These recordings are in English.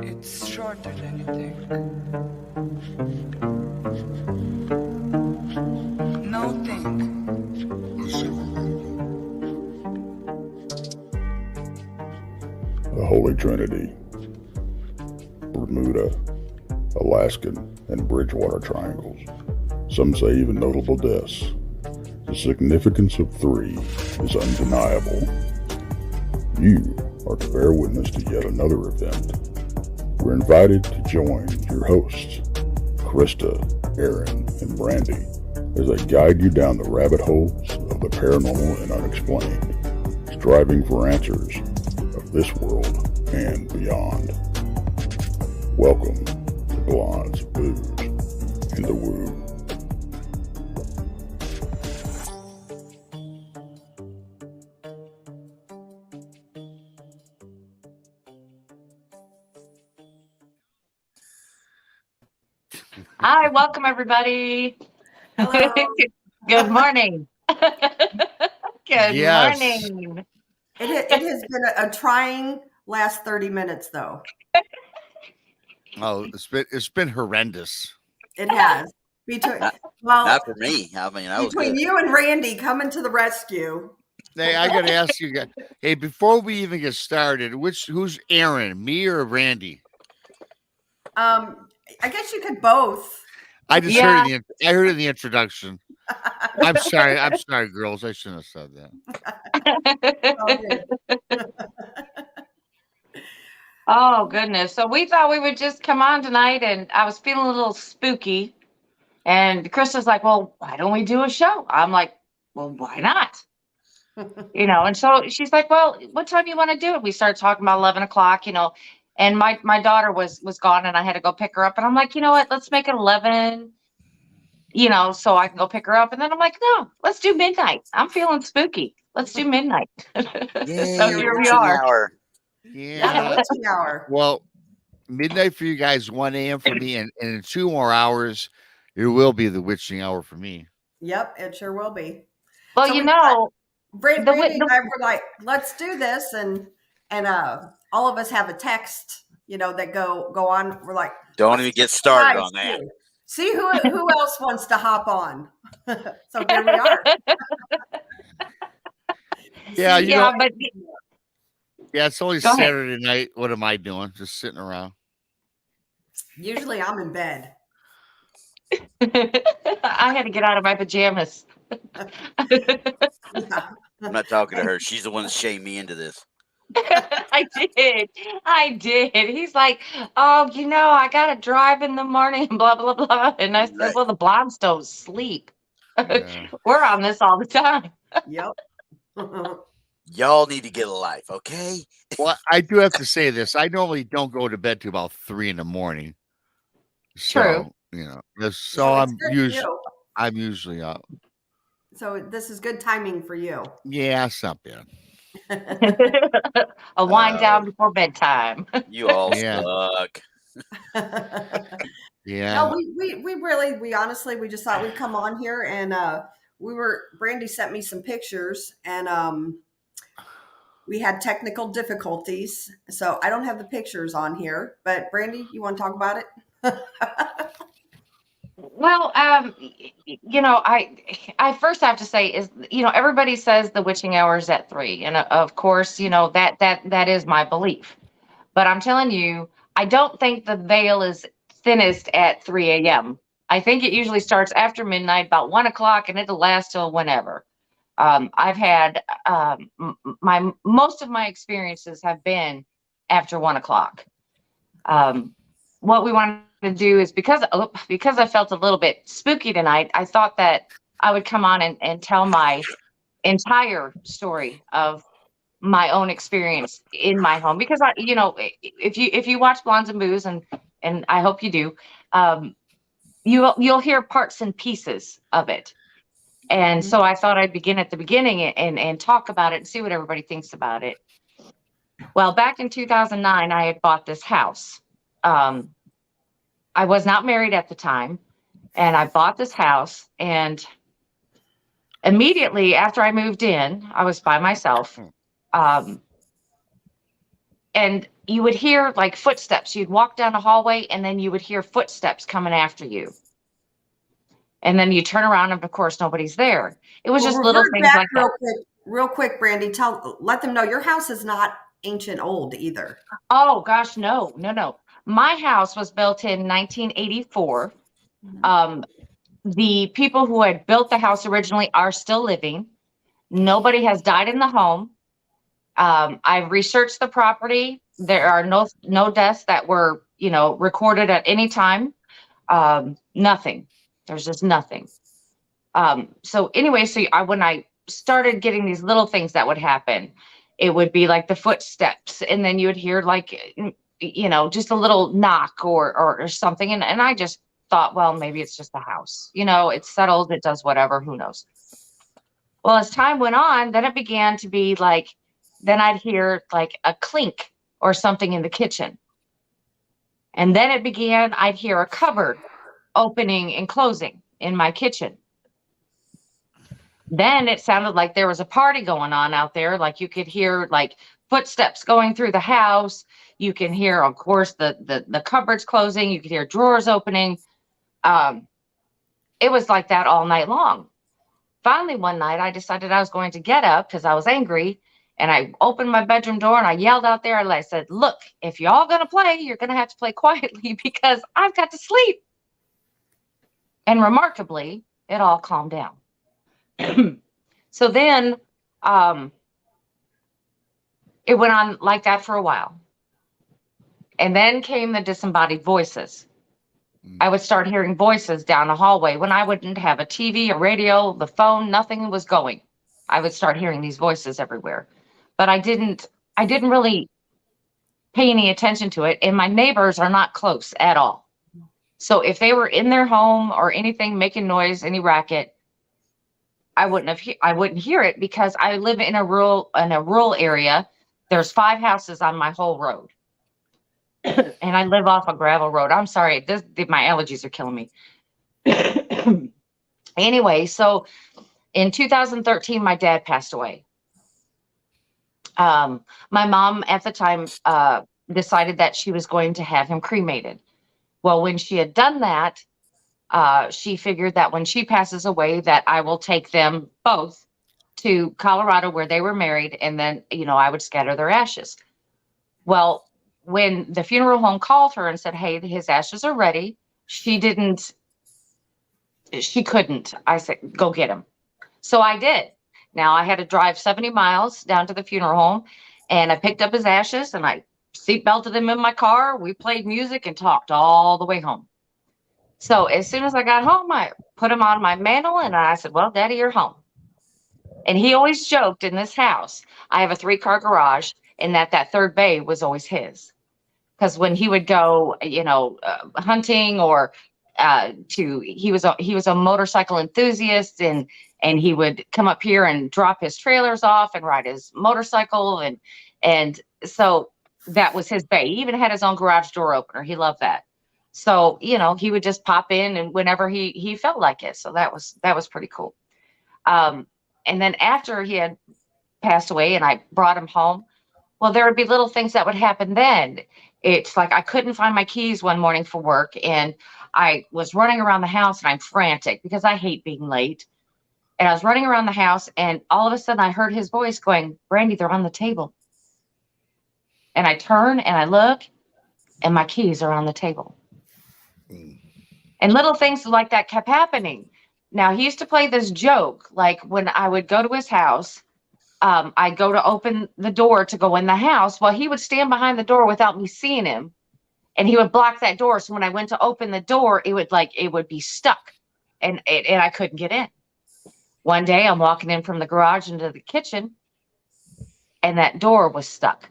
It's shorter than you think. No think. The Holy Trinity, Bermuda, Alaskan, and Bridgewater triangles. Some say even notable deaths. The significance of 3 is undeniable. You are to bear witness to yet another event. We're invited to join your hosts, Krista, Aaron, and Brandy, as they guide you down the rabbit holes of the paranormal and unexplained, striving for answers of this world and beyond. Welcome to Blondes, Booze, and the Woo. Hi, welcome everybody. Hello. Good morning. Good Yes. morning. It has been a trying last 30 minutes, though. Oh, it's been horrendous. It has. Not for me. I mean, I was between good. you and Randy coming to the rescue. Hey, I gotta ask you guys. Hey, before we even get started, who's Aaron, me or Randy? I guess you could both. I just Yeah. heard I heard it in the introduction. I'm sorry, girls. I shouldn't have said that. Oh, goodness. So we thought we would just come on tonight, and I was feeling a little spooky. And Chris was like, well, why don't we do a show? I'm like, well, why not? And so she's like, well, what time do you want to do it? We started talking about 11 o'clock, and my daughter was gone, and I had to go pick her up. And I'm like, you know what? Let's make it 11, so I can go pick her up. And then I'm like, no, let's do midnight. I'm feeling spooky. Let's do midnight. Yay, So here we witching are. hour. Yeah, the witching hour. Well, midnight for you guys, 1 a.m. for me, and in 2 more hours, it will be the witching hour for me. Yep, it sure will be. Well, So Brandy and I were like, let's do this, and all of us have a text, that go on. We're like, Don't even get started on that. See who else wants to hop on. So here we are. Yeah, but yeah, it's only Go ahead. Saturday night. What am I doing? Just sitting around. Usually I'm in bed. I had to get out of my pajamas. I'm not talking to her. She's the one that shamed me into this. I did. He's like, oh, I got to drive in the morning, blah, blah, blah. And I said, Right. well, the blondes don't sleep. Yeah. We're on this all the time. Yep. Y'all need to get a life, okay? Well, I do have to say this. I normally don't go to bed till about 3 a.m. True. So So it's good for you. I'm usually up. So this is good timing for you. Yeah, it's not bad. A wind down before bedtime. You all Yeah. suck. Yeah. No, we honestly, we just thought we'd come on here, and Brandy sent me some pictures, and we had technical difficulties, so I don't have the pictures on here, but Brandy, you want to talk about it? Well, I first have to say is, everybody says the witching hour is at 3. And of course, that is my belief. But I'm telling you, I don't think the veil is thinnest at 3 a.m. I think it usually starts after midnight, about 1 o'clock, and it'll last till whenever. I've had most of my experiences have been after 1 o'clock. What we wanted to do is because I felt a little bit spooky tonight, I thought that I would come on and tell my entire story of my own experience in my home, because if you watch Blondes and Booze, and I hope you do, you'll hear parts and pieces of it. And so I thought I'd begin at the beginning and talk about it and see what everybody thinks about it. Well, back in 2009, I had bought this house. I was not married at the time, and I bought this house, and immediately after I moved in, I was by myself. And you would hear like footsteps. You'd walk down a hallway and then you would hear footsteps coming after you. And then you turn around and of course nobody's there. It was Well, just little revert things back like that. real quick, Brandy. Let them know your house is not ancient old either. Oh gosh, no. My house was built in 1984. The people who had built the house originally are still living. Nobody has died in the home. I've researched the property. There are no deaths that were, recorded at any time. Nothing. There's just nothing. So anyway, when I started getting these little things that would happen, it would be like the footsteps, and then you would hear like, just a little knock or something. And I just thought, well, maybe it's just the house, it's settled. It does whatever, who knows? Well, as time went on, then it began to be like, then I'd hear like a clink or something in the kitchen. And then I'd hear a cupboard opening and closing in my kitchen. Then it sounded like there was a party going on out there. Like you could hear like footsteps going through the house. You can hear, of course, the cupboards closing. You could hear drawers opening. It was like that all night long. Finally, one night I decided I was going to get up because I was angry. And I opened my bedroom door and I yelled out there and I said, look, if y'all going to play, you're going to have to play quietly because I've got to sleep. And remarkably, it all calmed down. So then it went on like that for a while. And then came the disembodied voices. I would start hearing voices down the hallway when I wouldn't have a TV, a radio, the phone, nothing was going. I would start hearing these voices everywhere. But I didn't really pay any attention to it. And my neighbors are not close at all. So if they were in their home or anything making noise, any racket, I wouldn't hear it because I live in a rural area. There's 5 houses on my whole road. And I live off a gravel road. I'm sorry, my allergies are killing me. Anyway, so in 2013, my dad passed away. My mom at the time decided that she was going to have him cremated. Well, when she had done that, she figured that when she passes away, that I will take them both to Colorado where they were married, and then, I would scatter their ashes. Well, when the funeral home called her and said, hey, his ashes are ready, she couldn't. I said, go get him. So I did. Now I had to drive 70 miles down to the funeral home, and I picked up his ashes and I seatbelted him in my car. We played music and talked all the way home. So as soon as I got home, I put him on my mantle and I said, well, Daddy, you're home. And he always joked in this house, I have a 3-car garage, and that third bay was always his. Because when he would go, hunting or he was a motorcycle enthusiast, and he would come up here and drop his trailers off and ride his motorcycle. And so that was his bay. He even had his own garage door opener. He loved that. So, he would just pop in and whenever he felt like it. So that was pretty cool. And then after he had passed away and I brought him home, well, there would be little things that would happen then. It's like I couldn't find my keys one morning for work, and I was running around the house, and I'm frantic because I hate being late. And I was running around the house, and all of a sudden I heard his voice going, Brandy, they're on the table. And I turn and I look, and my keys are on the table. And little things like that kept happening. Now, he used to play this joke, like when I would go to his house, I'd go to open the door to go in the house. Well, he would stand behind the door without me seeing him, and he would block that door. So when I went to open the door, it would be stuck, and I couldn't get in. One day I'm walking in from the garage into the kitchen, and that door was stuck.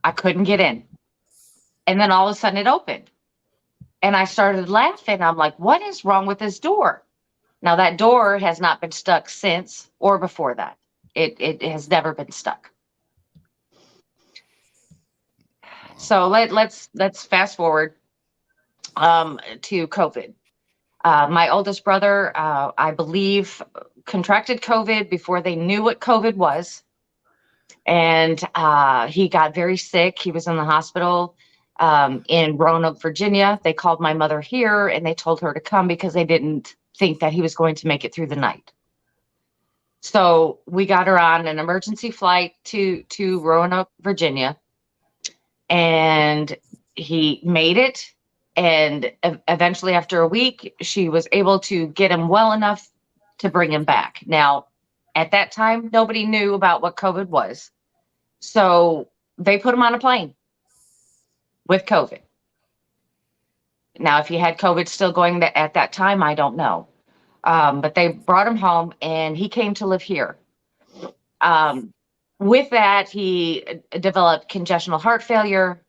I couldn't get in. And then all of a sudden it opened, and I started laughing. I'm like, what is wrong with this door? Now that door has not been stuck since or before that. It has never been stuck. So let's fast forward to COVID. My oldest brother, I believe, contracted COVID before they knew what COVID was. And he got very sick. He was in the hospital in Roanoke, Virginia. They called my mother here and they told her to come because they didn't think that he was going to make it through the night. So we got her on an emergency flight to Roanoke, Virginia, and he made it. And eventually, after a week, she was able to get him well enough to bring him back. Now, at that time, nobody knew about what COVID was. So they put him on a plane with COVID. Now, if he had COVID still going at that time, I don't know. But they brought him home and he came to live here. With that, he developed congestional heart failure,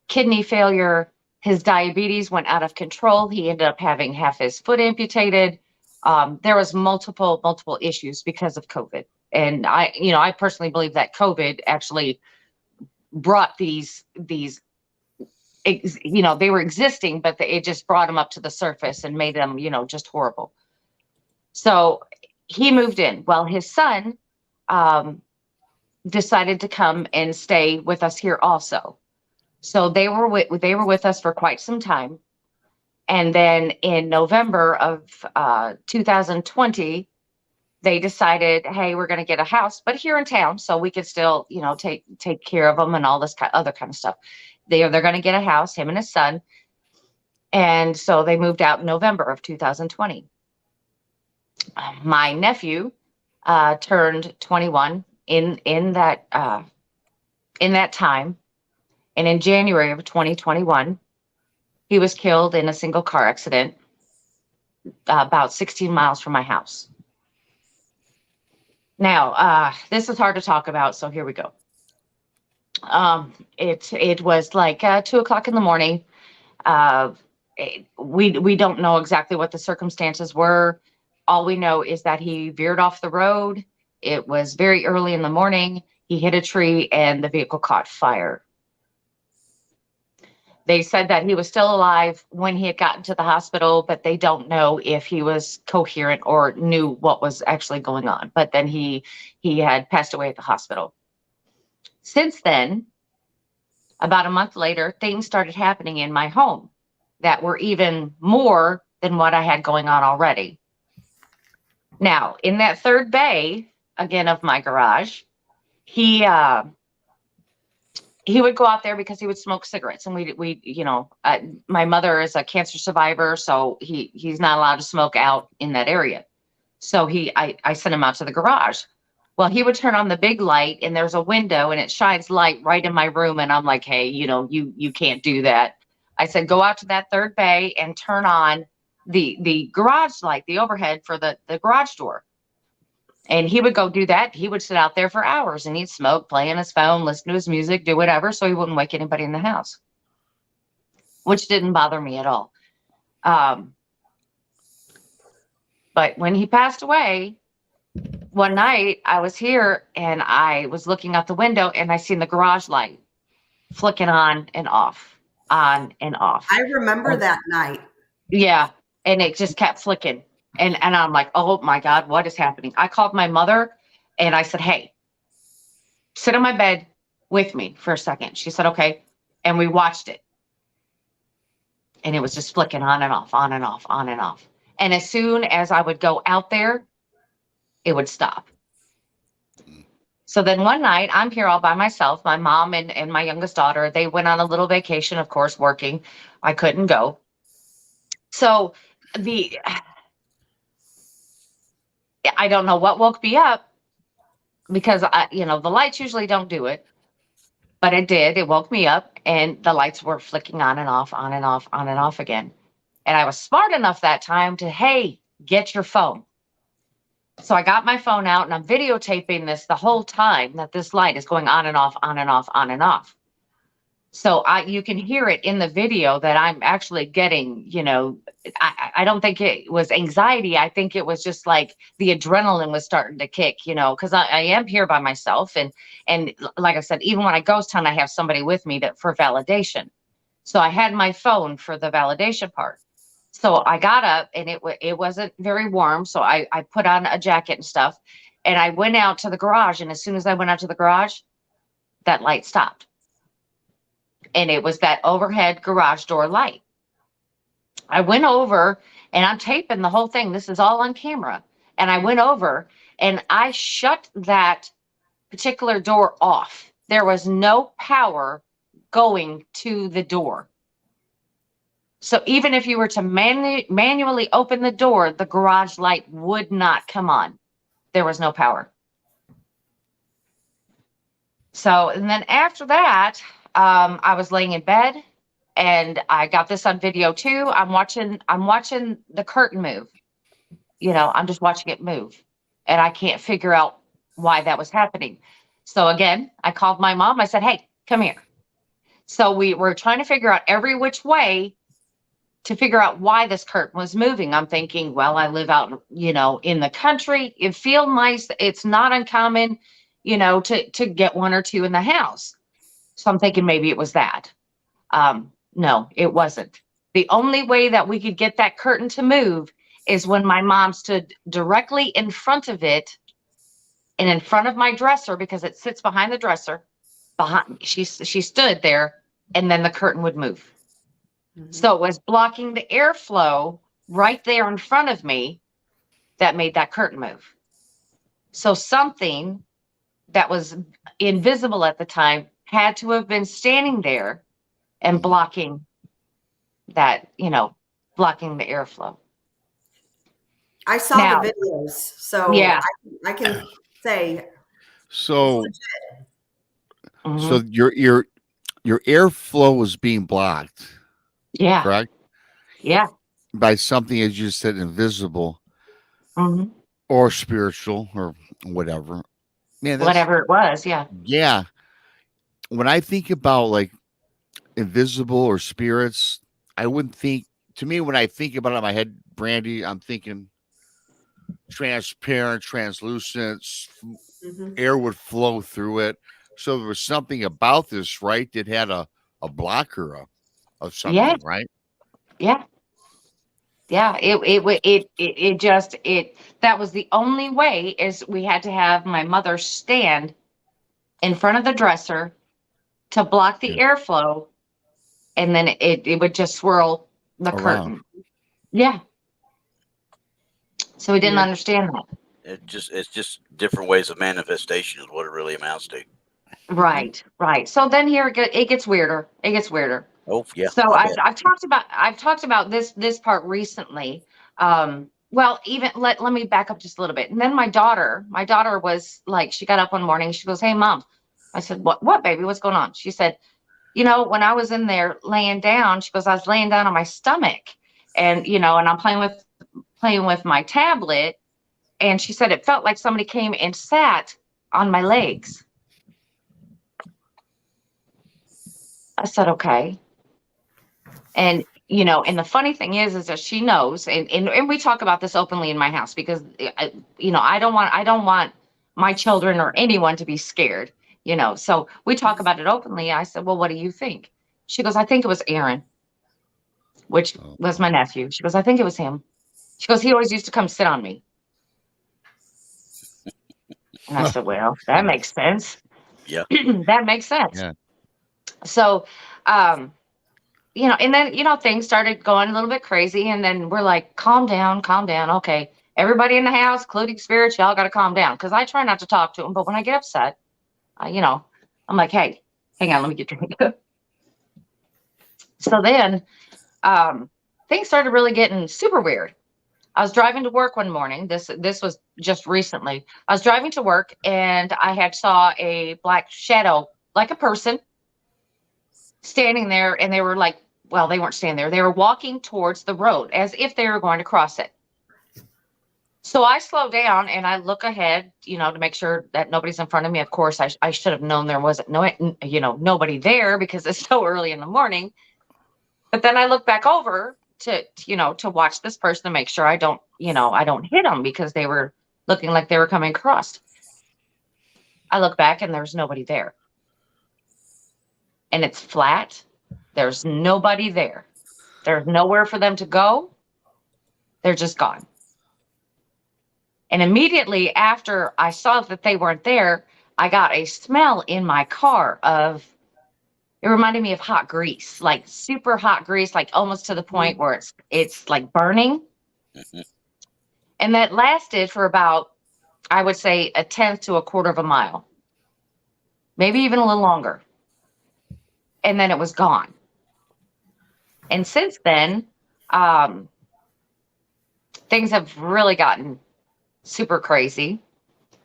kidney failure. His diabetes went out of control. He ended up having half his foot amputated. There was multiple issues because of COVID. And I personally believe that COVID actually brought these, they were existing, but it just brought them up to the surface and made them, just horrible. So he moved in. Well, his son decided to come and stay with us here also. So they were with us for quite some time. And then in November of 2020, they decided, hey, we're going to get a house, but here in town, so we could still, take care of them and all this other kind of stuff. They're going to get a house, him and his son. And so they moved out in November of 2020. My nephew turned 21 in that time, and in January of 2021, he was killed in a single car accident about 16 miles from my house. Now, this is hard to talk about, so here we go. It was like 2:00 in the morning. We don't know exactly what the circumstances were. All we know is that he veered off the road. It was very early in the morning. He hit a tree and the vehicle caught fire. They said that he was still alive when he had gotten to the hospital, but they don't know if he was coherent or knew what was actually going on. But then he had passed away at the hospital. Since then, about a month later, things started happening in my home that were even more than what I had going on already. Now, in that third bay, again, of my garage, he would go out there because he would smoke cigarettes, and my mother is a cancer survivor, so he's not allowed to smoke out in that area. So I sent him out to the garage. Well, he would turn on the big light, and there's a window, and it shines light right in my room, and I'm like, hey, you can't do that. I said, go out to that third bay and turn on the garage light, the overhead for the garage door. And he would go do that. He would sit out there for hours and he'd smoke, play on his phone, listen to his music, do whatever, so he wouldn't wake anybody in the house, which didn't bother me at all. But when he passed away, one night I was here and I was looking out the window and I seen the garage light flicking on and off, on and off. I remember that night. Yeah. And it just kept flicking. And I'm like, oh my God, what is happening? I called my mother and I said, hey, sit on my bed with me for a second. She said, okay. And we watched it. And it was just flicking on and off, on and off, on and off. And as soon as I would go out there, it would stop. So then one night I'm here all by myself, my mom and my youngest daughter, they went on a little vacation, of course, working. I couldn't go. So I don't know what woke me up, because the lights usually don't do it, but it did. It woke me up and the lights were flicking on and off, on and off, on and off again. And I was smart enough that time to, hey, get your phone. So I got my phone out and I'm videotaping this the whole time that this light is going on and off, on and off, on and off. So you can hear it in the video that I'm actually getting, I don't think it was anxiety. I think it was just like the adrenaline was starting to kick, because I am here by myself. And like I said, even when I ghost hunt, I have somebody with me for validation. So I had my phone for the validation part. So I got up and it wasn't very warm. So I put on a jacket and stuff and I went out to the garage. And as soon as I went out to the garage, that light stopped. And it was that overhead garage door light. I went over and I'm taping the whole thing. This is all on camera. And I went over and I shut that particular door off. There was no power going to the door. So even if you were to manually open the door, the garage light would not come on. There was no power. So, and then after that, I was laying in bed and I got this on video too. I'm watching the curtain move. You know, I'm just watching it move and I can't figure out why that was happening. So again, I called my mom. I said, hey, come here. So we were trying to figure out every which way to figure out why this curtain was moving. I'm thinking, well, I live out, you know, in the country. It feels nice. It's not uncommon, you know, to get one or two in the house. So I'm thinking maybe it was that. No, it wasn't. The only way that we could get that curtain to move is when my mom stood directly in front of it and in front of my dresser, because it sits behind the dresser. She stood there and then the curtain would move. Mm-hmm. So it was blocking the airflow right there in front of me that made that curtain move. So something that was invisible at the time had to have been standing there and blocking that, you know, blocking the airflow. I saw the videos, so yeah, I can say. So, so your airflow was being blocked. Yeah. Correct. Yeah. By something, as you said, invisible, or spiritual, or whatever. Man, whatever it was. Yeah. Yeah. When I think about like invisible or spirits, I wouldn't think. To me, when I think about it in my head, Brandy, I'm thinking transparent, translucent, air would flow through it. So there was something about this, right? That had a blocker of something, right? Yeah. Yeah. It just that was the only way, is we had to have my mother stand in front of the dresser to block the airflow. And then it would just swirl the curtain. Yeah. So we didn't understand that. It's just different ways of manifestation is what it really amounts to. Right. So then here it gets weirder. It gets weirder. Oh yeah. So I've talked about this part recently. Well, even let me back up just a little bit. And then my daughter was like, she got up one morning. She goes, "Hey, Mom." I said, "What, baby? What's going on?" She said, "You know, when I was in there laying down," she goes, "I was laying down on my stomach, and you know, and I'm playing with my tablet." And she said, "It felt like somebody came and sat on my legs." I said, "Okay." And, you know, and the funny thing is that she knows, and we talk about this openly in my house, because, you know, I don't want my children or anyone to be scared, you know, so we talk about it openly. I said, "Well, what do you think?" She goes, "I think it was Aaron," which was my nephew. She goes, "I think it was him." She goes, "He always used to come sit on me." And I said, "Well, that makes sense." Yeah. That makes sense. Yeah. So, you know, and then, you know, things started going a little bit crazy, and then we're like, calm down. Okay. Everybody in the house, including spirits, y'all got to calm down. Cause I try not to talk to them, but when I get upset, you know, I'm like, "Hey, hang on, let me get your drink." So then, things started really getting super weird. I was driving to work one morning. This was just recently. I was driving to work and I had saw a black shadow, like a person, standing there, and they were like, well, they weren't standing there. They were walking towards the road as if they were going to cross it. So I slow down and I look ahead, you know, to make sure that nobody's in front of me. Of course, I should have known there wasn't nobody there, because it's so early in the morning. But then I look back over to watch this person to make sure I don't hit them, because they were looking like they were coming across. I look back and there's nobody there. And it's flat. There's nobody there. There's nowhere for them to go. They're just gone. And immediately after I saw that they weren't there, I got a smell in my car of, it reminded me of hot grease, like super hot grease, like almost to the point where it's like burning. Mhm. And that lasted for about, I would say, a tenth to a quarter of a mile, maybe even a little longer. And then it was gone. And since then, um, things have really gotten super crazy.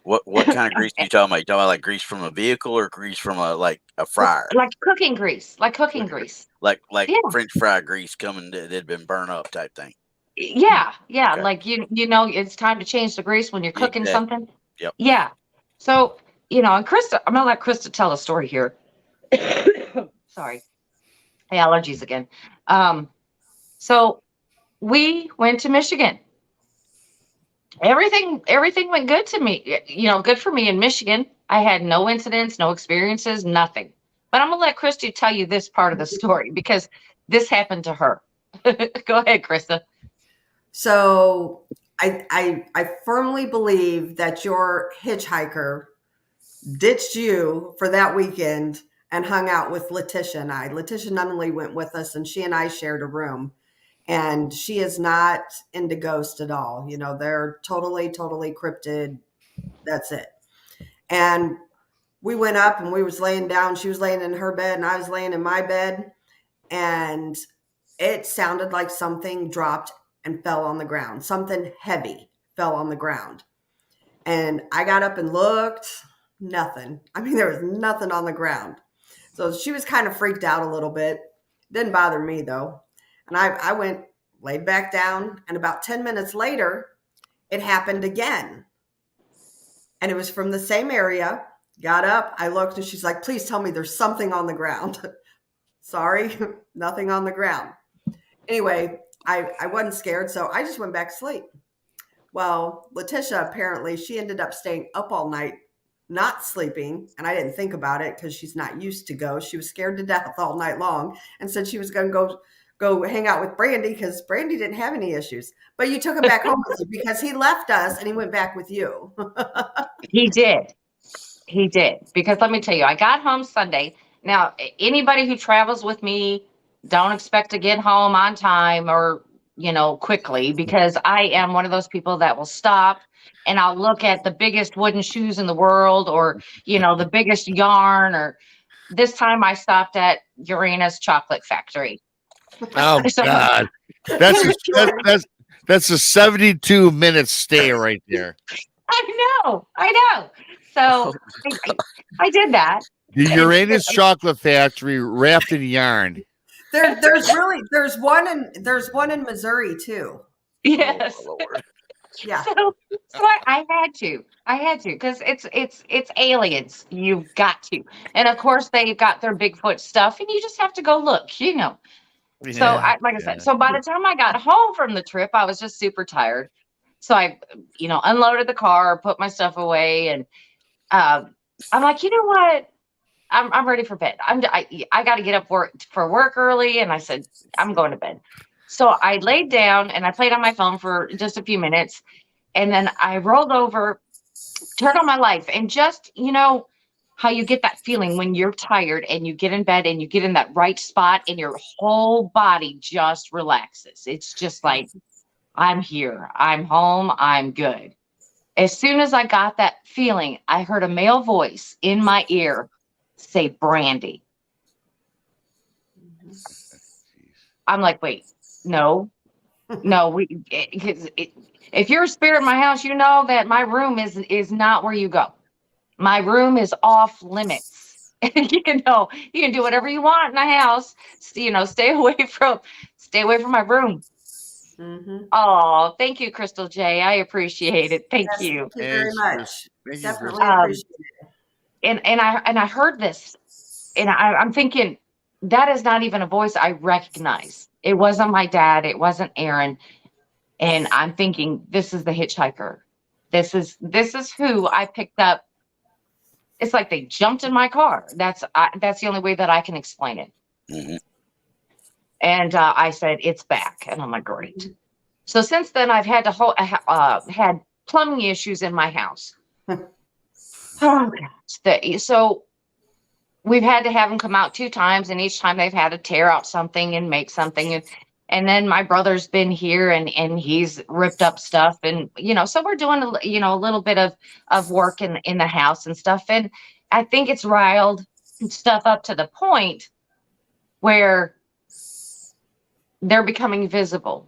What kind of grease are you talking about? You talking about like grease from a vehicle or grease from a fryer? Like cooking grease, like cooking grease. Like Yeah. French fry grease coming that had been burnt up type thing. Yeah. Okay. Like you know, it's time to change the grease when you're cooking Exactly. something. Yep. Yeah. So, you know, and Krista, I'm gonna let Krista tell the story here. Sorry. Allergies again. So we went to Michigan. Everything went good to me. You know, good for me in Michigan. I had no incidents, no experiences, nothing. But I'm gonna let Christy tell you this part of the story because this happened to her. Go ahead, Krista. So I firmly believe that your hitchhiker ditched you for that weekend and hung out with Letitia and I. Letitia not only went with us, and she and I shared a room. And she is not into ghosts at all. You know, they're totally cryptid. That's it. And we went up and we was laying down. She was laying in her bed and I was laying in my bed. And it sounded like something dropped and fell on the ground. Something heavy fell on the ground. And I got up and looked, nothing. I mean, there was nothing on the ground. So she was kind of freaked out a little bit. Didn't bother me though. And I went, laid back down, and about 10 minutes later, it happened again. And it was from the same area. Got up, I looked, and she's like, please tell me there's something on the ground. Sorry, nothing on the ground. Anyway, I wasn't scared, so I just went back to sleep. Well, Letitia, apparently, she ended up staying up all night, not sleeping. And I didn't think about it because she's not used to ghosts. She was scared to death all night long and said she was going to go hang out with Brandy because Brandy didn't have any issues. But you took him back home with you because he left us and he went back with you. He did. He did. Because let me tell you, I got home Sunday. Now, anybody who travels with me, don't expect to get home on time or, you know, quickly, because I am one of those people that will stop and I'll look at the biggest wooden shoes in the world or, you know, the biggest yarn. Or this time I stopped at Uranus Chocolate Factory. Oh So- God, that's a 72-minute stay right there. I know. So I did that. The Uranus Chocolate Factory wrapped in yarn. There's one in Missouri too. Yes. Oh, Lord. Yeah. So I had to because it's aliens. You've got to. And of course they've got their Bigfoot stuff and you just have to go look, you know. So like I said, so by the time I got home from the trip, I was just super tired. So I, you know, unloaded the car, put my stuff away, and I'm like, you know what? I'm ready for bed. I got to get up for work early, and I said I'm going to bed. So I laid down and I played on my phone for just a few minutes, and then I rolled over, turned on my life, and just, you know how you get that feeling when you're tired and you get in bed and you get in that right spot and your whole body just relaxes. It's just like, I'm here, I'm home, I'm good. As soon as I got that feeling, I heard a male voice in my ear say, Brandy. I'm like, wait, no, if you're a spirit in my house, you know that my room is not where you go. My room is off limits. You can do whatever you want in the house. You know, stay away from my room. Mm-hmm. Oh, thank you, Crystal J. I appreciate it. Thank Yes, you. Thank you very much. Thank you, Definitely Kristen. appreciate it. And I heard this, and I'm thinking that is not even a voice I recognize. It wasn't my dad. It wasn't Aaron. And I'm thinking, this is the hitchhiker. This is who I picked up. It's like they jumped in my car. That's the only way that I can explain it. Mhm. And I said, it's back. And I'm like, great. So since then, I've had had plumbing issues in my house. Oh, gosh. So we've had to have them come out 2 times, and each time they've had to tear out something and make something. And then my brother's been here, and he's ripped up stuff, and so we're doing a little bit of work in the house and stuff. And I think it's riled stuff up to the point where they're becoming visible.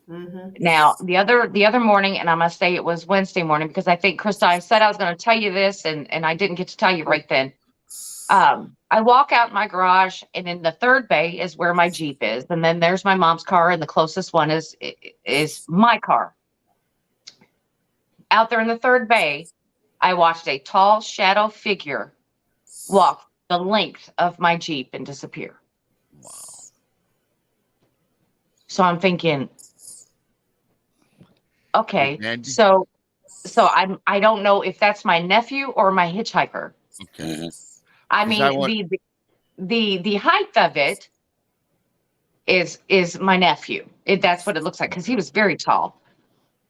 Now, the other morning, and I must say it was Wednesday morning, because I think, Krista, I said I was going to tell you this, and I didn't get to tell you right then. I walk out my garage, and in the third bay is where my Jeep is, and then there's my mom's car, and the closest one is my car. Out there in the third bay, I watched a tall shadow figure walk the length of my Jeep and disappear. Wow. So I'm thinking, okay, Andy? so I don't know if that's my nephew or my hitchhiker. Okay. I 'Cause mean, I want- the height of it is my nephew. That's what it looks like, because he was very tall.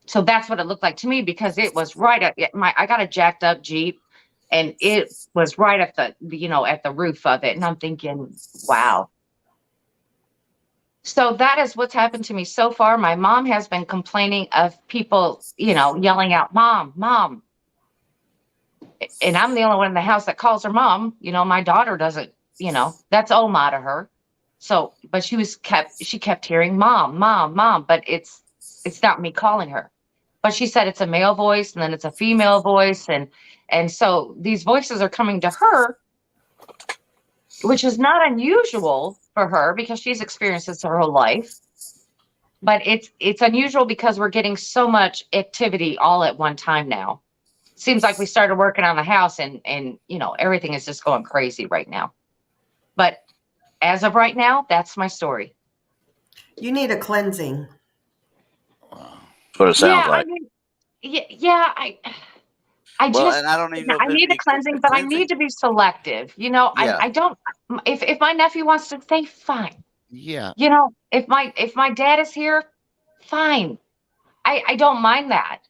So that's what it looked like to me, because it was right at I got a jacked up Jeep, and it was right at the roof of it. And I'm thinking, wow. So that is what's happened to me so far. My mom has been complaining of people, yelling out, "Mom, Mom." And I'm the only one in the house that calls her mom. My daughter doesn't, that's Oma to her. So, but she kept hearing "Mom, Mom, Mom," but it's not me calling her. But she said it's a male voice, and then it's a female voice. And so these voices are coming to her, which is not unusual for her, because she's experienced this her whole life. But it's unusual because we're getting so much activity all at one time now. Seems like we started working on the house, and everything is just going crazy right now. But as of right now, that's my story. You need a cleansing. That's what it sounds like. I mean, yeah, I Well, just and I don't even know if I it'd need a be cleansing, but I cleansing. need to be selective. Yeah. I don't. If my nephew wants to stay, fine. Yeah. If my dad is here, fine. I don't mind that.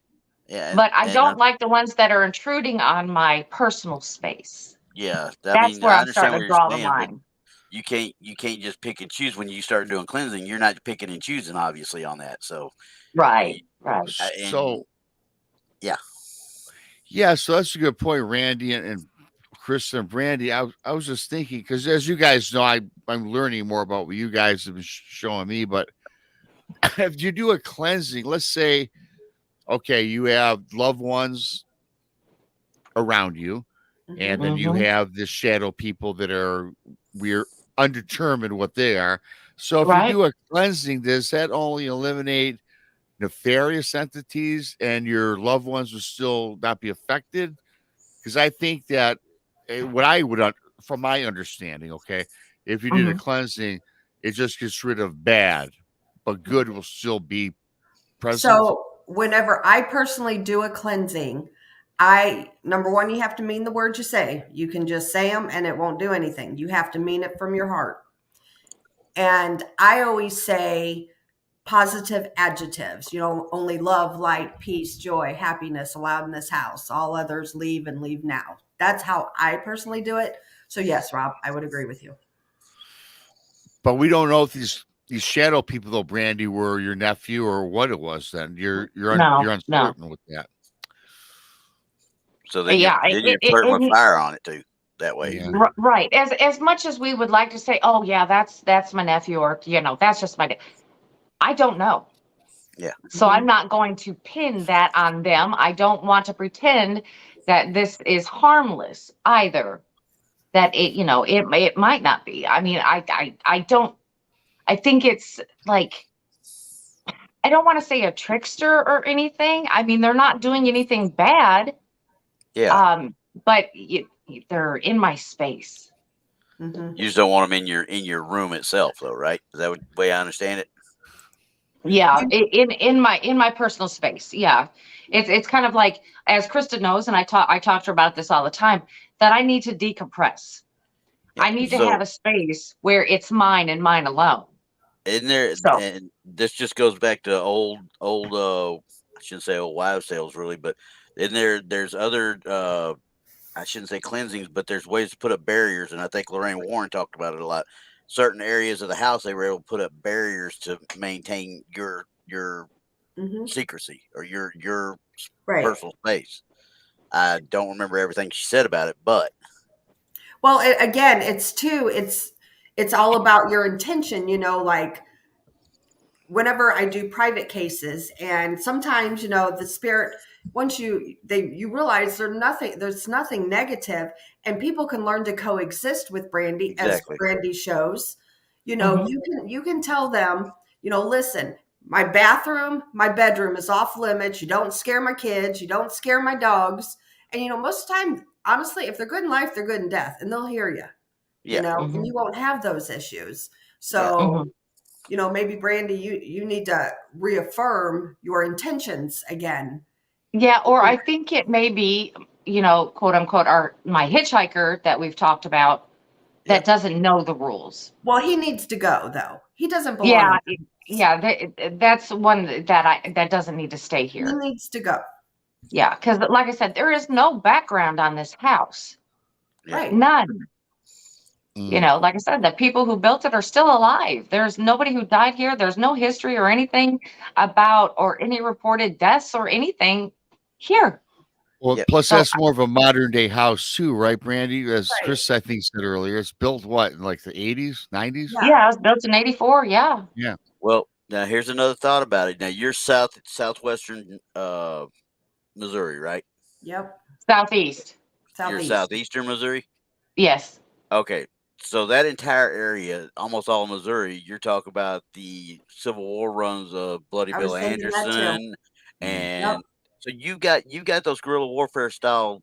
Yeah. But I and, don't like the ones that are intruding on my personal space. yeah. I That's mean, where I I'm understand starting what to you're draw the saying, but line. you can't just pick and choose when you start doing cleansing. You're not picking and choosing, obviously, on that. So Right. So yeah. yeah, so that's a good point, Randy and Chris and Brandy. I was just thinking, because as you guys know, I'm learning more about what you guys have been showing me. But if you do a cleansing, let's say, okay, you have loved ones around you, and then you Mhm. have the shadow people that we're undetermined what they are. So if you Right. do a cleansing, does that only eliminate nefarious entities, and your loved ones will still not be affected? Because I think that what I would, from my understanding, okay, if you did a Mhm. cleansing, it just gets rid of bad, but good will still be present. So whenever I personally do a cleansing, number one, you have to mean the words you say. You can just say them and it won't do anything. You have to mean it from your heart. And I always say positive adjectives, only love, light, peace, joy, happiness allowed in this house. All others leave and leave now. That's how I personally do it. So yes, Rob, I would agree with you. But we don't know if these shadow people, though, Brandy, were your nephew or what it was. Then you're No. uncertain with that. So then Yeah. you're flirting with fire on it too. That way. Yeah. Right. As much as we would like to say, "Oh yeah, that's my nephew," or that's just my dad. I don't know. Yeah. So I'm not going to pin that on them. I don't want to pretend that this is harmless either. That it might not be. I mean, I don't. I think it's like, I don't want to say a trickster or anything. I mean, they're not doing anything bad. Yeah. But they're in my space. Mm-hmm. You just don't want them in your room itself, though, right? Is that the way I understand it? Yeah, in my personal space. Yeah, it's kind of like, as Krista knows, and I talk to her about this all the time, that I need to decompress. Yeah. I need to have a space where it's mine and mine alone. Isn't there? So. And this just goes back to old. I shouldn't say old wives' tales, really, but isn't there's other I shouldn't say cleansings, but there's ways to put up barriers, and I think Lorraine Warren talked about it a lot. Certain areas of the house they were able to put up barriers to maintain your Hmm. secrecy or your Right. personal space. I don't remember everything she said about it, but Well, again, it's all about your intention, like whenever I do private cases, and sometimes, the spirit, once you realize there's nothing negative, and people can learn to coexist with Brandy, as exactly. Brandy shows. Mhm. You can tell them, listen, my bedroom is off limits. You don't scare my kids, you don't scare my dogs. And most of the time, honestly, if they're good in life, they're good in death, and they'll hear you, Yeah, and Mhm. you won't have those issues. yeah. So, Mhm. maybe Brandy, you need to reaffirm your intentions again. Yeah, or I think it may be, quote unquote, my hitchhiker that we've talked about Yeah. that doesn't know the rules. Well, he needs to go though. He doesn't belong Yeah, there. yeah, that's one that doesn't need to stay He here. needs to go. Yeah, because like I said, there is no background on this house, Yeah. Right. none. Mm. Like I said, the people who built it are still alive. There's nobody who died here. There's no history or anything about or any reported deaths or anything here. Well, Yep. plus So that's more of a modern day house too, right, Brandy? As Right. Chris, I think, said earlier, it's built what in like the 80s, 90s? Yeah. yeah, it was built in '84. Yeah. Yeah. Well, now here's another thought about it. Now you're southwestern Missouri, right? Yep. Southeast. You're Southeast. southeastern Missouri. Yes. Okay, so that entire area, almost all Missouri, you're talking about the Civil War runs of Bloody I Bill was thinking that too. Anderson, Yep. and so you got those guerrilla warfare style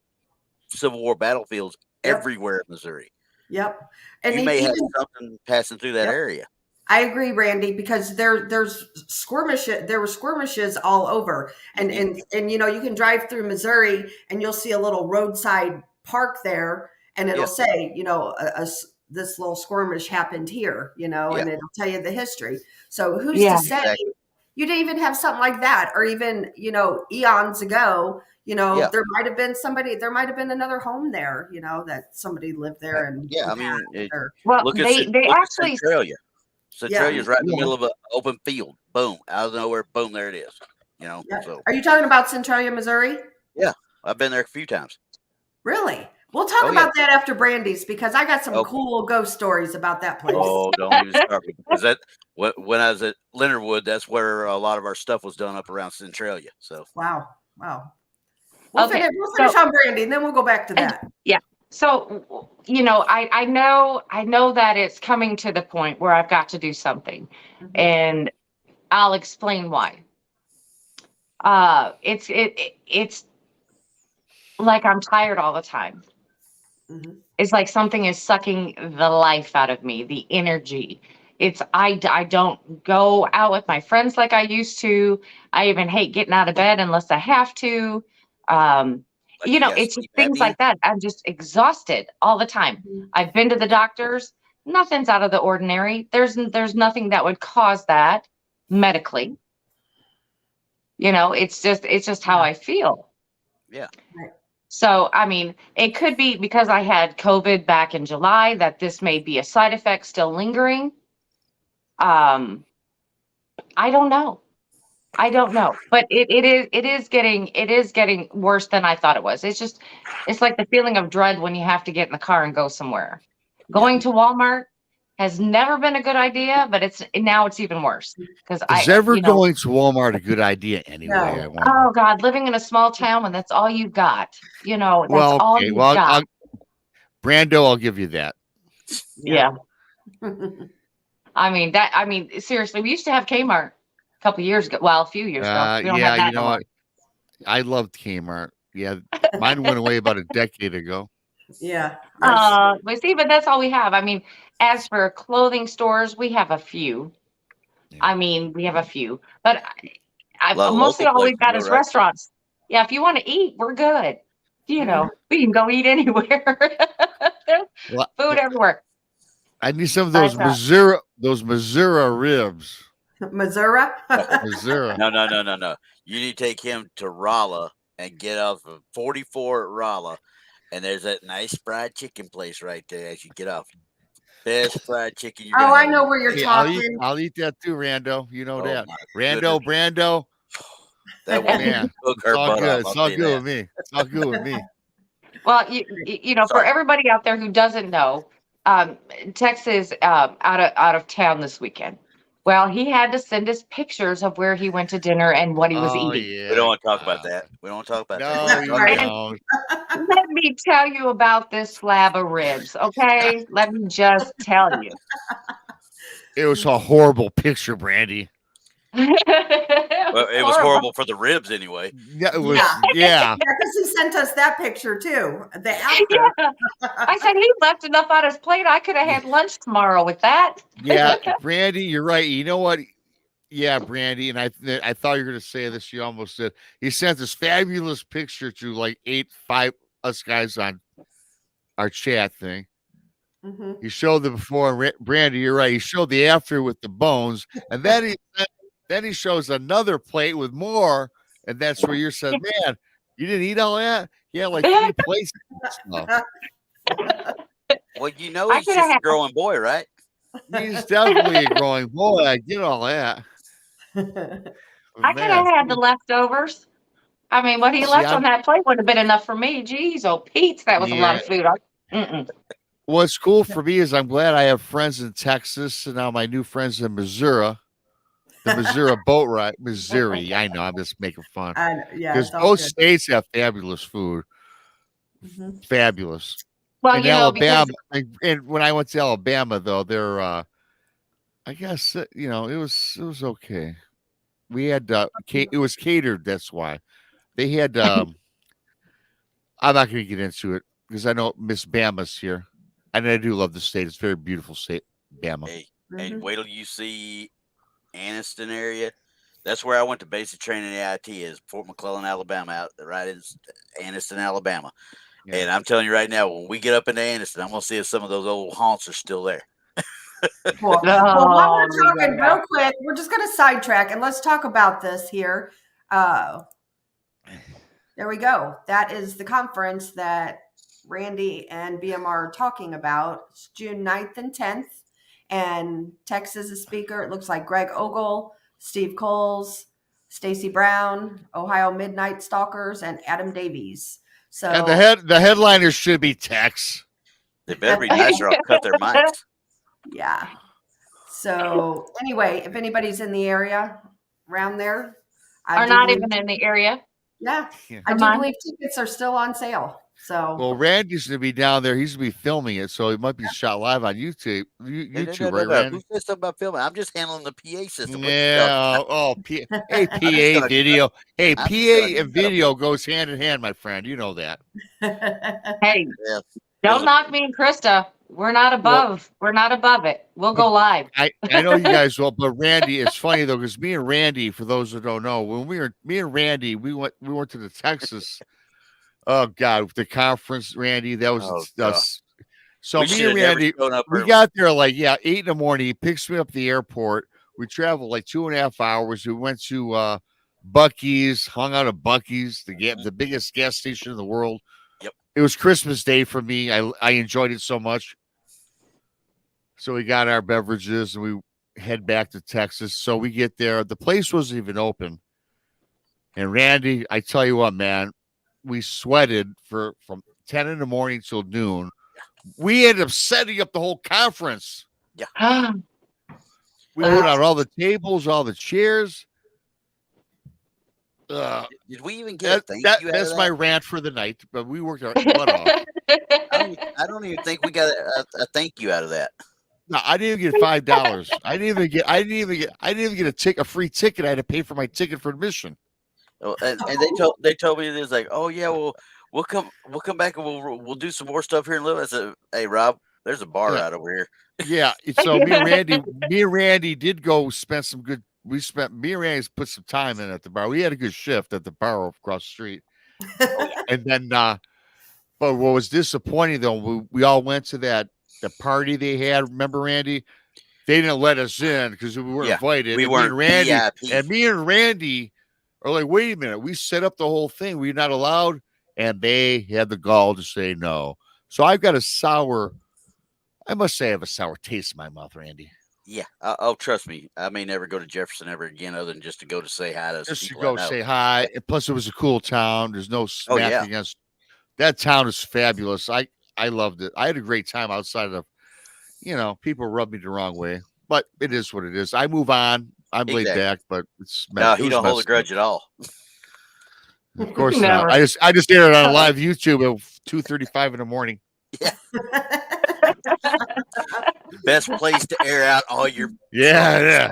Civil War battlefields Yep. everywhere in Missouri. Yep. And You may have even something passing through that yep. area. I agree, Randy, because there's skirmishes. There were skirmishes all over, and Mhm. you can drive through Missouri and you'll see a little roadside park there, and it'll Yeah, say, this little skirmish happened here, yeah, and it'll tell you the history. So who's to Yeah. say exactly. you didn't even have something like that, or even eons ago, Yeah, there might have been somebody, there might have been another home there, that somebody lived there and yeah. I had, mean, or Well, look at they look at actually, Centralia. yeah, Centralia's right in the Yeah. middle of an open field. Boom, out of nowhere. Boom, there it is. yeah. So Are you talking about Centralia, Missouri? yeah, I've been there a few times. Really? We'll talk Oh yeah. about that after Brandy's, because I got some Okay. cool ghost stories about that place. Oh, don't even start me, because when I was at Leonardwood, that's where a lot of our stuff was done up around Centralia. So Wow. Wow. We'll okay. finish on Brandy, and then we'll go back to And that. yeah. So, I know that it's coming to the point where I've got to do something, Mhm. and I'll explain why. It's like I'm tired all the time. Mhm. It's like something is sucking the life out of me, the energy. I don't go out with my friends like I used to. I even hate getting out of bed unless I have to. Um, like you got it's just sleep things apnea. like that. I'm just exhausted all the time. Mhm. I've been to the doctors. Nothing's out of the ordinary. There's nothing that would cause that medically. It's just how Yeah. I feel. Yeah, Right. So, I mean, it could be because I had COVID back in July that this may be a side effect still lingering. Um, I don't know. I don't know, but it is getting worse than I thought it was. It's like the feeling of dread when you have to get in the car and go somewhere. Yeah. Going to Walmart has never been a good idea, but it's even worse because Is ever going to Walmart a good idea anyway? No. I wonder. oh God, living in a small town when that's all you've got, that's Well, all okay. you've Well, got. Brando, I'll give you that. Yeah. Seriously, we used to have Kmart a couple years ago. Well, a few years ago. We don't Yeah, have that no more. what? I loved Kmart. Yeah, mine went away about a decade ago. Yeah. But that's all we have. As for clothing stores, we have a few. Yeah. We have a few, but a lot of mostly local all we've places, got though, is right? restaurants. Yeah, if you want to eat, we're good. Mhm. We can go eat anywhere. There's Well, food everywhere. I need some of But those Missouri ribs. Missouri. Missouri. No. You need to take him to Rolla and get off of 44 at Rolla And there's that nice fried chicken place right there as you get off. Best fried chicken you're Oh, gonna I have. know where you're Hey, talking. I'll eat that too, Rando. You know Oh that. my Rando, goodness. Brando. That woman Man, can cook it's her all butt good. off. It's I'll all tell you good that. with me. It's all good with me. Well, you know, for Sorry. everybody out there who doesn't know, Tex is out of town this weekend. Well, he had to send us pictures of where he went to dinner and what he was Oh eating. We don't yeah. want to talk about that. We don't want to talk about that. No, Don't you talk about And don't. let me tell you about this slab of ribs, okay? Let me just tell you. It was a horrible picture, Brandy. Well, it was horrible for the ribs anyway. Yeah, it was. Yeah. Yeah. Yeah, because he sent us that picture too. The after. Yeah. I said he left enough on his plate. I could have had lunch tomorrow with that. Yeah, Brandy, you're right. You know what? Yeah, Brandy, and I thought you were going to say this. You almost did. He sent this fabulous picture to like 5 us guys on our chat thing. Mhm. He showed the before, and Brandy, you're right. He showed the after with the bones, and then he shows another plate with more, and that's where you said, "Man, you didn't eat all that? Yeah, like 3 plates of stuff." Well, you know I he's could have just a had growing boy, right? He's definitely a growing boy. I get all that. But I could have man, had the leftovers. I mean, what he see, left on that plate would have been enough for me. Jeez, oh Pete, that was a lot yeah. of food. Mm-mm. What's cool for me is I'm glad I have friends in Texas and now my new friends in Missouri. The Missouri boat ride, Missouri. I know, I'm just making fun Yeah, because it's all both good. states have fabulous food, Mhm. fabulous. Well, In you know, because Alabama, and when I went to Alabama, though, they're, I guess, it was okay. We had, it was catered. That's why they had. I'm not going to get into it because I know Miss Bama's here, and I do love the state. It's a very beautiful state, Bama. Hey, Mhm. and wait till you see Anniston area. That's where I went to basic training AIT is Fort McClellan, Alabama, out right in Anniston, Alabama. Yeah. And I'm telling you right now, when we get up into Anniston, I'm gonna see if some of those old haunts are still there. Cool. Well, while oh, we're talking yeah. real quick, we're just going to sidetrack and let's talk about this here. There we go. That is the conference that Randy and BMR are talking about. It's June 9th and 10th. And Texas is speaker. It looks like Greg Ogle, Steve Coles, Stacy Brown, Ohio Midnight Stalkers, and Adam Davies. So And the headliners should be Tex. They better be nice or I'll cut their mics. yeah. So anyway, if anybody's in the area around there, I Are do not believe, even in the area. yeah, Yeah. I Come do on. believe tickets are still on sale. So Well, Randy's going to be down there. He's going to be filming it, so it might be shot live on YouTube. YouTube, right, Who Randy? said something about filming? I'm just handling the PA system. What you Yeah. Oh, hey, PA gonna- video. Hey, I'm just PA gonna and shut up. video goes hand in hand, my friend. You know that. Hey, Yeah. don't knock me and Krista. We're not above. We're not above it. We'll go live. I know you guys will, but Randy, it's funny though, because me and Randy, for those that don't know, when me and Randy, we went to the Texas. Oh God, the conference, Randy. That was Oh, God. us. So We me should and have never Randy, shown up we early. got there like 8 in the morning. He picks me up at the airport. We traveled like 2.5 hours. We went to Buc-ee's, hung out at Buc-ee's, the biggest gas station in the world. Yep. It was Christmas Day for me. I enjoyed it so much. So we got our beverages and we head back to Texas. So we get there. The place wasn't even open. And Randy, I tell you what, man, we sweated from 10 in the morning till noon. We ended up setting up the whole conference. We put out all the tables, all the chairs. Did we even get a thank you out of That's that? my rant for the night. But we worked our butt off. I don't even think we got a thank you out of that. No, I didn't even get $5. I didn't even get a free ticket. I had to pay for my ticket for admission. Oh, and they told me this like, oh yeah, well we'll come back and we'll do some more stuff here in a little. I said, hey Rob, there's a bar Yeah. out over here. Yeah. So me and Randy did go spend some good. Me and Randy put some time in at the bar. We had a good shift at the bar across the street. And then, but what was disappointing though, we all went to the party they had. Remember, Randy? They didn't let us in because we weren't invited. We and weren't me and Randy are like, wait a minute, we set up the whole thing. We're not allowed. and they had the gall to say no. So I've got I must say I have a sour taste in my mouth, Randy. Yeah. Oh, trust me. I may never go to Jefferson ever again, other than just to go to say hi to Just to people go I know. say hi. And plus, it was a cool town. There's no Oh, yeah. smack against. That town is fabulous. I loved it. I had a great time outside of, people rubbed me the wrong way, but it is what it is. I move on. I'm laid Exactly. back, but No, it he was don't hold a messed up. grudge at all. Of course Never. not. I just aired it on live YouTube at 2:35 in the morning. Best place to air out all your Yeah.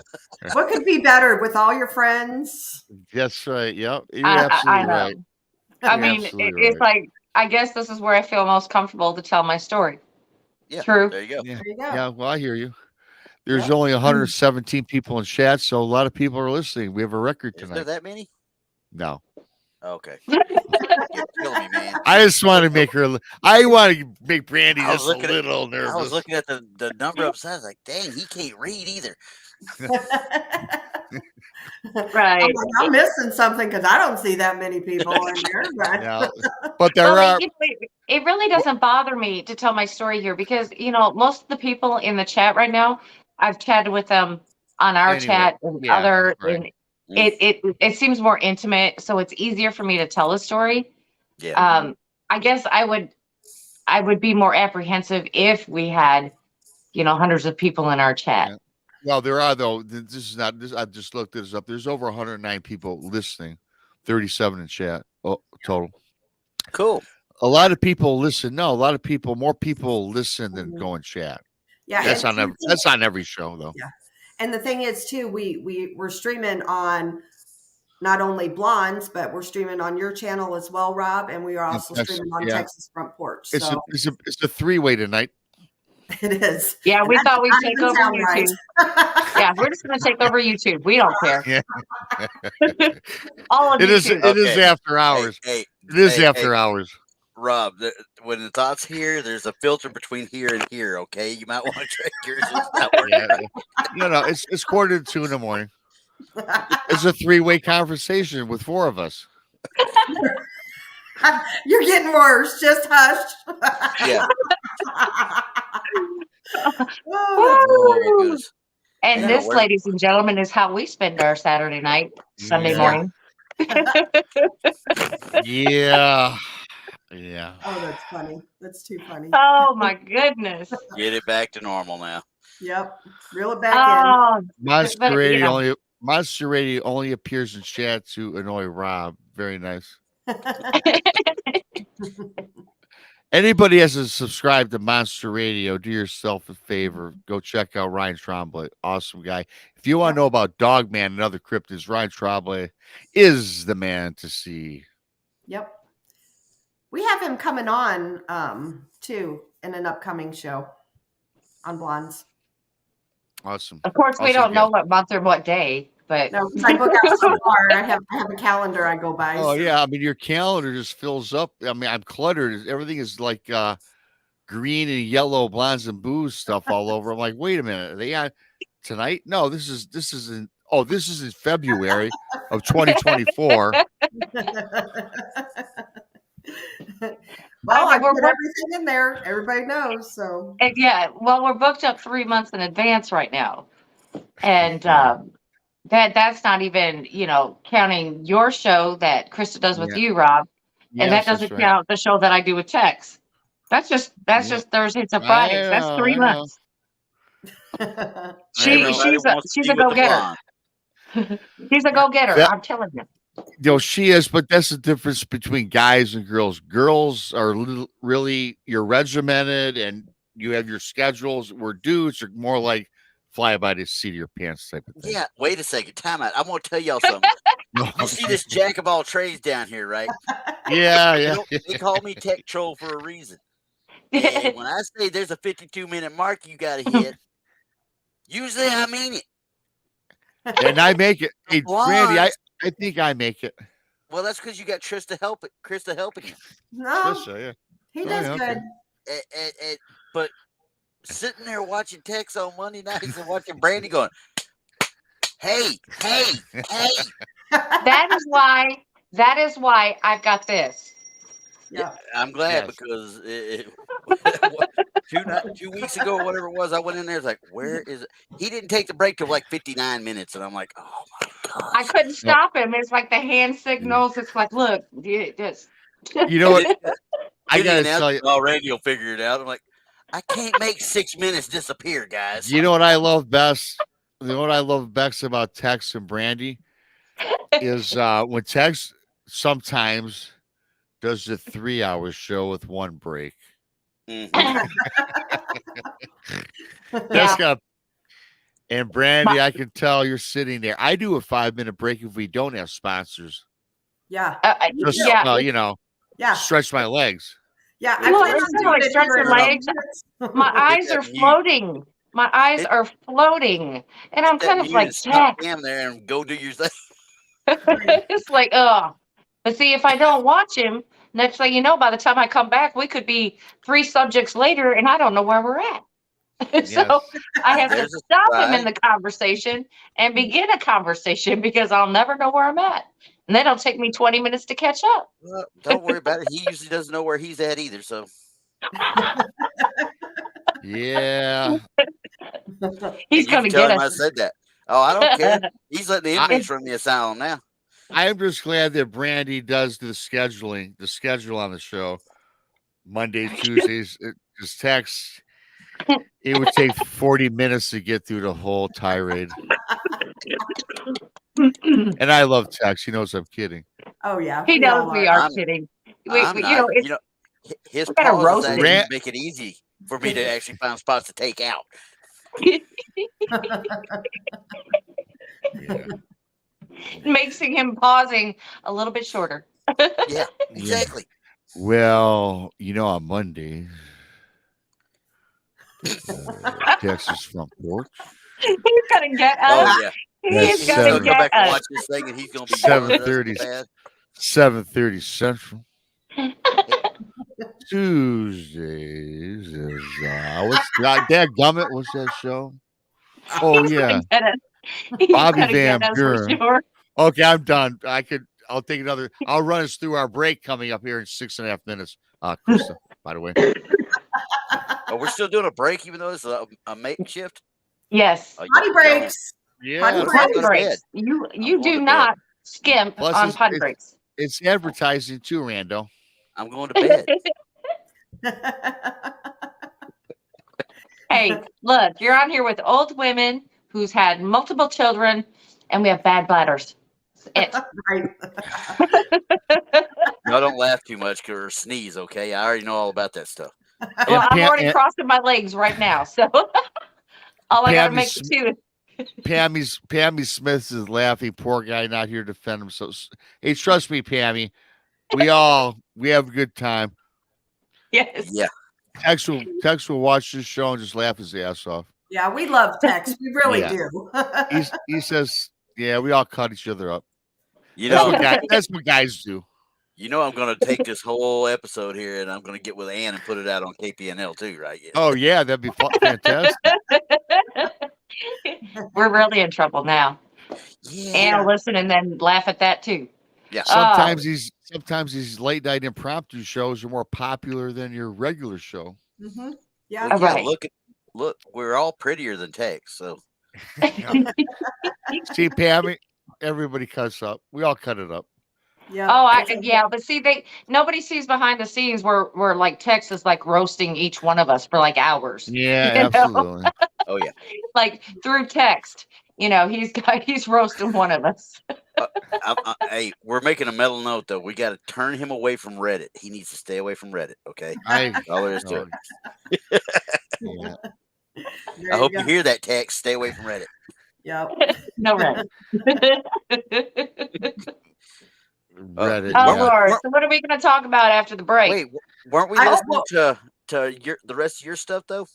What could be better with all your friends? That's right. Yep. You're I absolutely know. right. I You're mean, absolutely it's right. like, I guess this is where I feel most comfortable to tell my story. Yeah. True. There you go. Yeah. There you go. Yeah. Well, I hear you. There's Yep. only 117 people in chat, so a lot of people are listening. We have a record Is there tonight. that many? No. Okay. You're killing me, man. I just want to make her. I want to make Brandy I was just a looking at- little nervous. I was looking at the number upside. I was like, dang, he can't read either. Right. I'm like, I'm missing something because I don't see that many people in there. But Yeah. But there Well, are. it really doesn't bother me to tell my story here because, most of the people in the chat right now, I've chatted with them on our Anyway, chat and yeah, other, right. and it seems more intimate, so it's easier for me to tell a story. Yeah. I guess I would be more apprehensive if we had, hundreds of people in our chat. Yeah. Well, there are though. This is not. This I just looked this up. There's over 109 people listening, 37 in chat total. Cool. A lot of people listen. No, a lot of people. More people listen than go in chat. yeah, That's and- on every show though. Yeah. And the thing is, too, we're streaming on not only Blondes, but we're streaming on your channel as well, Rob, and we are also Yes, streaming on yeah. Texas Front Porch. It's So a 3-way tonight. it is. Yeah, we And thought we'd that take doesn't over sound YouTube. right. Yeah, we're just going to take over YouTube. We don't care. Yeah. All of It is. YouTube. It is Okay. after hours. Hey, It is hey, after hey. hours. Rob, when the thought's here, there's a filter between here and here. Okay, you might want to check yours. It's not working. Yeah. No, it's 1:45 in the morning. It's a 3-way conversation with 4 of us. You're getting worse. Just hush. Yeah. Oh, Oh my goodness. And Yeah, this, where- ladies and gentlemen, is how we spend our Saturday night, Sunday Yeah. morning. Yeah. Yeah. oh, that's funny. That's too funny. Oh my goodness. Get it back to normal now. Yep. Reel it back Oh, Monster But, Radio only appears in chat to annoy Rob. Very nice. Anybody has to subscribe to Monster Radio, do yourself a favor. Go check out Ryan Tremblay. Awesome guy. If you want to know about Dogman and other cryptids, Ryan Tremblay is the man to see. Yep. We have him coming on too in an upcoming show on Blondes. Awesome. of course, we Also don't know good. what month or what day, but No, 'cause I book out so far. I have a calendar I go by. Oh so- yeah, I mean your calendar just fills up. I mean I'm cluttered. Everything is like green and yellow blondes and booze stuff all over. I'm like, wait a minute, are they on tonight? No, this is in February of 2024. Well, I we're put book- everything in there. Everybody knows. So and yeah, well, we're booked up 3 months in advance right now, and that's not even counting your show that Krista does with Yeah. you, Rob, Yes, and that that's doesn't right. count the show that I do with Tex. That's just Yeah. Thursdays and Fridays. That's know, 3 I know. months. She's Everybody wants to a be with the go-getter. blonde. She's a go-getter. That- I'm telling you. She is, but that's the difference between guys and girls. Girls are really you're regimented and you have your schedules. Where dudes are more like fly by the seat of your pants type of thing. Yeah, wait a second. Time out. I'm gonna tell y'all something. You see this jack of all trades down here, right? Yeah. They call me Tech Troll for a reason. And when I say there's a 52-minute mark you got to hit, usually I mean it. And I make it. Hey, Randy, Blondes- I think I make it. Well, that's because you got Krista helping you. no, Trisha, yeah. he Oh, does yeah, good. But sitting there watching Tex on Monday nights and watching Brandy going, hey. That is why I've got this. Yeah. I'm glad Yes. because 2 weeks ago or whatever it was, I went in there. It's like, where is it? He didn't take the break till like 59 minutes, and I'm like, oh my I gosh. couldn't No. stop him. It's like the hand signals. It's like, look, just. You know what? I Then the gotta announcer, tell you. oh, Randy will figure it out. I'm like, I can't make 6 minutes disappear, guys. You know what I love best? You know what I love best about Tex and Brandy is when Tex sometimes does the 3-hour show with one break. Mhm. That's Yeah. got. And Brandy, I can tell you're sitting there. I do a 5-minute break if we don't have sponsors. Yeah. Just Yeah. you know, Yeah. stretch my legs. Yeah. I Well, plan it's on not doing like it stretch here your in a few legs. minutes. My eyes that are mute. floating. My eyes Hit- are floating. And I'm That kind of mute like, and stop Tex. him there and go do your thing. It's like, oh. But see, if I don't watch him, next thing you know, by the time I come back, we could be 3 subjects later and I don't know where we're at. So Yes. I have to There's a stop him in surprise. the conversation and begin a conversation because I'll never know where I'm at. And then it'll take me 20 minutes to catch up. Well, don't worry about it. He usually doesn't know where he's at either. So Yeah. He's and you going can to tell get him I us. said that. Oh, I don't care. He's letting the I- inmates run the asylum now. I'm just glad that Brandy does the schedule on the show. Mondays, Tuesdays, just text. It would take 40 minutes to get through the whole tirade. And I love Tex. He knows I'm kidding. Oh yeah. He we knows all we are. are I'm- kidding. I'm You not. know, it's, His we gotta pauses roast actually him. make it easy for me to actually find spots to take out. Yeah. makes him pausing a little bit shorter. Yeah, exactly. Well, on Monday, Texas front porch. He's going to get us. Oh yeah. That's He's He's going gonna to go back get and us. watch this thing, and he's gonna be 7:30. 7:30 Central. Tuesdays is what's dadgummit? What's that show? Oh He's yeah, gonna get us. He's Bobby gonna Van get us for Buren. sure. Okay, I'm done. I'll take another. I'll run us through our break coming up here in 6.5 minutes. Krista, by the way. Oh, we're still doing a break, even though it's a makeshift. Yes. Oh, Potty y'all- breaks. Yeah, Potty Let's Potty go to breaks. bed. You going do to not skimp Plus, on it's- potty it's- breaks. it's advertising too, Rando. I'm going to bed. Hey, look, you're on here with old women who's had multiple children, and we have bad bladders. It's Right. Y'all don't laugh too much or sneeze, okay? I already know all about that stuff. well, I'm Pam- already and- crossing my legs right now, so all I got to Pammy make Sm- two. Pammy Smith is laughing. Poor guy, not here to defend himself. Hey, trust me, Pammy. We have a good time. Yes. Yeah. Tex will watch this show and just laugh his ass off. Yeah, we love Tex. We really Yeah. do. He says, "Yeah, we all cut each other up." You That's know, that's what guys do. I'm going to take this whole episode here and I'm going to get with Ann and put it out on KPNL too, right? Yeah. Oh yeah, that'd be fantastic. We're really in trouble now. Yeah. And I'll listen and then laugh at that too. Yeah. Sometimes these late night impromptu shows are more popular than your regular show. Mm-hmm. Yeah. Well, yeah, Right. look, we're all prettier than Tex, so See, Pammy, everybody cuts up. We all cut it up. Yeah. Yeah, but see, nobody sees behind the scenes where like Tex is like roasting each one of us for like hours. Yeah, You know? absolutely. oh yeah. Like through text, he's roasting one of us. Hey, we're making a mental note though. We got to turn him away from Reddit. He needs to stay away from Reddit. Okay, all there is to it. Yeah. There I hope go. you hear that, Tex. Stay away from Reddit. Yep. No red. Reddit. Oh yeah. Lord! So what are we going to talk about after the break? Wait, weren't we I listening hope- to the rest of your stuff though?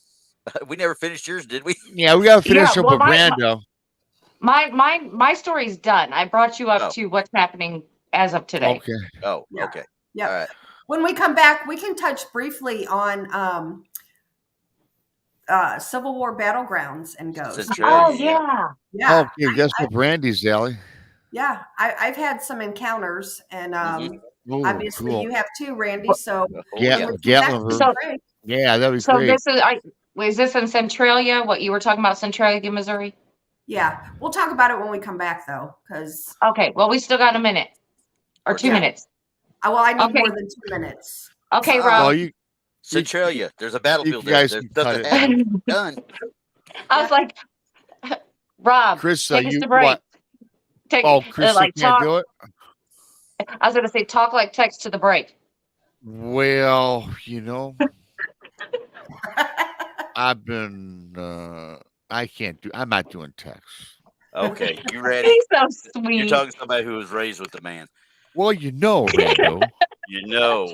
We never finished yours, did we? Yeah, we got to finish Yeah, up well, with Brando. My story's done. I brought you up Oh. to what's happening as of today. Okay. Oh, Yeah. okay. Yep. All right. When we come back, we can touch briefly on Civil War battlegrounds and ghosts. Centralia. Oh Yeah. yeah. Yeah. Okay, guess what Brandy's alley. Yeah. I've had some encounters and Mhm. Ooh, Obviously, cool. you have 2, Randy. So Oh, Yeah, yeah. when we come back, Gatlinburg. So, great. Yeah, that'd be so great. this is this in Centralia? What you were talking about, Centralia, Missouri? Yeah, we'll talk about it when we come back, though, because Okay. Well, we still got a minute or Or 2 two. minutes. I need Okay. more than 2 minutes. Okay, So, Well, Rob. you Centralia. There's a battlefield there. guys There's can stuff cut that it. happened. Done. I was like, Rob, Chris, take us you to break. what? Take Oh, Chris like can't talk. do it. I was gonna say talk like text to the break. Well, I've been. I can't do. I'm not doing text. Okay, you ready? He's so You're sweet. talking to somebody who was raised with the man. Well, Rando. You know,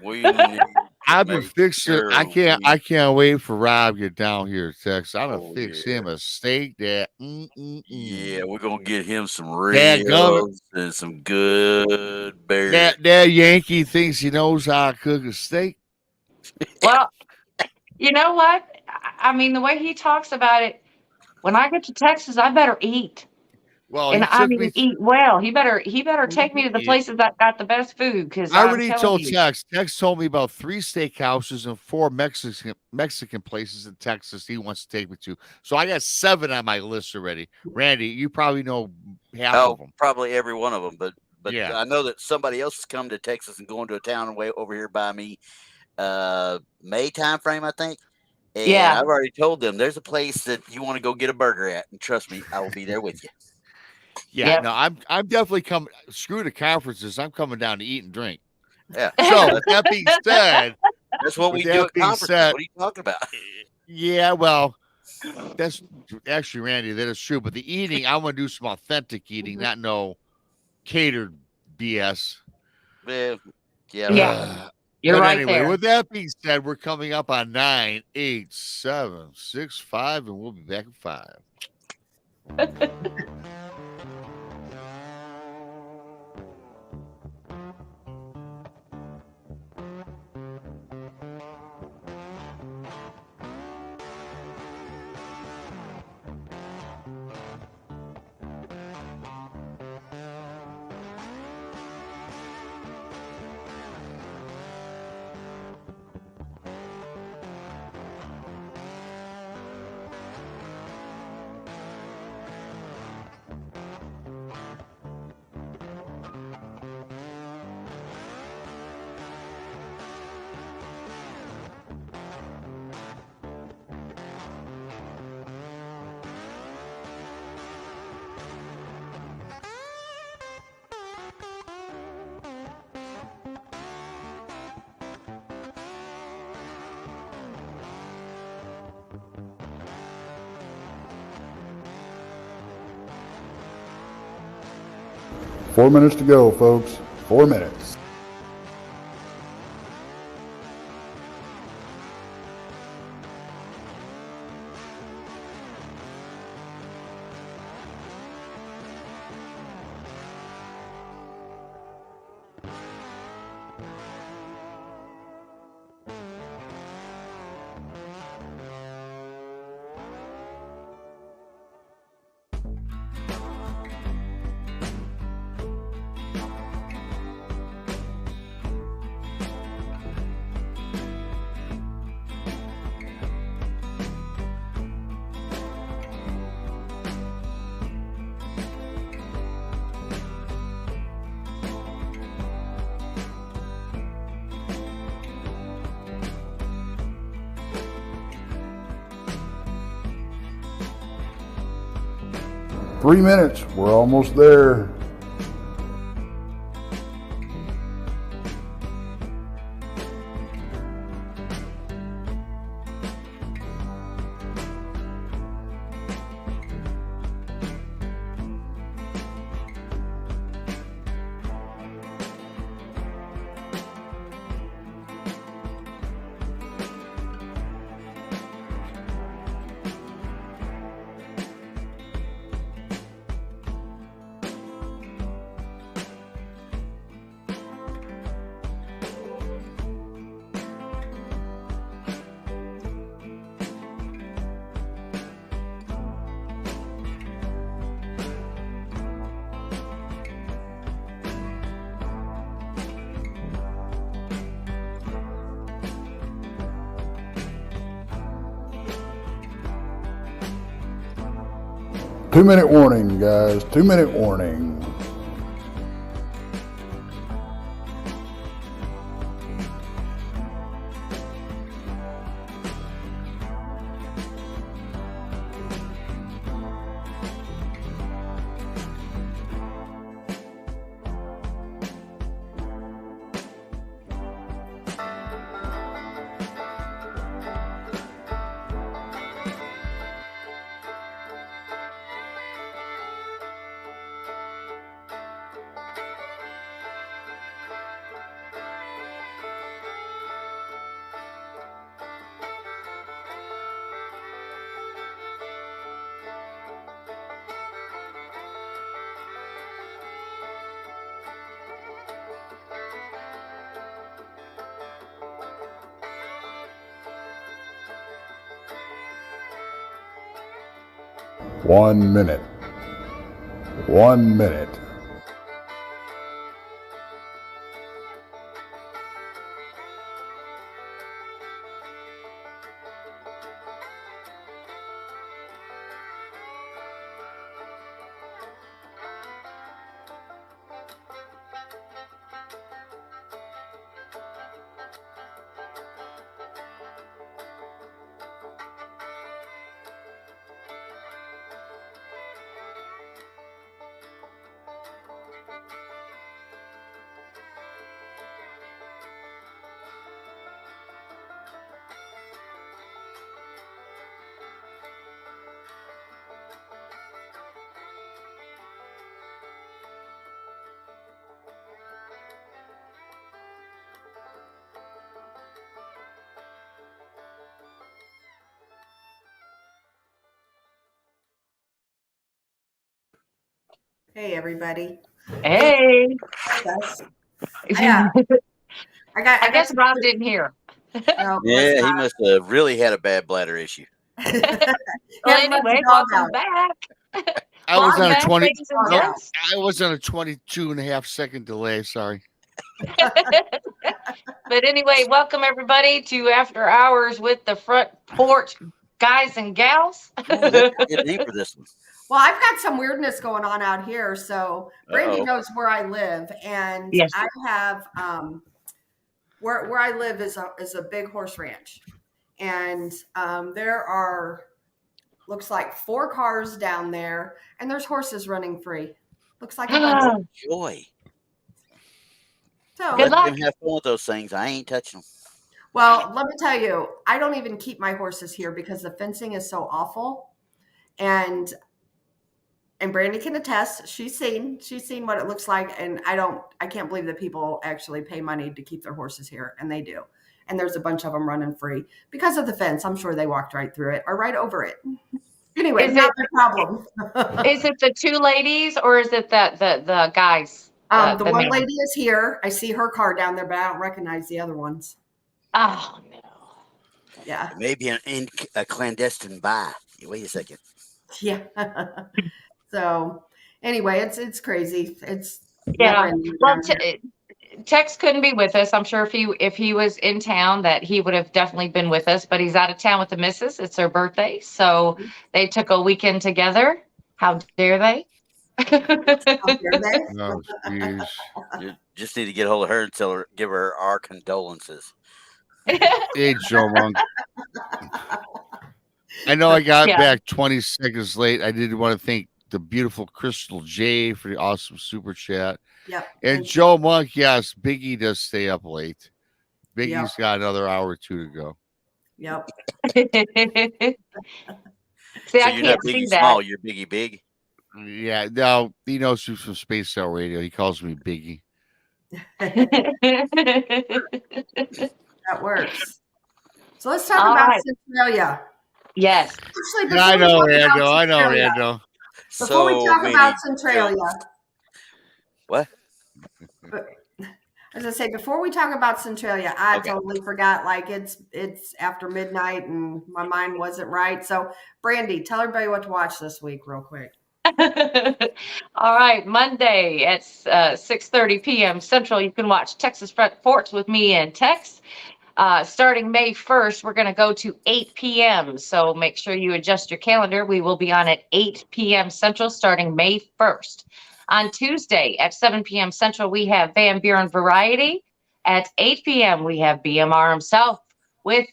we need I've to been make fixing. sure I can't. we- I can't wait for Rob to get down here to Texas. I'm gonna Oh, fix yeah. him a steak that. Yeah, we're gonna get him some Dadgummit. ribs and some good beer. That Yankee thinks he knows how to cook a steak. Well, you know what? I mean, the way he talks about it, when I get to Texas, I better eat. Well, And he I took mean, me. eat well. He better take me to the Yeah. places that got the best food. Because I I'm already telling told you, Tex. Tex told me about 3 steakhouses and 4 Mexican places in Texas he wants to take me to. So I got 7 on my list already. Randy, you probably know half of them. Probably every one of them, but Yeah. I know that somebody else has come to Texas and going to a town way over here by me, May time frame, I think. And Yeah. I've already told them there's a place that you want to go get a burger at, and trust me, I will be there with you. Yeah, Yep. no, I'm definitely coming. Screw the conferences. I'm coming down to eat and drink. Yeah. So with that being said, That's what with we that do at being conferences. said- What are you talking about? yeah, well, that's actually Randy. That is true. But the eating, I want to do some authentic eating, not no catered BS. Yeah. Yeah. You're But right anyway, there. with that being said, we're coming up on 9, 8, 7, 6, 5, and we'll be back at 5. Four minutes to go, folks. 4 minutes. Three minutes. We're almost there. 2-minute warning, guys. 2-minute warning. One minute. 1 minute. Hey, everybody. Hey. Yes. I got. I guess some Rob good- didn't hear. No, Yeah, let's he must have really had a bad bladder issue. not. Well, He had to let the anyway, dog welcome out. back. I was Welcome on a back, 20. ladies and No. gents. I was on a 22.5-second delay. Sorry. But anyway, welcome everybody to After Hours with the Front Porch Guys and Gals. Oh, that's a good name for this one. Well, I've got some weirdness going on out here. So Brandy Uh-oh. knows where I live, and Yes. I have where I live is a big horse ranch, and there are looks like 4 cars down there, and there's horses running free. Looks like a bunch. Oh, joy. So Good Let luck. them have fun with those things. I ain't touching them. Well, let me tell you, I don't even keep my horses here because the fencing is so awful. And Brandy can attest, she's seen what it looks like. And I can't believe that people actually pay money to keep their horses here, and they do. And there's a bunch of them running free because of the fence. I'm sure they walked right through it or right over it. Anyway, Is not it- my problem. Is it the 2 ladies or is it the guys? The one men? lady is here. I see her car down there, but I don't recognize the other ones. Oh no. Yeah. Maybe a clandestine buy. Wait a second. Yeah. So anyway, it's crazy. It's Yeah. never ending Well, down here. Tex couldn't be with us. I'm sure if he was in town that he would have definitely been with us, but he's out of town with the missus. It's her birthday. So they took a weekend together. How dare they? How dare they? Oh, jeez. You just need to get a hold of her and give her our condolences. Hey, Joe Monk. I know I got Yeah. back 20 seconds late. I did want to thank the beautiful Crystal J for the awesome super chat. Yep. And Thank you. Joe Monk, yes, Biggie does stay up late. Biggie's Yep. got another hour or 2 to go. Yep. See, So I you're not can't see Biggie that. Small, you're Biggie Big. Yeah, now he knows you from Space Cell Radio. He calls me Biggie. That works. So let's talk All about right. Centralia. Yes. Actually, Yeah, I before we know, talk about Rando. I know, Centralia- Rando. Before we So talk many about Centralia, jokes. What? as I say, before we talk about Centralia, I Okay. totally forgot. Like it's after midnight and my mind wasn't right. So, Brandy, tell everybody what to watch this week, real quick. All right, Monday at 6:30 p.m. Central, you can watch Texas Front Porch with me and Tex. Starting May 1st, we're going to go to 8 p.m. So make sure you adjust your calendar. We will be on at 8 p.m. Central starting May 1st. On Tuesday at 7 p.m. Central, we have Van Buren Variety. At 8 p.m., we have BMR himself with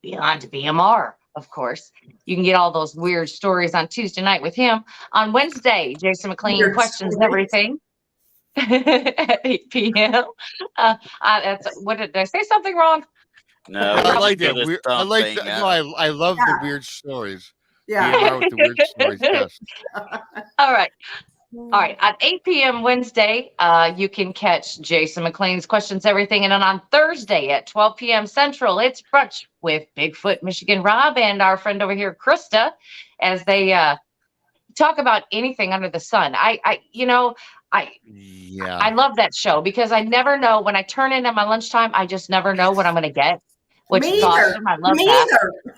Beyond BMR, of course. You can get all those weird stories on Tuesday night with him. On Wednesday, Jason McLean Weird questions stories. everything at 8 p.m. What did I say something wrong? No, I we're like just doing that. this Weird. I thumb like thing. that. No, I love the Yeah. weird stories. Yeah. BMR with the weird stories. Yes. All right. All right. At 8 p.m. Wednesday, you can catch Jason McLean's Questions Everything. And then on Thursday at 12 p.m. Central, it's Brunch with Bigfoot Michigan Rob and our friend over here, Krista, as they talk about anything under the sun. I Yeah. love that show because I never know when I turn in at my lunchtime, I just never know what I'm going to get, which Me is either. awesome. I love Me that.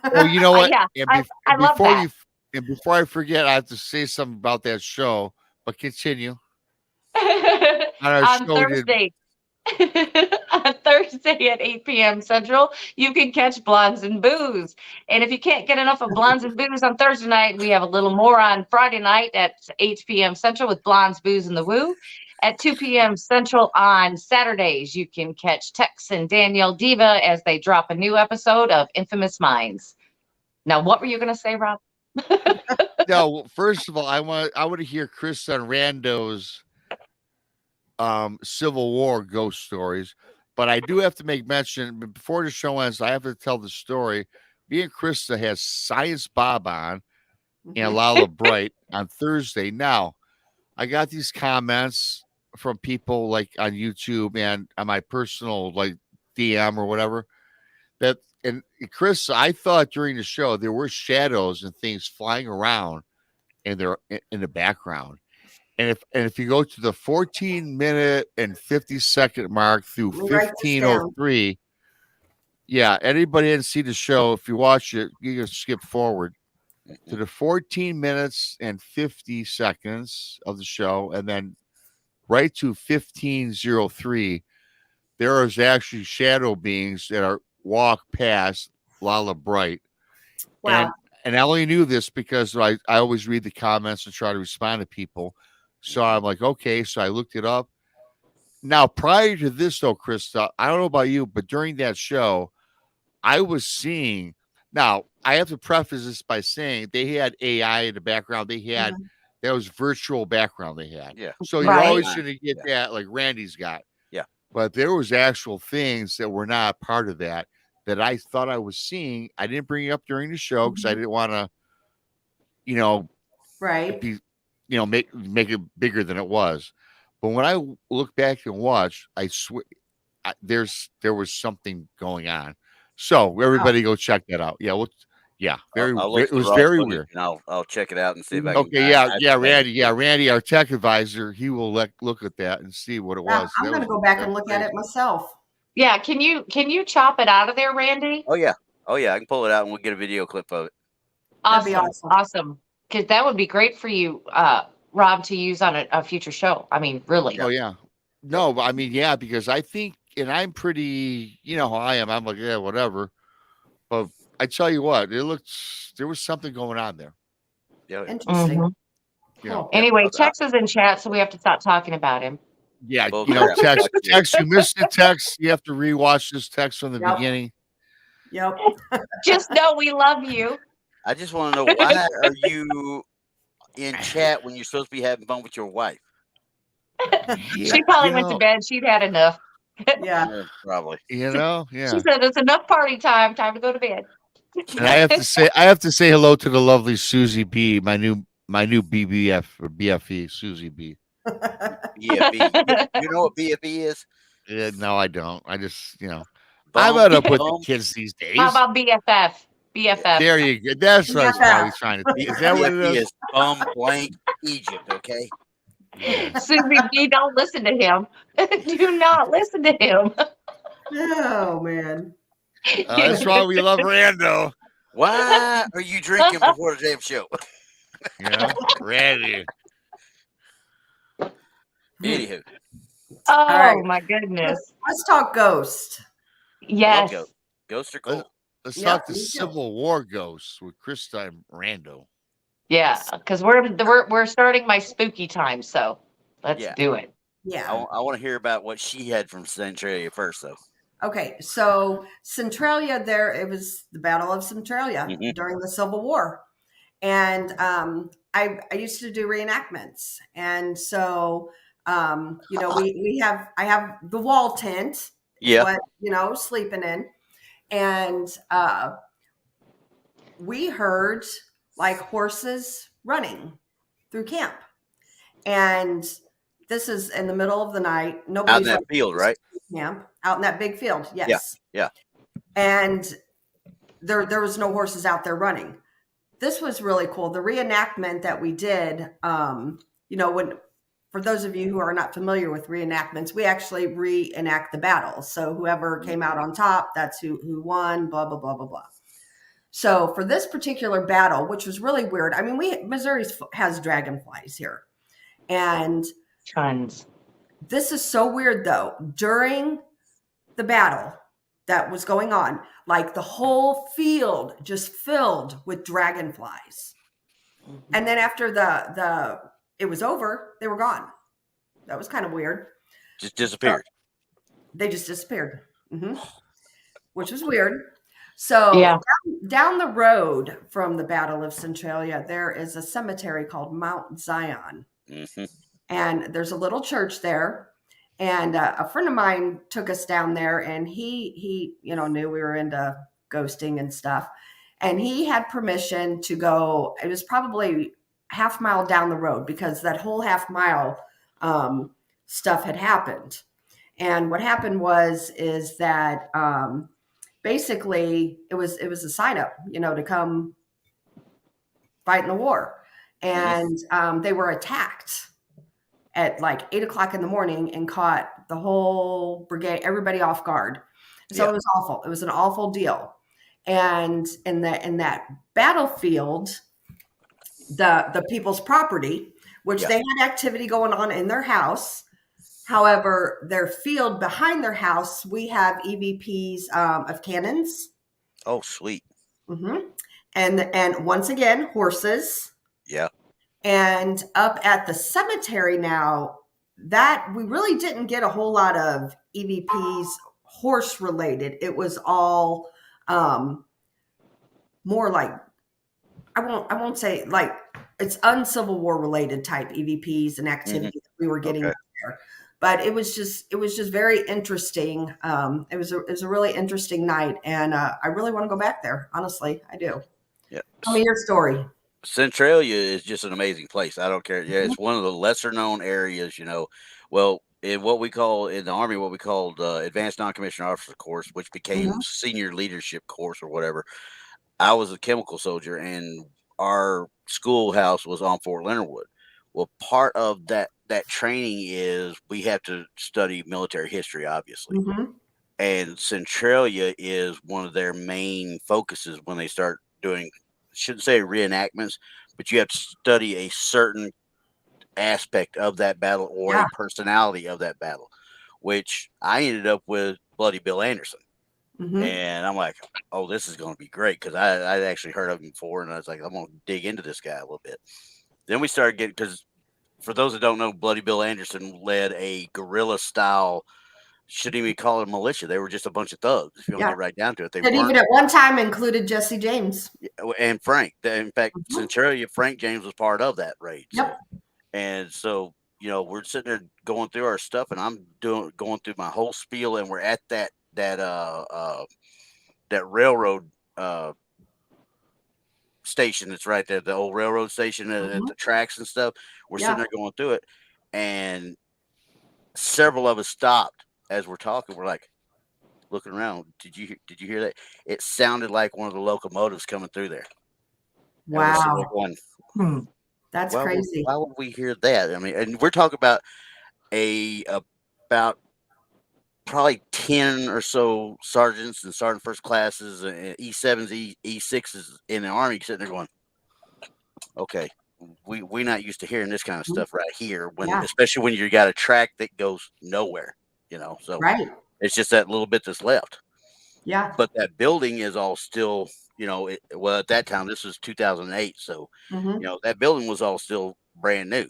either. Oh, you know what? Yeah, And, I love before that. you and before I forget, I have to say something about that show. But continue. On our On show, we did. Thursday, on Thursday at 8 p.m. Central, you can catch Blondes and Booze. And if you can't get enough of Blondes and Booze on Thursday night, we have a little more on Friday night at 8 p.m. Central with Blondes, Booze, and the Woo. At 2 p.m. Central on Saturdays, you can catch Tex and Danielle Diva as they drop a new episode of Infamous Minds. Now, what were you going to say, Rob? No, first of all, I want to hear Chris on Rando's Civil War ghost stories. But I do have to make mention before the show ends, I have to tell the story. Me and Krista has Science Bob on and Lala Bright on Thursday. Now, I got these comments from people like on YouTube and on my personal like DM or whatever that and Chris, I thought during the show there were shadows and things flying around and they're in the background. And if you go to the 14-minute and 50-second mark through Let me write this down. 15:03, yeah, anybody didn't see the show, if you watch it, you can skip forward to the 14 minutes and 50 seconds of the show, and then right to 15:03, there is actually shadow beings that are walk past Lala Bright. Wow. And I only knew this because I always read the comments and try to respond to people. So I'm like, okay, so I looked it up. Now, prior to this, though, Krista, I don't know about you, but during that show, I was seeing. Now, I have to preface this by saying they had AI in the background. They had that was virtual background they had. Yeah. So Right. you're always going to get that like Randy's got. Yeah. But there was actual things that were not part of that I thought I was seeing. I didn't bring it up during the show because I didn't want to, Right. be, make it bigger than it was. But when I look back and watch, I swear there was something going on. So everybody go check that out. Yeah, very. I'll look It was for very footage weird. And I'll check it out and see if I can. Okay, Randy, our tech advisor, he will look at that and see what it Yeah, was. I'm going to go back and look at it myself. Yeah, can you chop it out of there, Randy? Oh yeah, I can pull it out and we'll get a video clip of it. That'd be Awesome. Because that would be great for you, Rob, to use on a future show. I mean, really. Oh yeah, no, I mean because I think, and I'm pretty, how I am. I'm like, yeah, whatever. But I tell you what, there was something going on there. Yeah. Interesting. Mhm. Cool. Anyway, Tex is in chat, so we have to stop talking about him. Yeah, Well, text. You missed the text. You have to rewatch this text from the beginning. Yep. Just know we love you. I just want to know, why are you in chat when you're supposed to be having fun with your wife? She probably went to bed. She'd had enough. Yeah. Probably. Yeah. She said it's enough party time. Time to go to bed. And I have to say hello to the lovely Susie B, my new BBF or BFE, Susie B. BFE. You know what BFE is? No, I don't. I just, I'm not up with the kids these days. How about BFF? BFF. There you go. That's what I was probably trying to. Is that what it BFE is? is bum blank Egypt. Okay. Susie B, don't listen to him. Do not listen to him. Oh man. That's why we love Rando. Why are you drinking before the damn show? Randy. Anywho. Oh right. my goodness. Let's talk ghost. Yes. Love Ghosts are Let's, cool. let's Yeah, talk the me too. Civil War ghosts with Krista and Rando. Yeah, because we're starting my spooky time, so let's Yeah. do it. Yeah. I want to hear about what she had from Centralia first, though. Okay, so Centralia, it was the Battle of Centralia Mhm. during the Civil War, and I used to do reenactments, and so I have the wall tent is Yeah. what sleeping in, and we heard like horses running through camp, and this is in the middle of the night. Out in Nobody's that field, right? camp out in that big field. Yeah. Yes. Yeah. And there was no horses out there running. This was really cool. The reenactment that we did, when for those of you who are not familiar with reenactments, we actually reenact the battle. So whoever came out on top, that's who won, blah, blah, blah, blah, blah. So for this particular battle, which was really weird, I mean, Missouri has dragonflies here. And Tons. this is so weird though. During the battle that was going on, like the whole field just filled with dragonflies. And then after it was over, they were gone. That was kind of weird. Just disappeared. They just disappeared, which was weird. So Yeah. down the road from the Battle of Centralia, there is a cemetery called Mount Zion. Mhm. And there's a little church there. And a friend of mine took us down there, and he knew we were into ghosting and stuff. And he had permission to go. It was probably half mile down the road because that whole half mile stuff had happened. And what happened is that basically it was a sign up, to come fight in the war. And they were attacked at like 8:00 in the morning and caught the whole brigade, everybody off guard. So It was awful. It was an awful deal. And in that battlefield, the people's property, which they had activity going on in their house. However, their field behind their house, we have EVPs of cannons. Oh, sweet. And once again, horses. Yeah. And up at the cemetery now, that we really didn't get a whole lot of EVPs horse related. It was all more like I won't say like it's uncivil war related type EVPs and activity that we were getting there. But it was just very interesting. It was a really interesting night, and I really want to go back there. Honestly, I do. Yeah. Tell me your story. Centralia is just an amazing place. I don't care. Yeah, it's one of the lesser known areas, Well, in what we call in the Army, what we called Advanced Non-Commissioned Officer course, which became Senior Leadership course or whatever. I was a chemical soldier, and our schoolhouse was on Fort Leonard Wood. Well, part of that training is we have to study military history, obviously. And Centralia is one of their main focuses when they start doing, shouldn't say reenactments, but you have to study a certain aspect of that battle or a personality of that battle, which I ended up with Bloody Bill Anderson. And I'm like, oh, this is going to be great because I'd actually heard of him before, and I was like, I'm going to dig into this guy a little bit. Then we started getting, because for those that don't know, Bloody Bill Anderson led a guerrilla style, shouldn't even call it a militia. They were just a bunch of thugs. If you want to get right down to it, they And even at one time included Jesse James and Frank. In fact, Centralia, Frank James was part of that raid. Yep. And so, we're sitting there going through our stuff, and I'm going through my whole spiel, and we're at that railroad station that's right there, the old railroad station at the tracks and stuff. We're sitting there going through it, and several of us stopped as we're talking. We're like looking around. Did you hear that? It sounded like one of the locomotives coming through there. Wow. Going, That's crazy. Why would we hear that? I mean, and we're talking about about probably 10 or so sergeants and sergeant first classes and E7s, E6s in the Army sitting there going, okay, we're not used to hearing this kind of stuff right here, especially when you got a track that goes nowhere, so it's just that little bit that's left. Yeah. but that building is all still, well, at that time, this was 2008. So, Hmm. that building was all still brand new,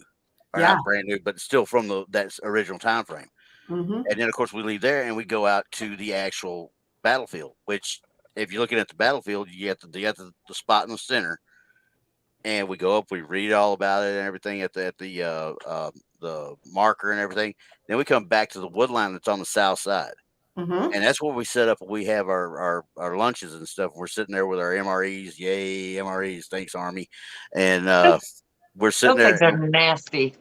or Yeah. not brand new, but still from that original time frame. Hmm. And then, of course, we leave there and we go out to the actual battlefield, which, if you're looking at the battlefield, you got the spot in the center, and we go up, we read all about it and everything the marker and everything. Then we come back to the wood line that's on the south side, Hmm. and that's where we set up. We have our lunches and stuff. We're sitting there with our MREs, yay MREs, thanks Army, and we're sitting Those there. things are nasty.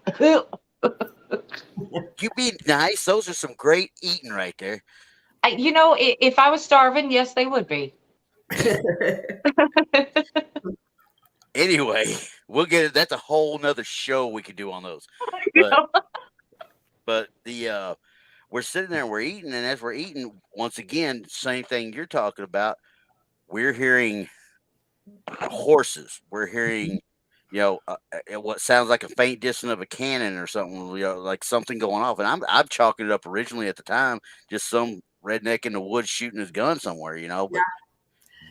You be nice. Those are some great eating right there. If I was starving, yes, they would be. Anyway, we'll get it. That's a whole nother show we could do on those. But the we're sitting there and we're eating, and as we're eating, once again, same thing you're talking about. We're hearing horses. We're hearing, what sounds like a faint dissonance of a cannon or something, like something going off. And I'm chalking it up originally at the time, just some redneck in the woods shooting his gun somewhere, but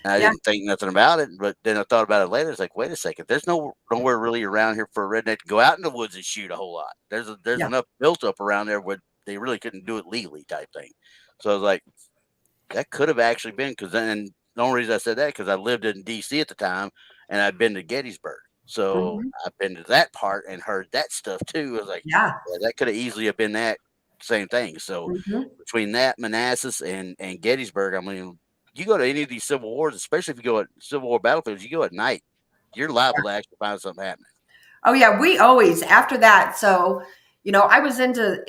I Yeah. didn't think nothing about it. But then I thought about it later. It's like, wait a second, there's nowhere really around here for a redneck to go out in the woods and shoot a whole lot. There's Yeah. enough built up around there where they really couldn't do it legally type thing. So I was like, that could have actually been, because then the only reason I said that because I lived in DC at the time and I'd been to Gettysburg. So Hmm. I've been to that part and heard that stuff too. I was like, Yeah. yeah, that could have easily have been that same thing. So Hmm. between that, Manassas and Gettysburg, I mean, you go to any of these Civil Wars, especially if you go at Civil War battlefields, you go at night, you're liable to actually find something happening. Oh yeah, we always after that. So, I was into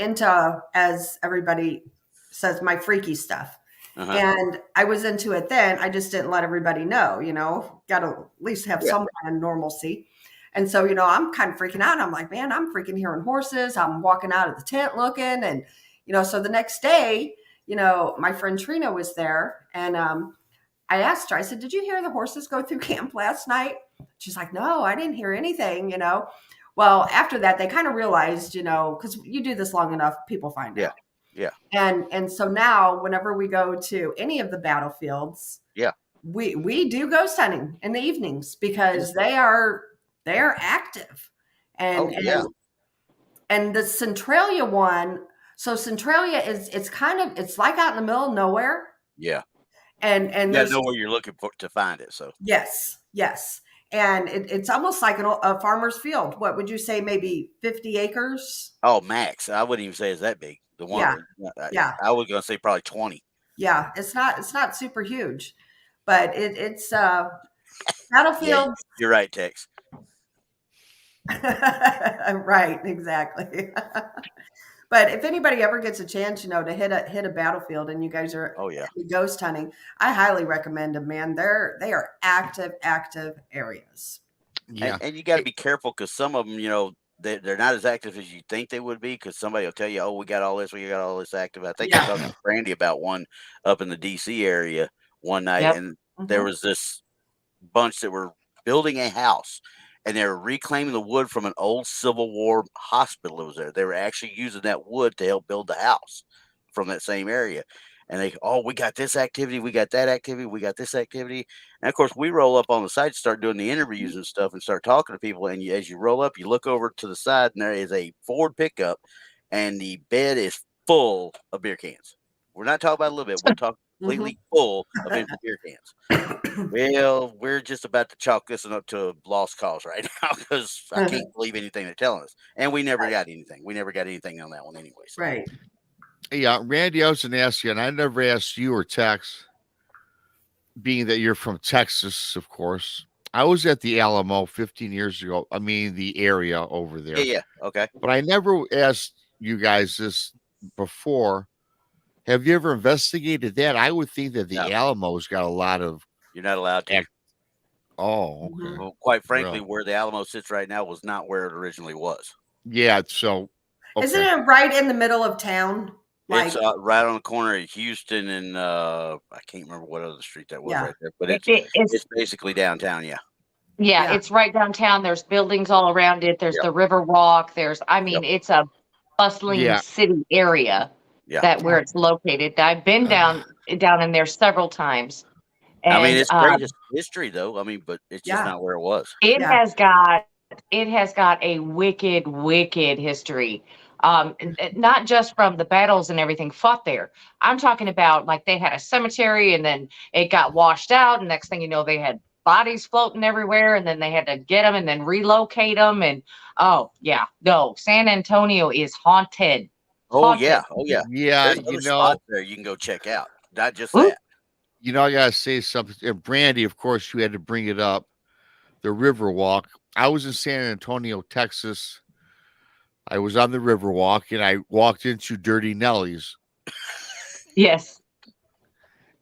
as everybody says, my freaky stuff. Uh-huh. And I was into it then. I just didn't let everybody know, got to at least have Yeah. some kind of normalcy. And so, I'm kind of freaking out. I'm like, man, I'm freaking hearing horses. I'm walking out of the tent looking. And, so the next day, my friend Trina was there, and I asked her, I said, did you hear the horses go through camp last night? She's like, no, I didn't hear anything, Well, after that, they kind of realized, because you do this long enough, people find out. Yeah. And so now whenever we go to any of the battlefields, Yeah. we do ghost hunting in the evenings because they're active. And Oh, yeah. and the Centralia one, so Centralia it's like out in the middle of nowhere. Yeah. And You there's know where you're looking for to find it. So yes. And it's almost like a farmer's field. What would you say? Maybe 50 acres? max. I wouldn't even say it's that big. The one, Yeah. I was gonna say probably 20. Yeah. It's not super huge, but it's Yeah, battlefield. you're right, Tex. Right. Exactly. But if anybody ever gets a chance, to hit a battlefield and you guys are Oh yeah. ghost hunting, I highly recommend them, man. They are active areas. Yeah. And you got to be careful because some of them, they're not as active as you think they would be, because somebody will tell you, oh, we got all this active. I think I talked to Brandy about one up in the DC area one night, Yep. and there was this bunch that were building a house, and they were reclaiming the wood from an old Civil War hospital that was there. They were actually using that wood to help build the house from that same area. And we got this activity, we got that activity, we got this activity. And of course, we roll up on the side, start doing the interviews and stuff, and start talking to people. And as you roll up, you look over to the side, and there is a Ford pickup, and the bed is full of beer cans. We're not talking about a little bit. We're talking completely full of empty beer cans. Well, we're just about to chalk this one up to a lost cause right now, because I can't believe anything they're telling us. And we never got anything. We never got anything on that one anyway. So. Right. Yeah, Randy, I was going to ask you, and I never asked you or Tex, being that you're from Texas, of course. I was at the Alamo 15 years ago. I mean, the area over there. Yeah. Okay. But I never asked you guys this before. Have you ever investigated that? I would think that the Alamo's got a lot of. You're not allowed to. Oh, okay. Well, quite frankly, Really? where the Alamo sits right now was not where it originally was. Yeah. So. Okay. Isn't it right in the middle of town? It's right on the corner of Houston and I can't remember what other street that was right there, but it's basically downtown. Yeah. Yeah, it's right downtown. There's buildings all around it. There's the River Walk. It's a bustling city area where it's located. I've been down down in there several times. I mean, And it's great history, though. I mean, but it's just Yeah. not where it was. it Yeah. has got a wicked history. Not just from the battles and everything fought there. I'm talking about like they had a cemetery and then it got washed out. And next thing you know, they had bodies floating everywhere, and then they had to get them and then relocate them. And oh yeah, no, San Antonio is haunted. Oh yeah, Haunted. oh yeah. Yeah, There's other spots there you can go check out. Not just Ooh. that. I gotta say something. And Brandy, of course, you had to bring it up. The river walk. I was in San Antonio, Texas. I was on the river walk and I walked into Dirty Nellie's. Yes.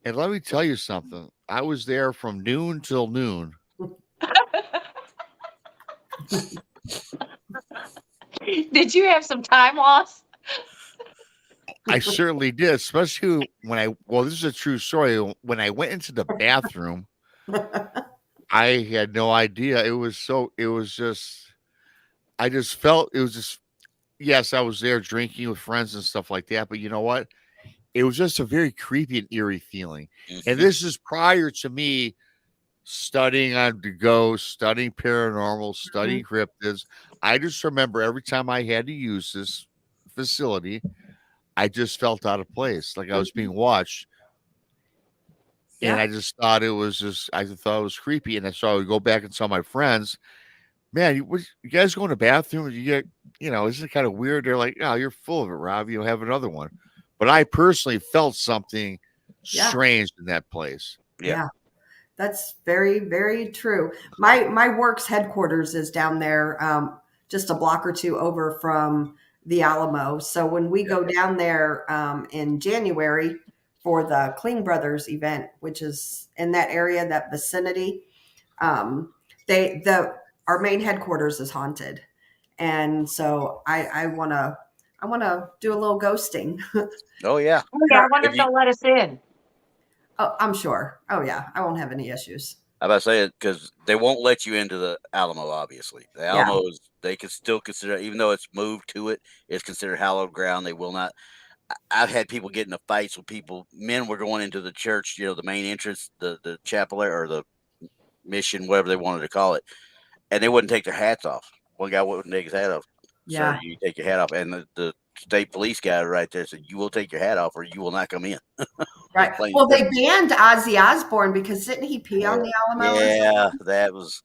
And let me tell you something. I was there from noon till noon. Did you have some time loss? I certainly did, especially when this is a true story. When I went into the bathroom, I had no idea. I just felt it was just, yes, I was there drinking with friends and stuff like that. But you know what? It was just a very creepy and eerie feeling. And Mhm. this is prior to me studying on the ghost, studying paranormal, studying cryptids. I just remember every time I had to use this facility, I just felt out of place, like I was being watched. And Yeah. I just thought I just thought it was creepy. And so I would go back and tell my friends, man, you guys go in the bathroom? You get, isn't it kind of weird? They're like, oh, you're full of it, Rob. You'll have another one. But I personally felt something Yeah. strange in that place. Yeah. That's very, very true. My work's headquarters is down there, just a block or two over from the Alamo. So when we go down there in January for the Kling Brothers event, which is in that area, that vicinity, our main headquarters is haunted, and so I wanna do a little ghosting. Oh yeah. Oh, yeah, I wonder If if you, they'll let us in. Oh, I'm sure. Oh yeah, I won't have any issues. I about to say it because they won't let you into the Alamo. Obviously, the Yeah. Alamo is they can still consider, even though it's moved to it, it's considered hallowed ground. They will not. I've had people get into fights with people. Men were going into the church, the main entrance, the chapel or the mission, whatever they wanted to call it, and they wouldn't take their hats off. One guy wouldn't take his hat off. Yeah. Sir, you take your hat off, and the state police guy right there said, "You will take your hat off, or you will not come in." Right. plain Well, they simple. banned Ozzy Osbourne because didn't he pee on the Alamo? Or something? Yeah, that was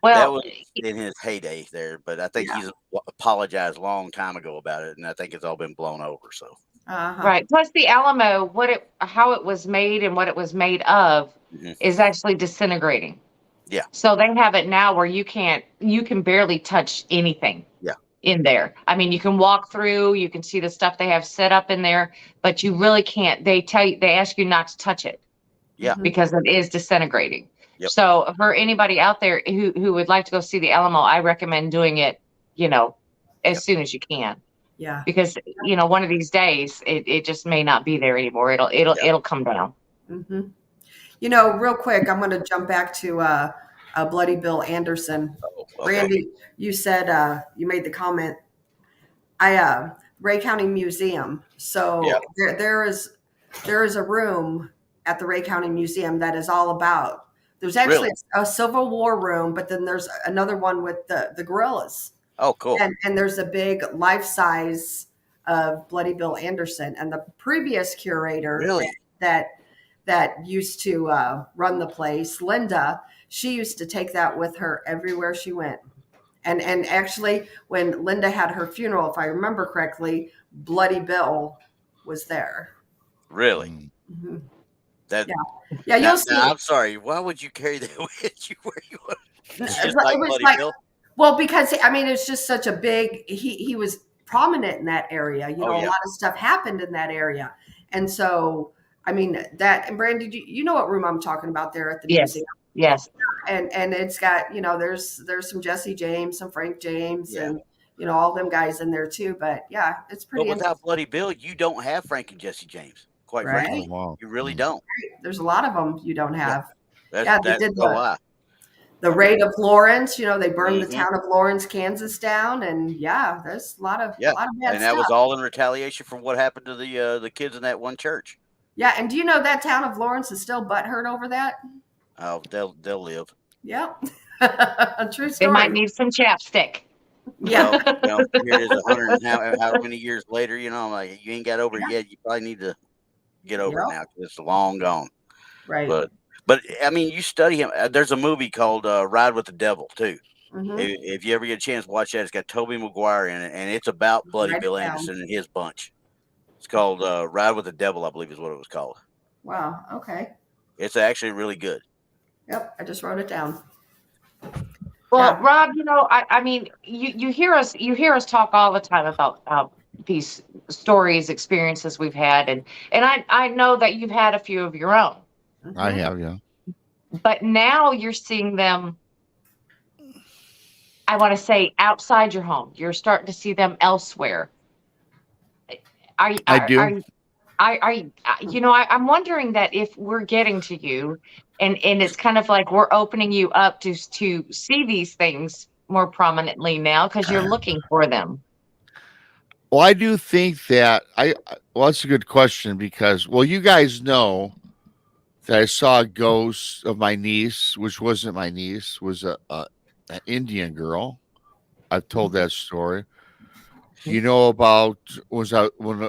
Well, in his heyday there, but I think Yeah. he's apologized a long time ago about it, and I think it's all been blown over. So Uh-huh. right. Plus the Alamo, how it was made and what it was made of Mhm. is actually disintegrating. Yeah. So they have it now where you can barely touch anything. Yeah. In there. I mean, you can walk through, you can see the stuff they have set up in there, but you really can't. They ask you not to touch it. Yeah. Because it is disintegrating. Yep. So for anybody out there who would like to go see the Alamo, I recommend doing it, as soon as you can. Yeah. Because one of these days it just may not be there anymore. It'll come down. Mm-hmm. Real quick, I'm going to jump back to Bloody Bill Anderson. Oh, okay. Randy, you said you made the comment. Ray County Museum. So Yeah. there is a room at the Ray County Museum that is all about. There's actually a Civil War room, but then there's another one with the gorillas. Oh, cool. And there's a big life size of Bloody Bill Anderson, and the previous curator Really? that used to run the place, Linda, she used to take that with her everywhere she went. And actually, when Linda had her funeral, if I remember correctly, Bloody Bill was there. Really? Mm-hmm. That. Yeah, you'll see. I'm sorry. Why would you carry that with you where you want? It's just It like was Bloody like- Bill. Well, because it's just such a big. He was prominent in that area. A lot of stuff happened in that area, and so that. And Brandon, you know what room I'm talking about there at the museum? Yes. And it's got there's some Jesse James, some Frank James, Yeah. and all them guys in there too. But yeah, it's pretty. But without Bloody Bill, you don't have Frank and Jesse James. Quite Right. frankly, Oh, wow. you really don't. There's a lot of them you don't have. That's they did no lie. the raid of Lawrence. They burned the Mhm. town of Lawrence, Kansas down, and there's a lot of bad And that stuff. was all in retaliation for what happened to the kids in that one church. Yeah, and do you know that town of Lawrence is still butthurt over that? Oh, they'll live. Yep. True They might story. need some chapstick. Yeah. Here it is, 100 and how many years later. I'm like, you ain't got over it yet. You probably need to get over it Yep. now because it's long gone. Right. But I mean, you study him. There's a movie called Ride with the Devil too. Hmm. If you ever get a chance, watch that. It's got Tobey Maguire in it, and it's about Bloody Write Bill it down. Anderson and his bunch. It's called Ride with the Devil, I believe, is what it was called. Wow. Okay. It's actually really good. Yep. I just wrote it down. Well, Yeah. Rob, I mean, you hear us talk all the time about these stories, experiences we've had, and I know that you've had a few of your own, I Mhm. have, yeah. but now you're seeing them. I want to say outside your home. You're starting to see them elsewhere. Are you- I do. I'm wondering that if we're getting to you, and it's kind of like we're opening you up to see these things more prominently now because you're looking for them. Well, I do think that well, that's a good question because, well, you guys know that I saw a ghost of my niece, which wasn't my niece, was an Indian girl. I've told that story. You know about was I when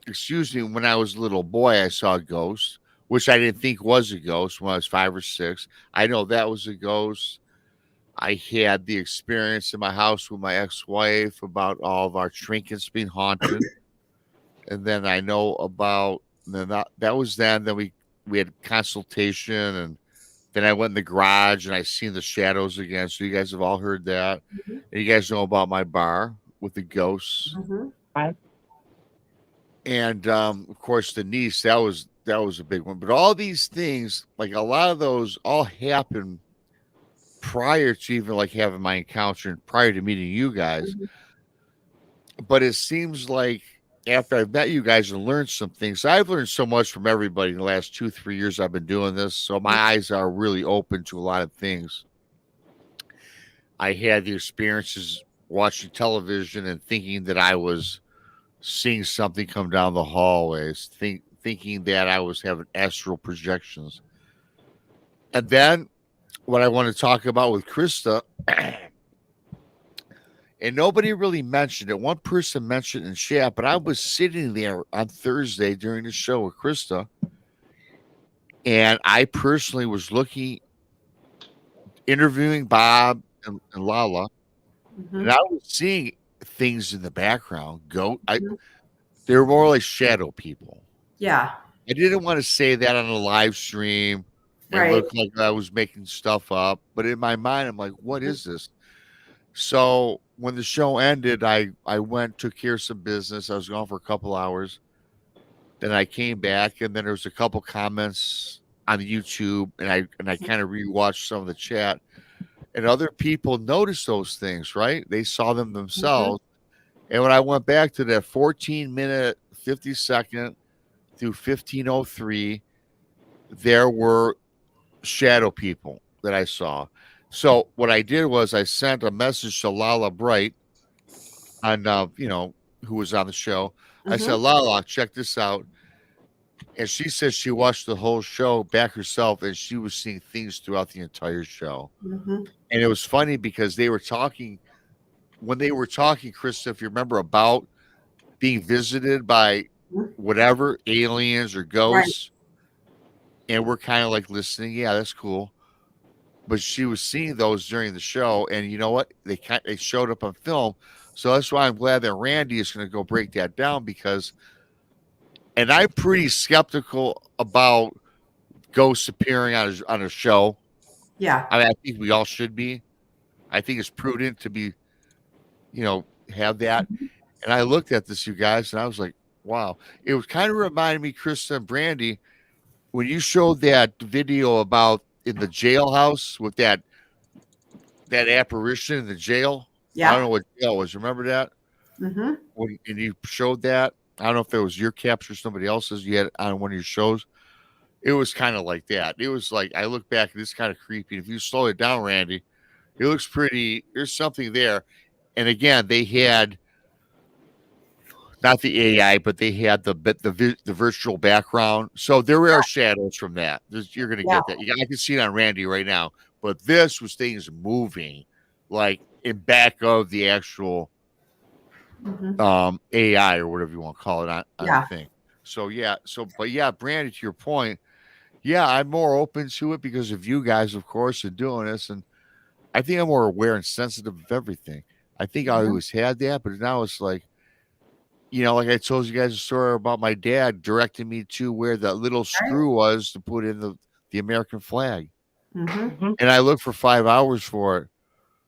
excuse me, when I was a little boy, I saw a ghost, which I didn't think was a ghost when I was 5 or 6. I know that was a ghost. I had the experience in my house with my ex-wife about all of our trinkets being haunted. And then I know about then that was then. Then we had consultation, and then I went in the garage and I seen the shadows again. So you guys have all heard that. Mhm. And you guys know about my bar with the ghosts. Mhm. Right. And of course the niece, that was a big one. But all these things, like a lot of those all happened prior to even like having my encounter and prior to meeting you guys. Mhm. But it seems like after I've met you guys and learned some things, I've learned so much from everybody in the last 2, 3 years I've been doing this. So my eyes are really open to a lot of things. I had the experiences watching television and thinking that I was seeing something come down the hallways, thinking that I was having astral projections. And then what I want to talk about with Krista, and nobody really mentioned it. One person mentioned in chat, but I was sitting there on Thursday during the show with Krista, and I personally was interviewing Bob and Lala, and Mhm. I was seeing things in the background. Mhm. They were more like shadow people. Yeah. I didn't want to say that on a live stream and Right. look like I was making stuff up, but in my mind, I'm like, what is this? So when the show ended, I went, took care of some business. I was gone for a couple hours. Then I came back, and then there was a couple comments on YouTube, and I kind of rewatched some of the chat, and other people noticed those things, right? They saw them Mhm. themselves. And when I went back to that 14-minute, 50-second through 15:03, there were shadow people that I saw. So what I did was I sent a message to Lala Bright on who was on the show. I said, Mhm. Lala, check this out. And she says she watched the whole show back herself and she was seeing things throughout the entire show. Mhm. And it was funny because they were talking when they were talking, Krista, if you remember, about being visited by Mhm. whatever aliens or Right. ghosts. And we're kind of like listening. Yeah, that's cool. But she was seeing those during the show. And you know what? They showed up on film. So that's why I'm glad that Randy is going to go break that down because, and I'm pretty skeptical about ghosts appearing on a show. Yeah. I mean, I think we all should be. I think it's prudent to be, have that. Mhm. And I looked at this, you guys, and I was like, wow. It was kind of reminding me, Krista and Brandy, when you showed that video about in the jailhouse with that apparition in the jail. I don't Yeah. know what jail was. Remember that? Mhm. And you showed that. I don't know if it was your capture, somebody else's. You had it on one of your shows. It was kind of like that. It was like I look back and it's kind of creepy. If you slow it down, Randy, it looks pretty. There's something there. And again, they had not the AI, but they had the virtual background. So there are shadows from that. You're going to Yeah. get that. I can see it on Randy right now. But this was things moving, like in back of the actual AI or whatever you want to call it on the Yeah. thing. So yeah. But yeah, Brandy, to your point, yeah, I'm more open to it because of you guys, of course, and doing this, and I think I'm more aware and sensitive of everything. I think I always had that, but now it's like, like I told you guys a story about my dad directing me to where that little screw was to put in the American flag. Mhm. And I looked for 5 hours for it.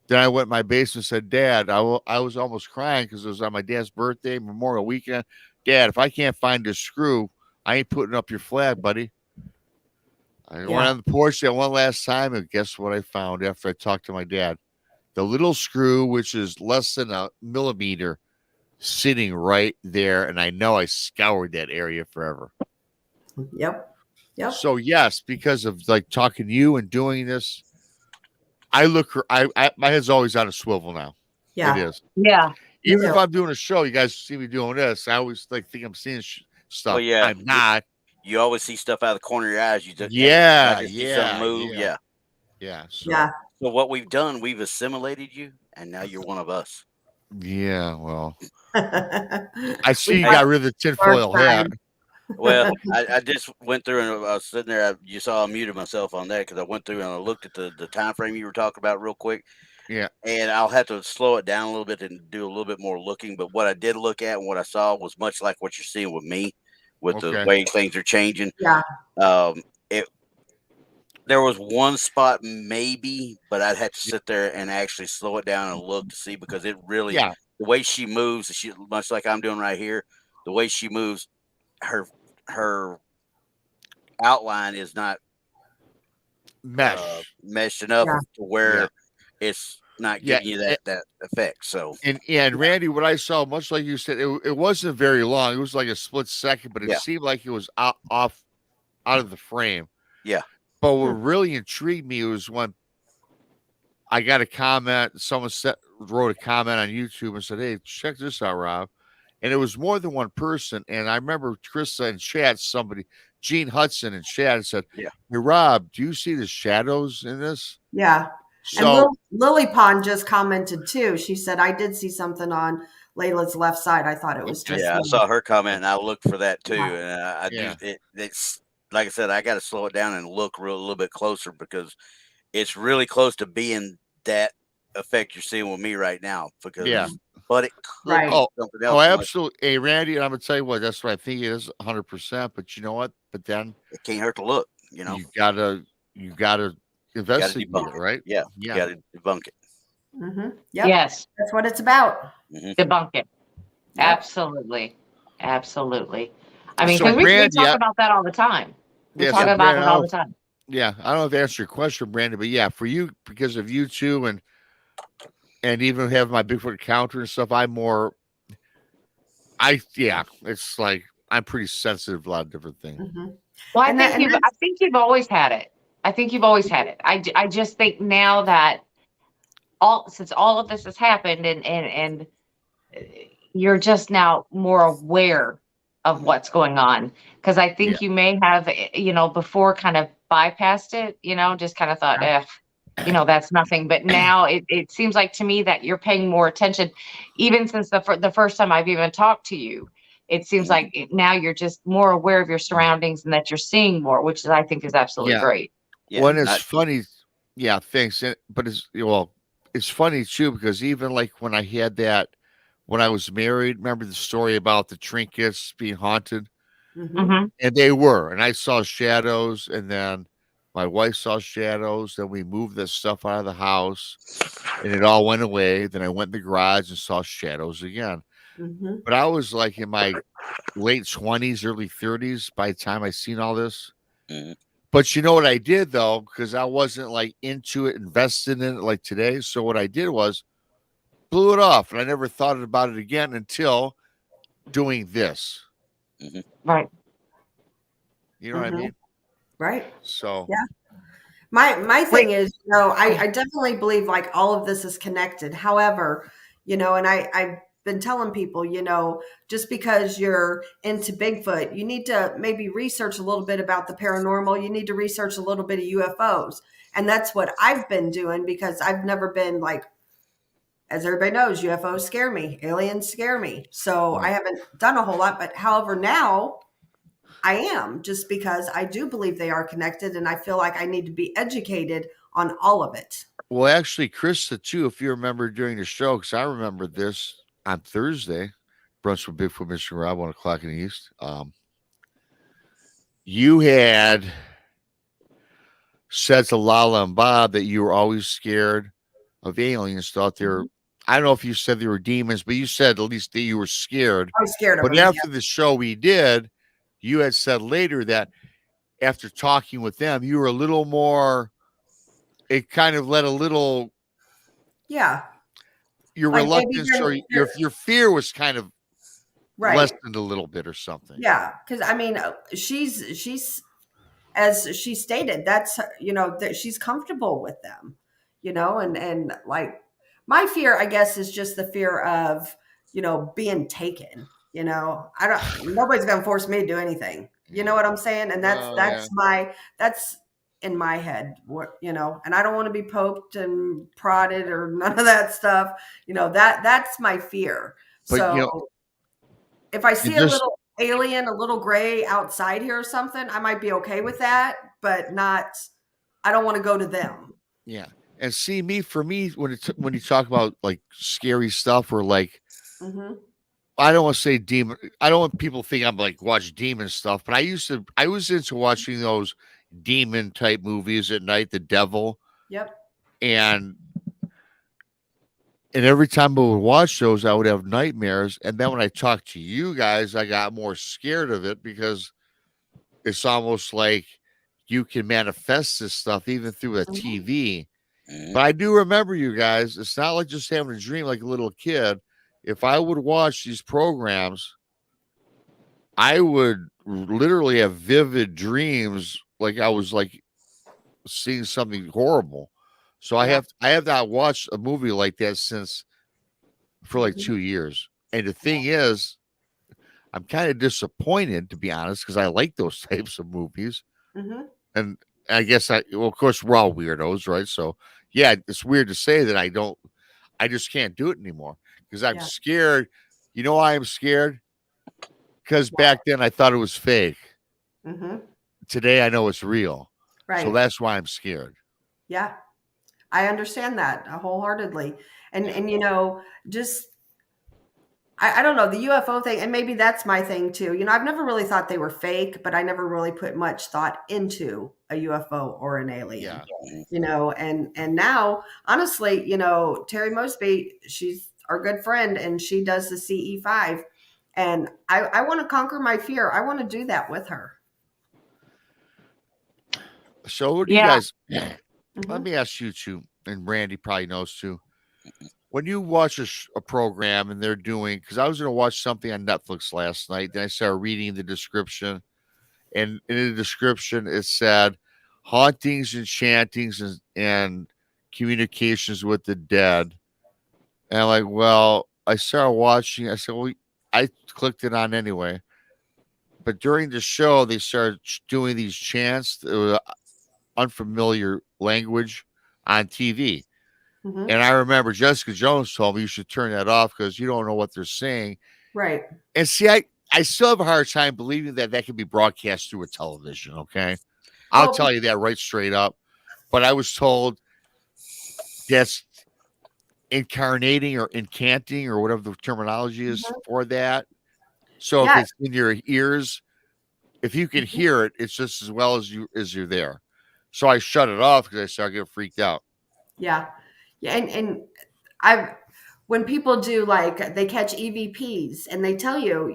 Then I went in my basement and said, Dad, I was almost crying because it was on my dad's birthday, Memorial Weekend. Dad, if I can't find this screw, I ain't putting up your flag, buddy. I went on the porch that one last time, and guess what I found after I talked to my dad? The little screw, which is less than a millimeter, sitting right there, and I know I scoured that area forever. Yep. So yes, because of like talking to you and doing this, I my head's always on a swivel now. Yeah. It is. Yeah. Even if I'm doing a show, you guys see me doing this. I always think I'm seeing stuff. Well, yeah, I'm not. you always see stuff out of the corner of your eyes. You just, hey, Yeah, I just see something move. Yeah. yeah. So, Yeah. So what we've done, we've assimilated you, and now you're one of us. yeah. Well, I I see you Like got rid of the tinfoil first hat. time. Well, I just went through and I was sitting there. You saw I muted myself on that because I went through and I looked at the time frame you were talking about real quick. Yeah. And I'll have to slow it down a little bit and do a little bit more looking. But what I did look at and what I saw was much like what you're seeing with me, with the Okay. way things are changing. Yeah. It There was one spot maybe, but I'd have to sit there and actually slow it down and look to see because it really Yeah. the way she moves, she much like I'm doing right here, the way she moves, her outline is not Mesh. meshed enough Yeah. to where it's not Yeah, giving you that effect. So And Randy, what I saw, much like you said, it wasn't very long. It was like a split second, but it Yeah. seemed like it was out of the frame. yeah, But what really intrigued me was when I got a comment. Someone wrote a comment on YouTube and said, "Hey, check this out, Rob." And it was more than one person. And I remember Krista in chat, Gene Hudson in chat, said, Yeah. "Hey, Rob, do you see the shadows in this?" Yeah. So And Lily Pond just commented too. She said, I did see something on Layla's left side. I thought it was Okay. just yeah, I me." saw her comment and I looked for that too. Yeah. And I Yeah. do it's like I said, I got to slow it down and look a little bit closer because it's really close to being that effect you're seeing with me right now. Because, Yeah. but it could Right. be Oh, something oh, else. absolutely. Hey, Randy, and I'm gonna tell you what, that's what I think it is 100%. But you know what? But then It can't hurt to look. You know, you gotta got to investigate debunk it, it. right? Yeah, Yeah. got to debunk it. Yep. Yes. That's what it's about. Debunk it. Yep. Absolutely. Absolutely. I mean, So, because we Randy, talk about that all the time. We yeah, talk so about Brandon, it all the time. yeah, I don't know if I answered your question, Brandon, but yeah, for you, because of you two and even have my Bigfoot encounter and stuff, it's like I'm pretty sensitive to a lot of different things. Well, And that- and I think you've always had it. I think you've always had it. I just think now that since all of this has happened and you're just now more aware of what's going on. Because I think you may have, before kind of bypassed it, just kind of thought, that's nothing. But now it seems like to me that you're paying more attention, even since the first time I've even talked to you. It seems like now you're just more aware of your surroundings and that you're seeing more, which I think is absolutely great. Yeah, when it's funny, yeah, thanks. But it's funny too because even like when I had that when I was married, remember the story about the trinkets being haunted? Mm-hmm. And they were, and I saw shadows, and then my wife saw shadows. Then we moved this stuff out of the house, and it all went away. Then I went in the garage and saw shadows again. But I was like in my late 20s, early 30s by the time I seen all this. But you know what I did though, because I wasn't like into it, invested in it like today. So what I did was blew it off, and I never thought about it again until doing this. Right. You know what I mean? Right. So yeah. My thing is, I definitely believe like all of this is connected. However, and I been telling people, just because you're into Bigfoot, you need to maybe research a little bit about the paranormal. You need to research a little bit of UFOs. And that's what I've been doing, because I've never been like, as everybody knows, UFOs scare me, aliens scare me. So I haven't done a whole lot, but however, now I am, just because I do believe they are connected, and I feel like I need to be educated on all of it. Well, actually, Krista, too, if you remember during the show, because I remember this on Thursday, Brunch with Bigfoot, Mr. Rob, 1 o'clock in the East. You had said to Lala and Bob that you were always scared of aliens, thought they were, I don't know if you said they were demons, but you said at least that you were scared. I was scared of But them. after the show we did, you had said later that after talking with them, you were a little more, it kind of let a little, Yeah. your Like maybe reluctance or your fear was kind of right. lessened a little bit or something. Yeah. Because I mean, she's, as she stated, that's, that she's comfortable with them, and like my fear, I guess, is just the fear of, being taken, nobody's going to force me to do anything. You know what I'm saying? And that's in my head, and I don't want to be poked and prodded or none of that stuff. That's my fear. But, so if I see a little alien, a little gray outside here or something, I might be okay with that, but not, I don't want to go to them. Yeah. And see, for me, when you talk about like scary stuff or like, I don't want to say demon. I don't want people to think I'm like watch demon stuff, but I was into watching those demon type movies at night, the devil. Yep. And every time I would watch those, I would have nightmares. And then when I talked to you guys, I got more scared of it, because it's almost like you can manifest this stuff even through a TV. But I do remember you guys. It's not like just having a dream like a little kid. If I would watch these programs, I would literally have vivid dreams, like I was like seeing something horrible. So I have not watched a movie like that for like 2 years. And the thing is, I'm kind of disappointed, to be honest, because I like those types of movies. And I guess of course we're all weirdos, right? So yeah, it's weird to say that I just can't do it anymore, because I'm scared. You know why I'm scared? Because back then I thought it was fake. Today I know it's real. Right. So that's why I'm scared. Yeah. I understand that wholeheartedly. And just, I don't know, the UFO thing, and maybe that's my thing too. I've never really thought they were fake, but I never really put much thought into a UFO or an alien. And now, honestly, Terry Mosby, she's our good friend, and she does the CE5. And I want to conquer my fear. I want to do that with her. So what do you guys, let me ask you too, and Randy probably knows too. When you watch a program and they're doing, because I was going to watch something on Netflix last night, then I started reading the description, and in the description it said hauntings, enchantings, and communications with the dead. And I'm like, well, I started watching. I said, well, I clicked it on anyway. But during the show, they started doing these chants, unfamiliar language on TV. And I remember Jessica Jones told me you should turn that off because you don't know what they're saying. Right. And see, I still have a hard time believing that can be broadcast through a television. Okay. I'll tell you that right straight up. But I was told that's incarnating or incanting or whatever the terminology is for that. So if it's in your ears, if you can hear it, it's just as well as you're there. So I shut it off because I started getting freaked out. Yeah. Yeah. And when people do, like, they catch EVPs and they tell you,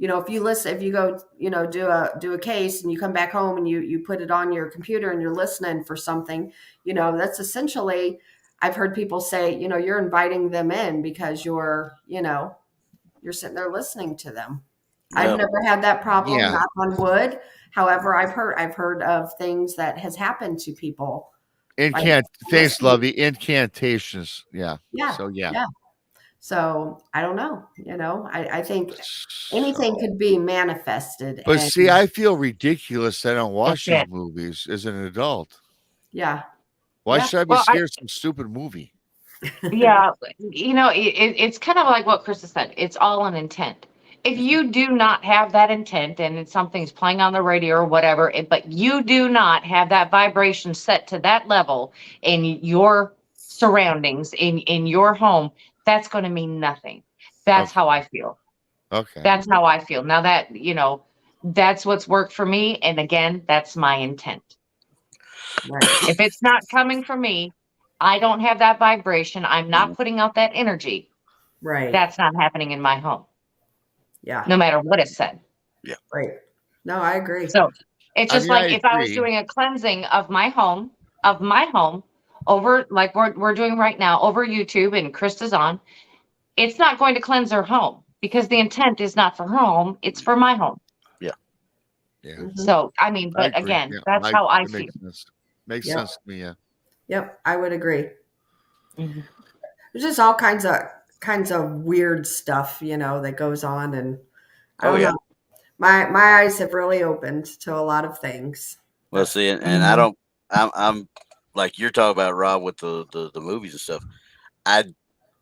if you listen, if you go, do a case and you come back home and you put it on your computer and you're listening for something, that's essentially, I've heard people say, you're inviting them in because you're sitting there listening to them. I've never had that problem, knock on wood. However, I've heard of things that has happened to people. Thanks, Lovey. Incantations. Yeah. Yeah. So, yeah. So I don't know. I think anything could be manifested. But And see, I feel ridiculous that I don't watch That's these it. movies as an adult. yeah, Why yeah, should I be Well, scared of some stupid movie? yeah, it's kind of like what Chris has said. It's all an intent. If you do not have that intent and it's something's playing on the radio or whatever, but you do not have that vibration set to that level in your surroundings, in your home, that's going to mean nothing. That's Okay. how I feel. Okay. That's how I feel. Now that, that's what's worked for me. And again, that's my intent. right, If it's not coming from me, I don't have that vibration. I'm Mhm. not putting out that energy. right, That's not happening in my home, yeah, no matter what is said. right. No, I agree. So it's I just mean, I like if I was agree. doing a cleansing of my home over like we're doing right now over YouTube and Krista's on, it's not going to cleanse her home because the intent is not for her home, it's for my home. Yeah. Yeah, Mhm. So I mean, I but agree. again, Yeah, that's how I it feel. makes sense. Makes Yep. sense to me. Yeah. Yep, I would agree. Mhm. There's just all kinds of weird stuff, that goes on, and I Oh don't yeah. know. My eyes have really opened to a lot of things. Well, That's see, and I don't. I'm like you're talking about, Rob, with the movies and stuff. I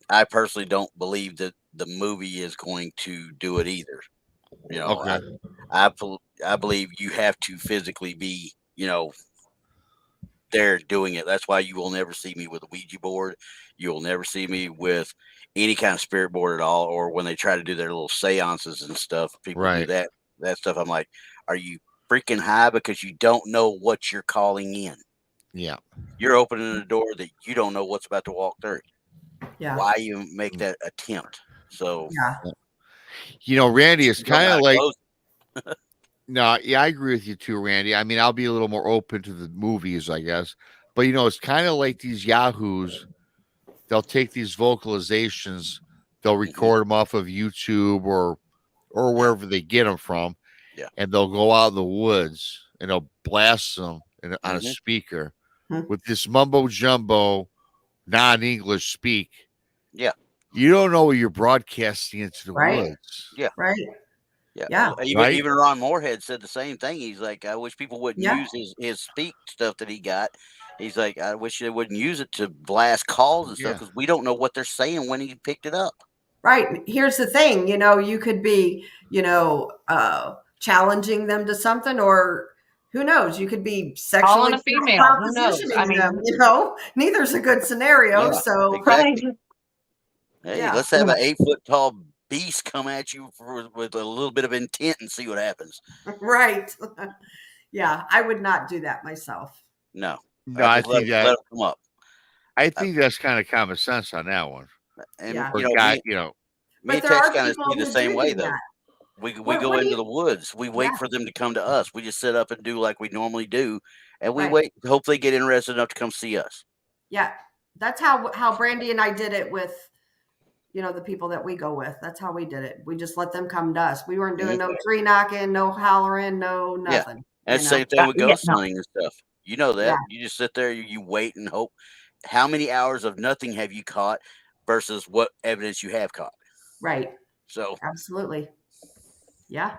I personally don't believe that the movie is going to do it either. You know, Okay. I believe you have to physically be, there doing it. That's why you will never see me with a Ouija board. You will never see me with any kind of spirit board at all. Or when they try to do their little seances and stuff, people do Right. that stuff. I'm like, are you freaking high because you don't know what you're calling in? Yeah. You're opening a door that you don't know what's about to walk through. yeah, Why you make that attempt? So yeah, Randy, it's you don't kind of gotta like close. no. Yeah, I agree with you too, Randy. I mean, I'll be a little more open to the movies, I guess. But it's kind of like these yahoos. They'll take these vocalizations, they'll Mhm. record them off of YouTube or wherever they get them from, Yeah. and they'll go out in the woods and they'll blast them on a Mhm. speaker Hmm. with this mumbo jumbo non-English speak. Yeah. You don't know what you're broadcasting into the right, woods, Yeah. right, Yeah. yeah, Even right? even Ron Moorhead said the same thing. He's like, I wish people wouldn't yeah, use his speak stuff that he got. He's like, I wish they wouldn't use it to blast calls and stuff Yeah, because we don't know what they're saying when he picked it up. right. Here's the thing, you could be, challenging them to something, or who knows, you could be Calling sexually a female, who knows? I propositioning them. mean, Neither's a good scenario. Yeah, So right. exactly. Hey, yeah, let's have an 8 foot tall beast come at you with a little bit of intent and see what happens. right. Yeah, I would not do that myself. No, no, I I just let think let them come up. that's kind of common sense on that one. And Yeah. Or me, God, me But and there Tex are kind of people see the who same way do though. that. We go What do into you? the woods. We wait Yeah, for them to come to us. We just sit up and do like we normally do, and we right. wait. Hopefully, get interested enough to come see us. Yeah, that's how Brandy and I did it with the people that we go with. That's how we did it. We just let them come to us. We weren't doing Mhm. no tree knocking, no hollering, no Yeah, nothing. and it's the same thing with Yeah, ghost no. hunting and stuff. You know Yeah, that. You just sit there. You wait and hope. How many hours of nothing have you caught versus what evidence you have caught? right. So Absolutely. Yeah.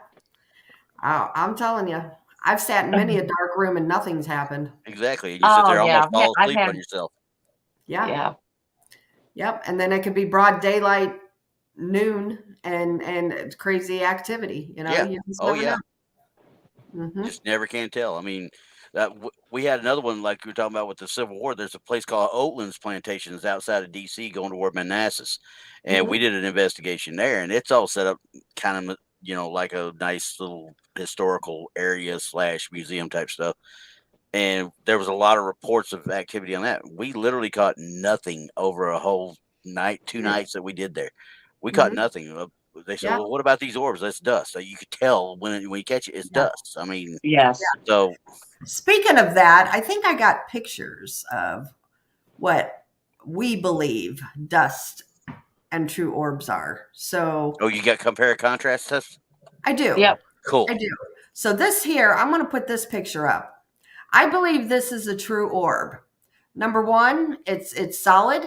I'm telling you, I've sat in many a dark room and nothing's happened. exactly, and you sit Oh there yeah, almost yeah. fall I've asleep on had yourself. Yeah. yeah. Yep. And then it could be broad daylight, noon, and it's crazy activity. Yeah. You just Oh never yeah. know. Hmm. Just never can tell. I mean, we had another one like we were talking about with the Civil War. There's a place called Oatlands Plantations outside of D.C. going toward Manassas, and Hmm. we did an investigation there, and it's all set up kind of like a nice little historical area / museum type stuff. And there was a lot of reports of activity on that. We literally caught nothing over a whole night, 2 nights that we did there. We caught Hmm. nothing. They said, Yeah. "Well, what about these orbs? That's dust." So you could tell when you catch it, it's Yeah. dust. I mean, Yes. so Speaking of that, I think I got pictures of what we believe dust and true orbs are. So oh, you got compare and contrast tests? I do. Yep. Cool. I do. So this here, I'm going to put this picture up. I believe this is a true orb. Number one, it's solid,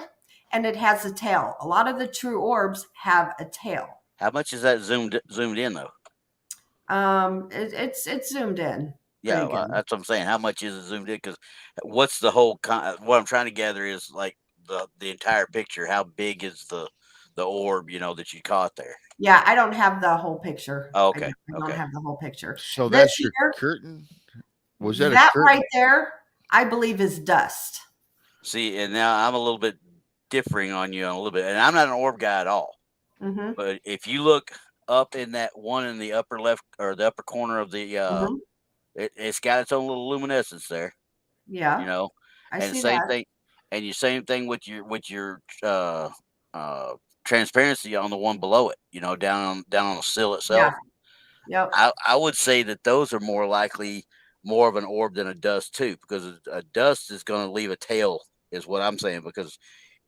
and it has a tail. A lot of the true orbs have a tail. How much is that zoomed in though? It's zoomed in. Yeah, Pretty good. that's what I'm saying. How much is it zoomed in? Because what's the whole? What I'm trying to gather is like the entire picture. How big is the orb? That you caught there. Yeah, I don't have the whole picture. Oh, I okay, don't okay. have the whole picture. So This that's your here, curtain? Was that a that curtain? right there, I believe is dust. See, and now I'm a little bit differing on you a little bit, and I'm not an orb guy at all. Mm-hmm. But if you look up in that one in the upper left or the upper corner of the, Mm-hmm. it's got its own little luminescence there, Yeah, I and see same that. thing, and your same thing with your uh, transparency on the one below it, down on the sill Yeah. itself. Yep. I would say that those are more likely more of an orb than a dust too, because a dust is going to leave a tail, is what I'm saying. Because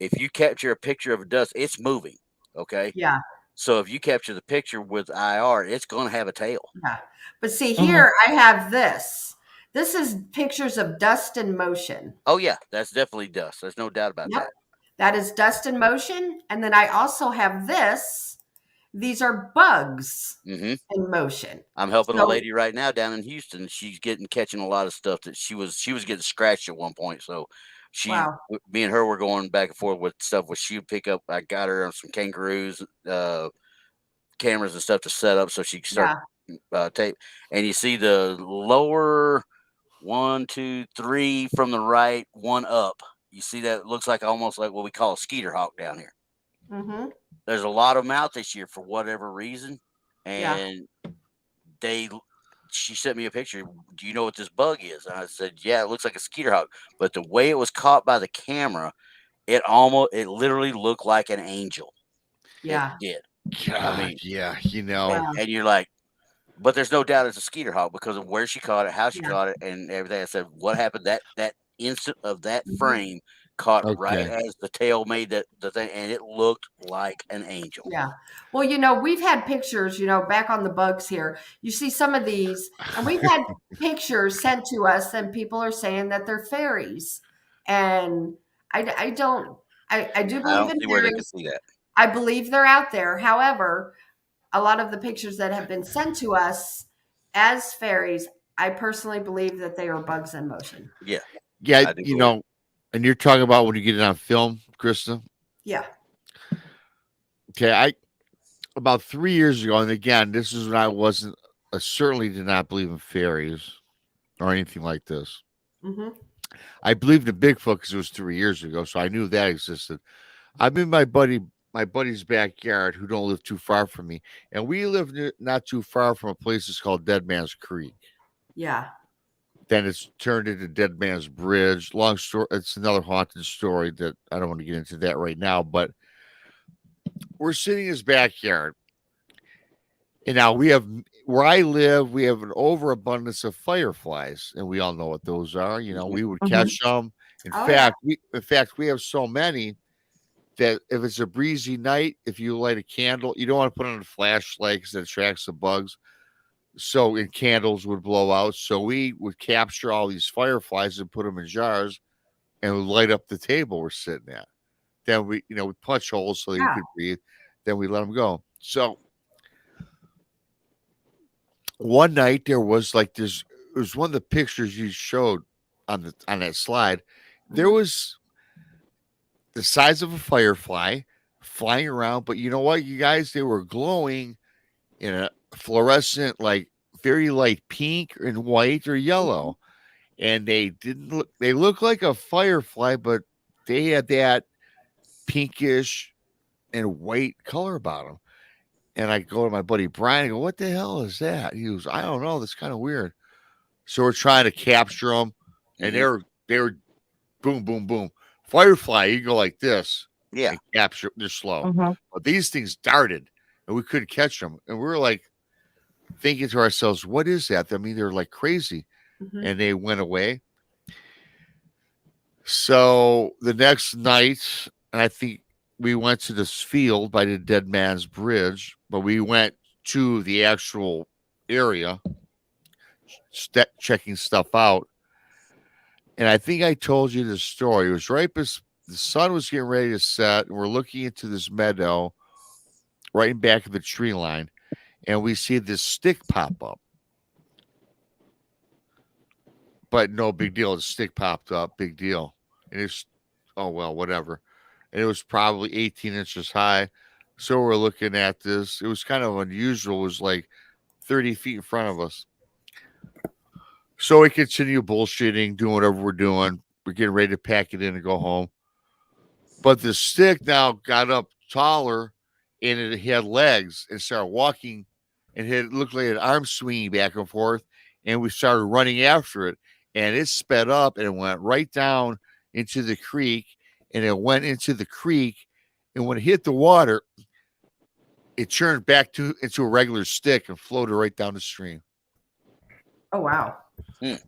if you capture a picture of a dust, it's moving. Okay. Yeah. So if you capture the picture with IR, it's going to have a tail. Yeah. But see, Mhm. here I have this. This is pictures of dust in motion. Oh yeah, that's definitely dust. There's no doubt about Yep. that. That is dust in motion. And then I also have this. These are bugs Hmm. in motion. I'm helping a So, lady right now down in Houston. She's catching a lot of stuff that she was getting scratched at one point. So wow. me and her were going back and forth with stuff where she would pick up. I got her on some kangaroos, cameras and stuff to set up so she could start Yeah. tape. And you see the lower 1, 2, 3 from the right, one up. You see that it looks like almost like what we call a skeeter hawk down here. Mm-hmm. There's a lot of them out this year for whatever reason, Yeah. and she sent me a picture. Do you know what this bug is? And I said, yeah, it looks like a skeeter hawk. But the way it was caught by the camera, it literally looked like an angel. Yeah. It did. God, mean, yeah, and you're like, but there's no doubt it's a skeeter hawk because of where she caught it, how she Yeah. caught it, and everything. I said, what happened? That instant of that Mhm. frame caught right Okay. as the tail made the thing, and it looked like an angel. Yeah. Well, we've had pictures, back on the bugs here. You see some of these, and we've had pictures sent to us, and people are saying that they're fairies. And I don't, I do I believe don't in see where they could fairies. see that. I believe they're out there. However, a lot of the pictures that have been sent to us as fairies, I personally believe that they are bugs in motion. Yeah, Yeah, I do believe. and you're talking about when you get it on film, Krista. Yeah. Okay, about 3 years ago, and again, this is when I certainly did not believe in fairies or anything like this. Mm-hmm. I believed in Bigfoot because it was 3 years ago, so I knew that existed. I'm in my buddy's backyard who don't live too far from me, and we live not too far from a place that's called Dead Man's Creek. Yeah. Then it's turned into Dead Man's Bridge. Long story. It's another haunted story that I don't want to get into that right now, but we're sitting in his backyard. And now where I live, we have an overabundance of fireflies, and we all know what those are. We would Mhm. catch them. In Oh, fact, we have so many that if it's a breezy night, if you light a candle, you don't want to put on a flashlight because it attracts the bugs. So, and candles would blow out. So we would capture all these fireflies and put them in jars, and would light up the table we're sitting at. Then we punch holes so you Yeah. could breathe. Then we let them go. So one night there was like this. It was one of the pictures you showed on that slide. There Mhm. was the size of a firefly flying around, but you know what, you guys, they were glowing in a fluorescent, like very light pink and white or yellow, and they didn't look. They looked like a firefly, but they had that pinkish and white color about them. And I go to my buddy Brian. I go, "What the hell is that?" He goes, "I don't know. That's kind of weird." So we're trying to capture them, and Mhm. they were boom, boom, boom. Firefly, you go like this Yeah, and capture. They're slow, Mhm. but these things darted, and we couldn't catch them. And we were like thinking to ourselves, "What is that?" I mean, they're like crazy, Mhm. and they went away. So the next night, and I think we went to this field by the Dead Man's Bridge, but we went to the actual area, checking stuff out. And I think I told you this story. It was right the sun was getting ready to set, and we're looking into this meadow right in back of the tree line, and we see this stick pop up. But no big deal. The stick popped up, big deal. And it's, oh, well, whatever. And it was probably 18 inches high. So we're looking at this. It was kind of unusual. It was like 30 feet in front of us. So we continue bullshitting, doing whatever we're doing. We're getting ready to pack it in and go home. But the stick now got up taller and it had legs and started walking and it looked like an arm swinging back and forth. And we started running after it. And it sped up and it went right down into the creek. And it went into the creek. And when it hit the water, it turned back into a regular stick and floated right down the stream. Oh, wow.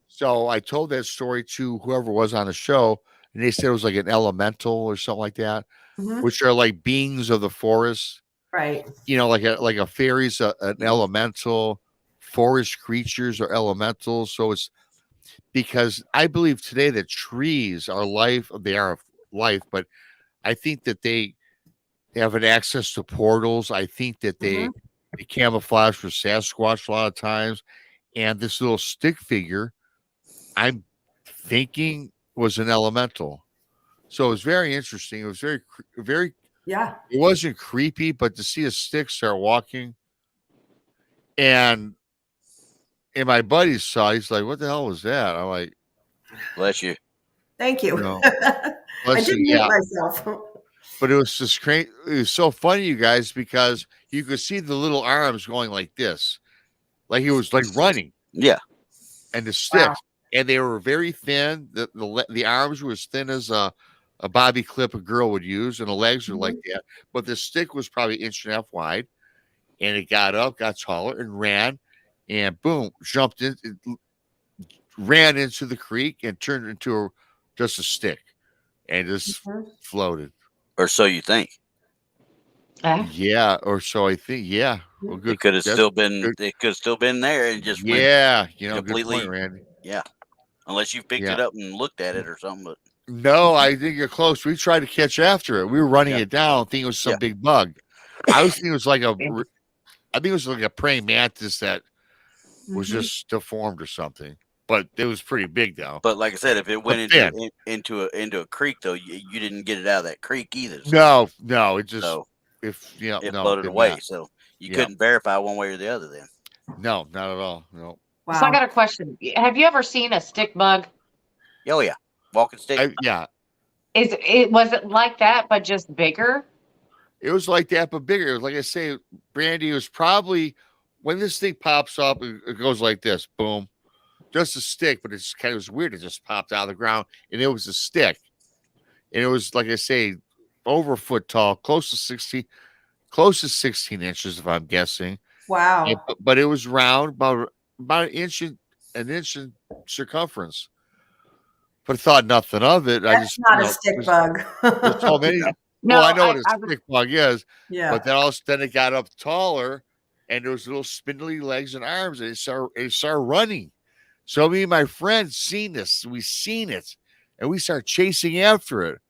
So I told that story to whoever was on the show, and they said it was like an elemental or something like that, Mhm. which are like beings of the forest. Right. You know, like a fairy's an elemental, forest creatures are elementals. So it's because I believe today that trees are life. They are life, but I think that they have an access to portals. I think that they camouflage for Sasquatch a lot of times. And this little stick figure, I'm thinking was an elemental. So it was very interesting. It was very, Yeah. it wasn't creepy, but to see a stick start walking and my buddy saw, he's like, what the hell was that? I'm like, Bless you. Thank you. No. I bless did you, mute yeah. myself. But it was just crazy. It was so funny, you guys, because you could see the little arms going like this, like he was like running. Yeah. And the sticks, Wow. and they were very thin. The arms were as thin as a bobby clip a girl would use, and the legs were like that. But the stick was probably 1.5 inches wide, and it got up, got taller, and ran, and boom, jumped in, ran into the creek, and turned into just a stick, and just floated. Or so you think. Yeah, or so I think. Yeah, well, good. It could have that's still been. good. It could have still been there and just went Yeah, you know, completely. good point, Randy. Yeah, unless you picked it up and looked at it or something. But No, I think you're close. We tried to catch after it. We were running it down, thinking it was some big bug. I was thinking it was like I think it was like a praying mantis that was just deformed or something. But it was pretty big, though. But like I said, if it went into a creek, though, you didn't get it out of that creek either. So. No, it just it no, floated away. not. So you couldn't verify one way or the other. Then no, not at all. No. Wow. So I got a question. Have you ever seen a stick bug? Oh yeah, walking stick. Was it like that, but just bigger? It was like that, but bigger. It was like I say, Brandy, it was probably when this thing pops up, it goes like this, boom. Just a stick, but it's kind of was weird. It just popped out of the ground, and it was a stick. And it was, like I say, over a foot tall, close to 16 inches, if I'm guessing. Wow. But it was round, about an inch in circumference. But I thought nothing of it. That's not a stick bug. There's so many. No, well, I know what a stick bug is. Yeah. But then it got up taller, and there was little spindly legs and arms, and it started running. So me and my friends seen this. We seen it, and we start chasing after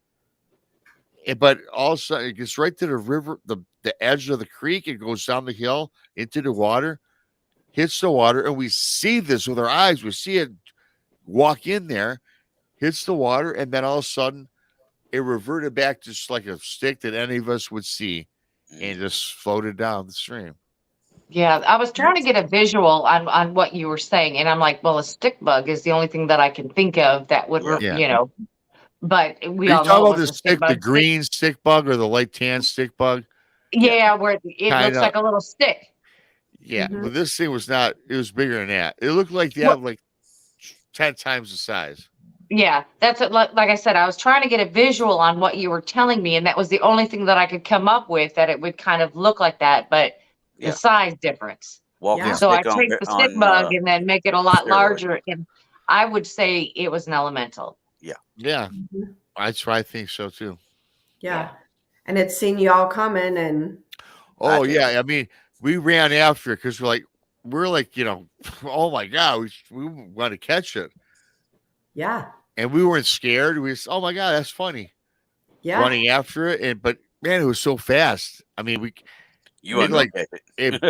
it. But all of a sudden, it gets right to the river, the edge of the creek. It goes down the hill into the water, hits the water, and we see this with our eyes. We see it walk in there, hits the water, and then all of a sudden, it reverted back just like a stick that any of us would see, and just floated down the stream. Yeah, I was trying to get a visual on what you were saying, and I'm like, well, a stick bug is the only thing that I can think of that would, you know. But we all know about the green stick bug or the light tan stick bug. Yeah, where it looks like a little stick. Yeah, but this thing was not. It was bigger than that. It looked like like 10 times the size. Yeah, that's it. Like I said, I was trying to get a visual on what you were telling me, and that was the only thing that I could come up with that it would kind of look like that, but the size difference. So I take the stick bug and then make it a lot larger, and I would say it was an elemental. Yeah, that's why I think so too. Yeah, and it's seen you all coming, and I mean, we ran after it because we're like, oh my god, we want to catch it. Yeah. And we weren't scared. We just, oh my god, that's funny. Yeah. running after it, but man, it was so fast. I mean, You it wasn't gonna like catch it.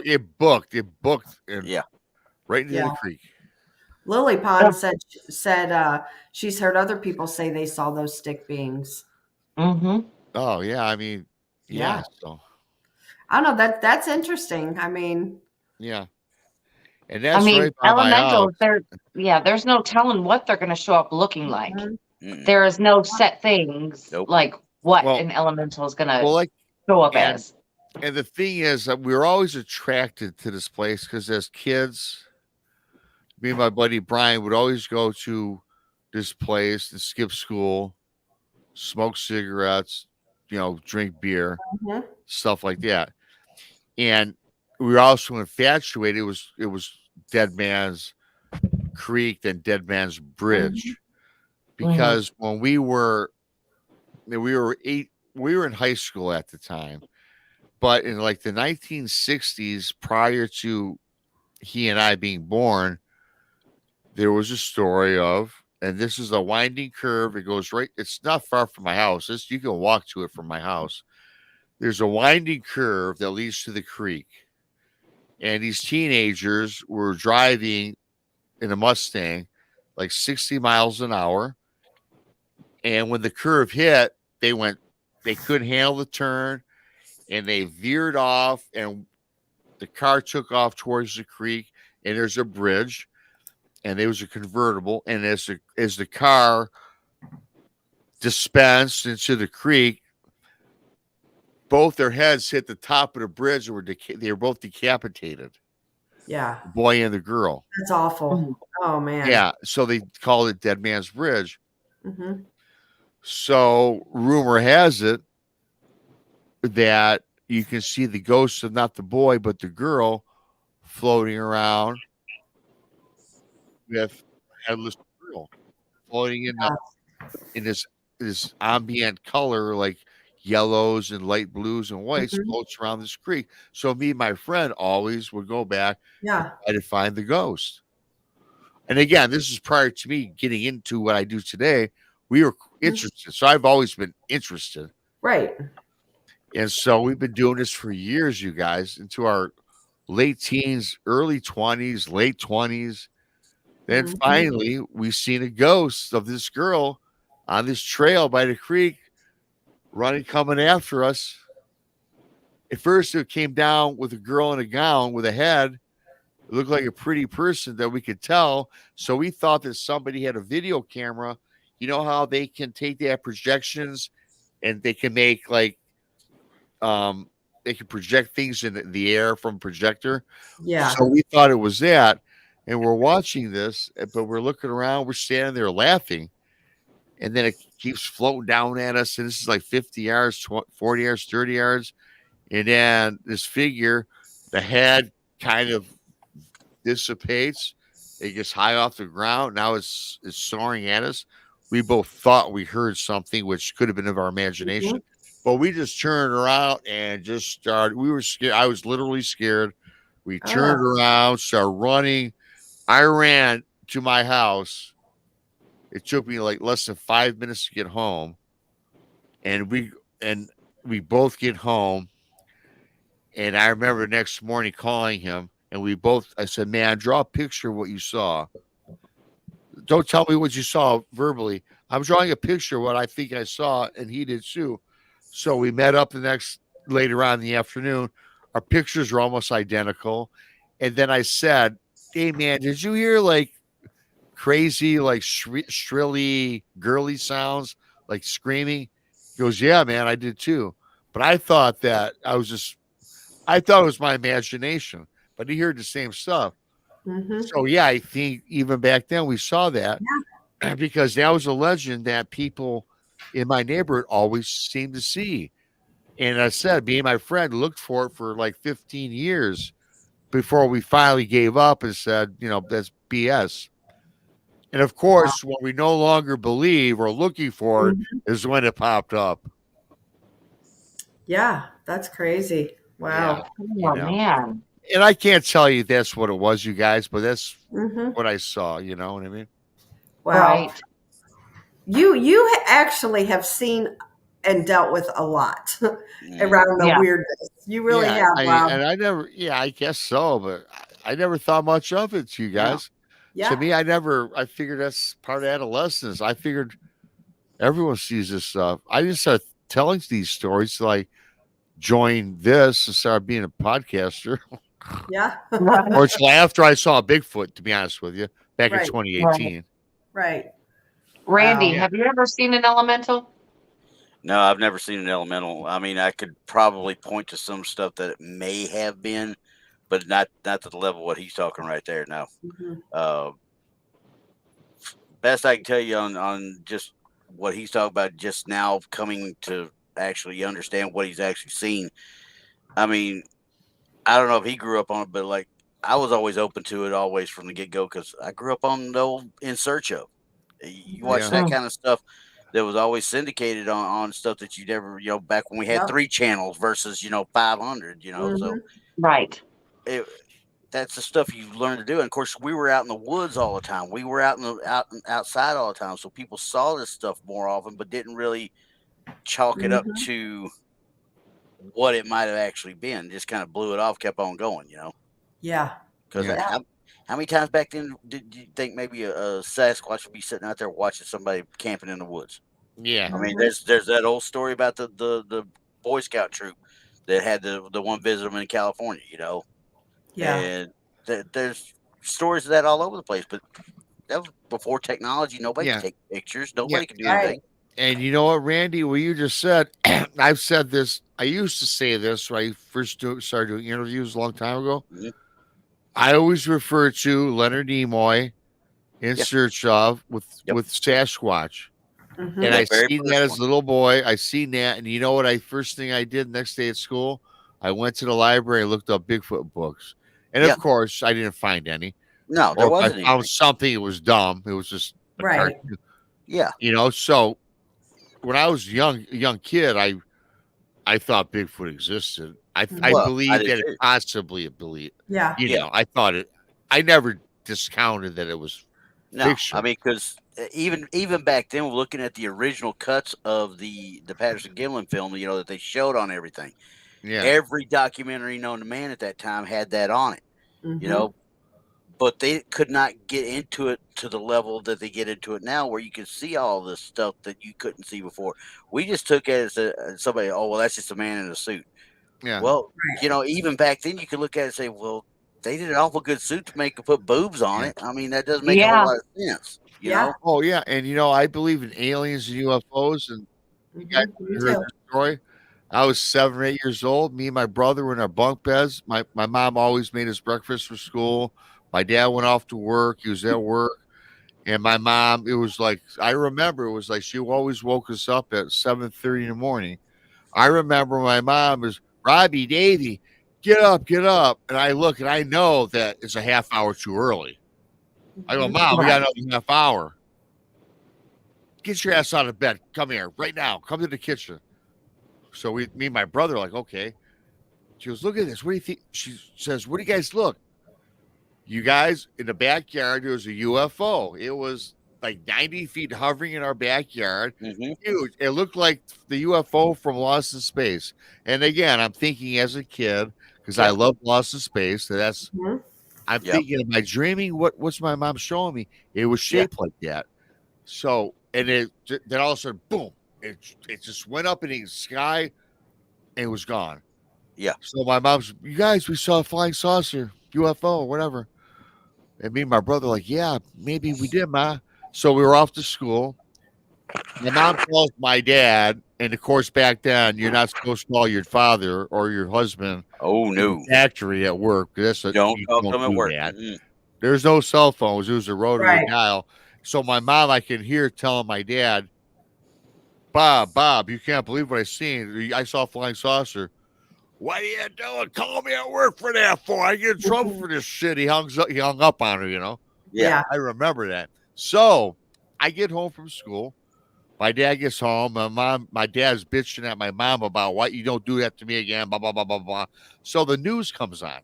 it booked, and Yeah. right into Yeah. the creek. Lily Pond said she's heard other people say they saw those stick beings. Mm-hmm. Oh yeah, I mean, Yeah. so I don't know, that's interesting. I mean, yeah, and I that's mean, right by my house. elementals, there's no telling what they're going to show up looking like. mhm. Mm-mm. There is no set things Nope. like what Well, an elemental is going well, to like, show up and as. and the thing is that we were always attracted to this place because as kids, me and my buddy Brian would always go to this place and skip school, smoke cigarettes, drink beer, Mhm. stuff like that. And we were also infatuated. It was Dead Man's Creek, then Dead Man's Bridge. Because when we were we were in high school at the time, but in like the 1960s, prior to he and I being born, there was a story of, and this is a winding curve. It goes right. It's not far from my house. You can walk to it from my house. There's a winding curve that leads to the creek, and these teenagers were driving in a Mustang, like 60 miles an hour. And when the curve hit, they couldn't handle the turn, and they veered off, and the car took off towards the creek, and there's a bridge, and there was a convertible, and as the car dispensed into the creek, both their heads hit the top of the bridge and they were both decapitated. Yeah. The boy and the girl. That's awful. Oh man. Yeah, so they called it Dead Man's Bridge. Mm-hmm. So rumor has it that you can see the ghosts of not the boy but the girl floating around with headless girl floating in this ambient color like yellows and light blues and whites floats around this creek. So me and my friend always would go back Yeah. and try to find the ghost. And again, this is prior to me getting into what I do today. We were interested. So I've always been interested. Right. And so we've been doing this for years, you guys, into our late teens, early 20s, late 20s. Then finally, we seen a ghost of this girl on this trail by the creek coming after us. At first, it came down with a girl in a gown with a head. It looked like a pretty person that we could tell. So we thought that somebody had a video camera. You know how they can take their projections and they can make like they can project things in the air from projector. Yeah. So we thought it was that, and we're watching this, but we're looking around, we're standing there laughing, and then it keeps floating down at us, and this is like 50 yards, 40 yards, 30 yards, and then this figure, the head kind of dissipates, it gets high off the ground, now it's soaring at us. We both thought we heard something, which could have been of our imagination. But we just turned around and just started. We were scared. I was literally scared. We turned around, started running. I ran to my house. It took me like less than 5 minutes to get home. And we both get home. And I remember the next morning calling him. And I said, man, draw a picture of what you saw. Don't tell me what you saw verbally. I'm drawing a picture of what I think I saw. And he did too. So we met up later on in the afternoon. Our pictures were almost identical. And then I said, hey, man, did you hear like crazy, like shrilly, girly sounds, like screaming? He goes, yeah, man, I did too. But I thought that I thought it was my imagination, but he heard the same stuff. So, yeah, I think even back then we saw that because that was a legend that people in my neighborhood always seemed to see. And I said, me and my friend looked for it for like 15 years before we finally gave up and said, that's BS. And of course, when we no longer believe or looking for it is when it popped up. Yeah, that's crazy. Wow. Oh, man. And I can't tell you that's what it was, you guys, but that's what I saw. You know what I mean? Wow. Right. You actually have seen and dealt with a lot Mm. around the Yeah. weirdness. You really Yeah, have, Rob. I never, yeah, I guess so, but I never thought much of it, you Yeah. guys. To Yeah. me, I figured that's part of adolescence. I figured everyone sees this stuff. I didn't start telling these stories till I joined this and started being a podcaster, Yeah. Right. or till after I saw Bigfoot, to be honest with you, back in Right. 2018. Right. Randy, Wow. Yeah. have you ever seen an elemental? No, I've never seen an elemental. I mean, I could probably point to some stuff that it may have been, but not to the level of what he's talking right there. No. Mhm. Uh, Best I can tell you on just what he's talking about just now coming to actually understand what he's actually seen. I mean, I don't know if he grew up on it, but like I was always open to it always from the get go because I grew up on the old In Search of. You watch Yeah. that Mm. kind of stuff that was always syndicated on stuff that you never, back when we had Yep. 3 channels versus 500. So Mhm. Right. it, that's the stuff you learn to do. And of course, we were out in the woods all the time. We were outside all the time, so people saw this stuff more often, but didn't really chalk it up Mhm. to what it might have actually been. Just kind of blew it off, kept on going. Yeah. Because Yeah. Yeah. how many times back then did you think maybe a Sasquatch would be sitting out there watching somebody camping in the woods? Yeah. I mean, Mhm. there's that old story about the Boy Scout troop that had the one visit them in California, Yeah. and there's stories of that all over the place. But that was before technology. Nobody could Yeah. take pictures. Yeah. Nobody could do And, Right. anything. and you know what, Randy, what you just said, I've said this. I used to say this when I first started doing interviews a long time ago. Mhm. I always refer to Leonard Nimoy in Yeah. search of Yep. with Sasquatch. Mhm. And The I very seen that first as one. a little boy. I seen that, and you know what? First thing I did next day at school, I went to the library and looked up Bigfoot books, and Yeah. of course, I didn't find any. No, there Or if I wasn't found anything. something, it was dumb. It was just a Right. cartoon, Yeah. So when I was a young kid, I thought Bigfoot existed. I Mhm. Well, I believed did that it too. possibly believe. Yeah. Yeah. I thought it. I never discounted that it was No, I fiction. mean, because even back then, looking at the original cuts of the Patterson Gimlin film, that they showed on everything, Yeah, every documentary known to man at that time had that on it. You Mhm. know, but they could not get into it to the level that they get into it now, where you can see all this stuff that you couldn't see before. We just took it as somebody. Oh well, that's just a man in a suit. yeah, Well, Right. even back then, you could look at it and say, well, they did an awful good suit to make them put boobs on yeah. it. I mean, that doesn't make a whole Yeah. lot of sense. Yeah. Oh yeah, and I believe in aliens and UFOs, and you guys Mhm. Me heard too. the story. I was 7 or 8 years old. Me and my brother were in our bunk beds. My mom always made us breakfast for school. My dad went off to work. He was at work. And my mom, it was like I remember it was like she always woke us up at 7:30 in the morning. I remember my mom was Robbie, Davy, get up, get up. And I look and I know that it's a half hour too early. I go, Mhm. Mom, we got Right. another half hour. Get your ass out of bed. Come here right now. Come to the kitchen. So me and my brother, are like, okay. She goes, look at this. What do you think? She says, what do you guys look? You guys in the backyard, there was a UFO. It was like 90 feet hovering in our backyard. Hmm. Huge. It looked like the UFO from Lost in Space. And again, I'm thinking as a kid, because I Yeah. love Lost in Space, Mhm. I'm Yep. thinking, am I dreaming? What's my mom showing me? It was Yeah. shaped like that. So, and then all of a sudden, boom, it just went up in the sky and it was gone. Yeah. So my mom's, you guys, we saw a flying saucer, UFO, whatever. And me and my brother, like, yeah, maybe we did, Ma. So we were off to school. My mom calls my dad, and of course, back then, you're not supposed to call your father or your husband Oh in the no, factory at work. don't You talk to don't them at do work. that. Mm-mm. There's no cell phones. It was a rotary Right. dial. So my mom, I can hear telling my dad, Bob, you can't believe what I seen. I saw a flying saucer. What are you doing? Call me at work for that for? I get in trouble Mhm. for this shit. He hung up on her. Yeah. Yeah. I remember that. So I get home from school. My dad gets home. My dad's bitching at my mom about why you don't do that to me again. Blah blah blah blah blah. So the news comes on.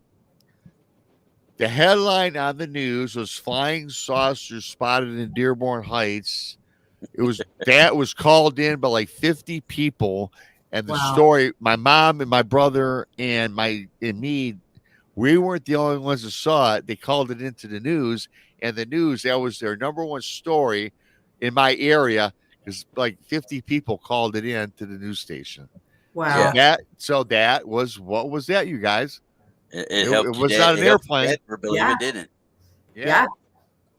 The headline on the news was flying saucers spotted in Dearborn Heights. That was called in by like 50 people, and the Wow. story. My mom and my brother and me, we weren't the only ones that saw it. They called it into the news, and the news that was their number one story in my area because like 50 people called it in to the news station. Wow. So that was what was that, you guys? It It helped you, was Dad. not an It helped your airplane. dad for believe Yeah. it, didn't it? Yeah.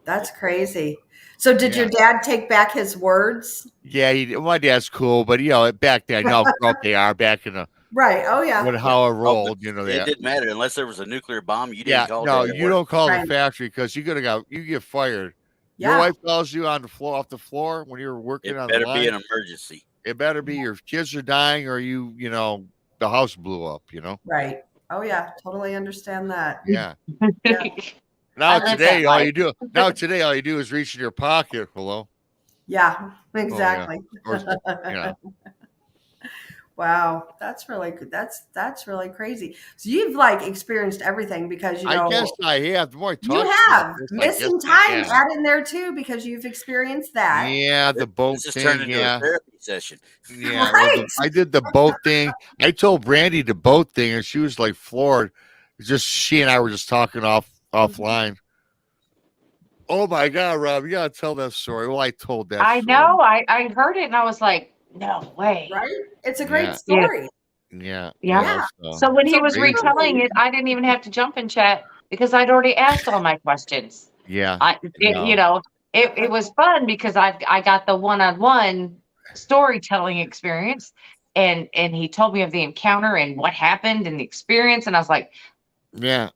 That's crazy. So did your dad take back his words? Yeah, my dad's cool, but back then, how corrupt they are back in the Right. Oh yeah. how it Oh, but rolled, it that. didn't matter unless there was a nuclear bomb. You Yeah, didn't call no, Dad at you work. don't call the Right. factory because you get fired. Your Yeah. wife calls you on the floor off the floor when you're working It on the better be line. an emergency. It better be your kids are dying or the house blew up. Right. Oh yeah. Totally understand that. Yeah. Yeah. Now I live today, that all life. you do is reach in your pocket. Hello. Yeah. Exactly. Or, yeah. Wow. That's really good. That's really crazy. So you've like experienced everything because I guess I have. The more I talk you to have this, missing I time have. add in there too because you've experienced that. Yeah, the boat This has thing. turned into a Yeah. therapy session. Yeah, well, Right. I did the boat thing. I told Brandy the boat thing, and she was like floored. Just she and I were just talking offline. Oh my God, Rob, you gotta tell that story. Well, I told that I story. know. I heard it and I was like, no way. Right? It's a great Yeah. story. Yeah, Yeah. so So when he was crazy. retelling it, I didn't even have to jump in chat because I'd already asked all my questions. Yeah, It was fun because I got the one-on-one storytelling experience, and he told me of the encounter and what happened and the experience, and I was like, yeah.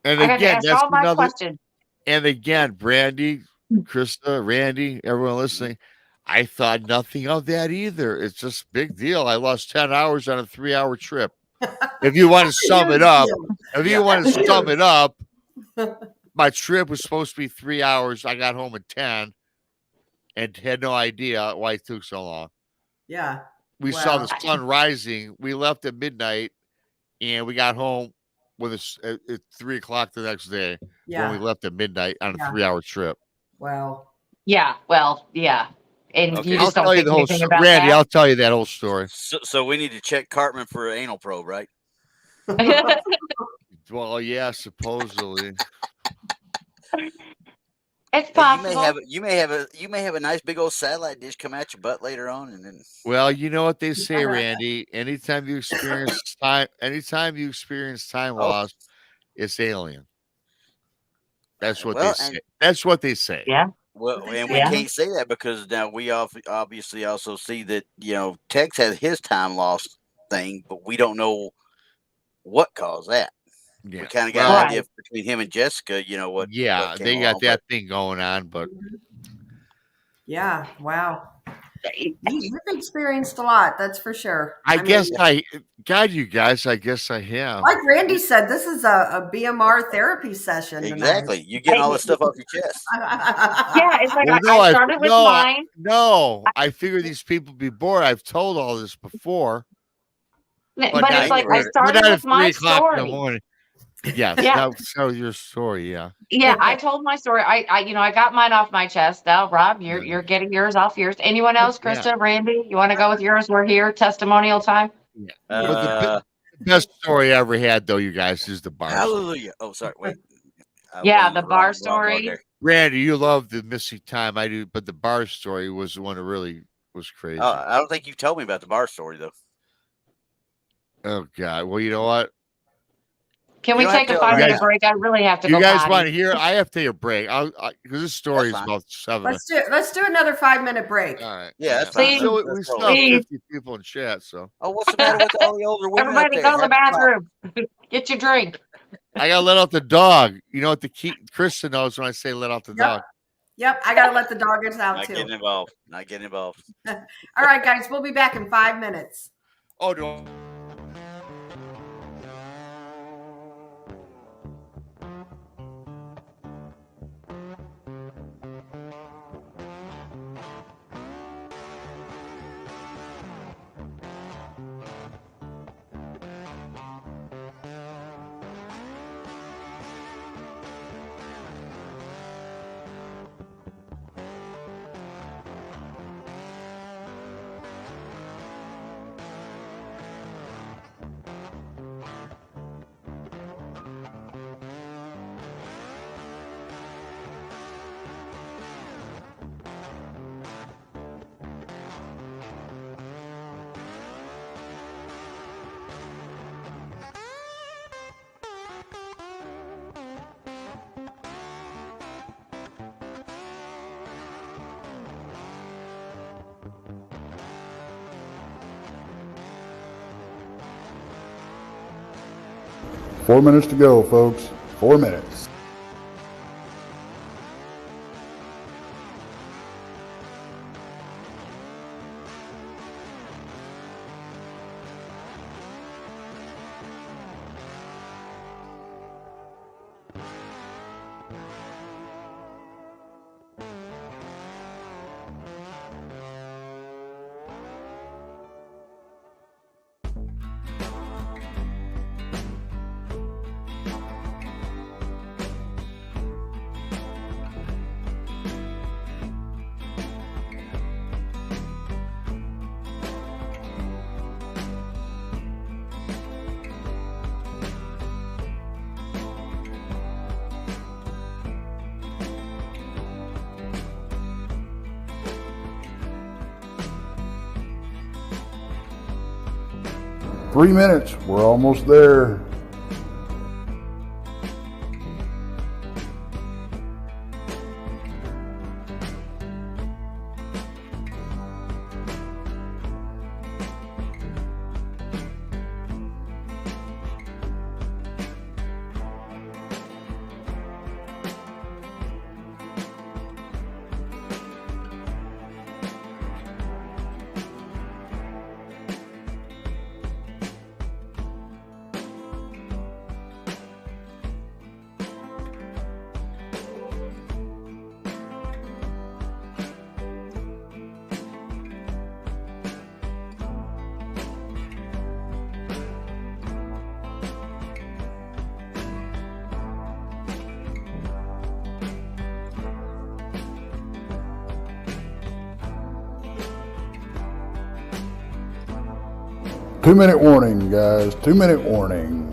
And I got to again, ask that's all my another. questions. And again, Brandy, Krista, Randy, everyone listening, I thought nothing of that either. It's just a big deal. I lost 10 hours on a 3-hour trip. If you want to sum it up, my trip was supposed to be 3 hours. I got home at 10 and had no idea why it took so long. Yeah. We saw the sun rising. We left at midnight and we got home at 3 o'clock the next day when we left at midnight on a 3-hour trip. Wow. Yeah. Well, yeah. And Okay. you I'll just don't tell you think the whole anything story. about Randy, that. I'll tell you that whole story. So we need to check Cartman for an anal probe, right? Well, yeah, supposedly. It's Hey, possible. you may have a nice big old satellite dish come out your butt later on, and then Well, you know what they say, Randy. Anytime you experience time loss, it's alien. That's what they say. That's what they say. Yeah. well, and we Yeah. can't say that because now we obviously also see that Tex has his time loss thing, but we don't know what caused that. Yeah. We kind of got an idea between him and Jessica, what. Yeah, what came they got along, that thing going on, but Yeah. Wow. You've experienced a lot, that's for sure. I guess I have. Like Randy said, this is a BMR therapy session tonight. Exactly. You getting all this stuff off your chest. Yeah, it's like Well, I started with mine. I figure these people be bored. I've told all this before. But it's like I started with my story. Yes, Yeah. tell your story. Yeah. Yeah, I told my story. I got mine off my chest. Now, Rob, you're getting yours off yours. Anyone else, Krista, Randy, you want to go with yours? We're here. Testimonial time. Yeah. But the best story I ever had, though, you guys, is the bar. Hallelujah. Oh, sorry. Wait. Yeah, the bar story. Randy, you love the missing time. I do, but the bar story was the one that really was crazy. I don't think you've told me about the bar story, though. Oh, God. Well, you know what? Can we take a 5-minute break? I really have to go. You guys want to hear? I have to take a break. Because this story is about 7. Let's do another 5-minute break. All right. Yeah, that's fine. We still have 50 people in chat. So. Oh, what's the matter with all the older women? Everybody go to the bathroom. Get your drink. I gotta let out the dog. You know what the key? Krista knows when I say let out the dog. Yep, I gotta let the dog out too. Not getting involved. All right, guys, we'll be back in 5 minutes. Oh, no. 4 minutes to go, folks. 4 minutes. Three minutes. We're almost there. Two-minute warning, guys. 2-minute warning.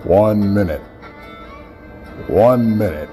One minute. 1 minute.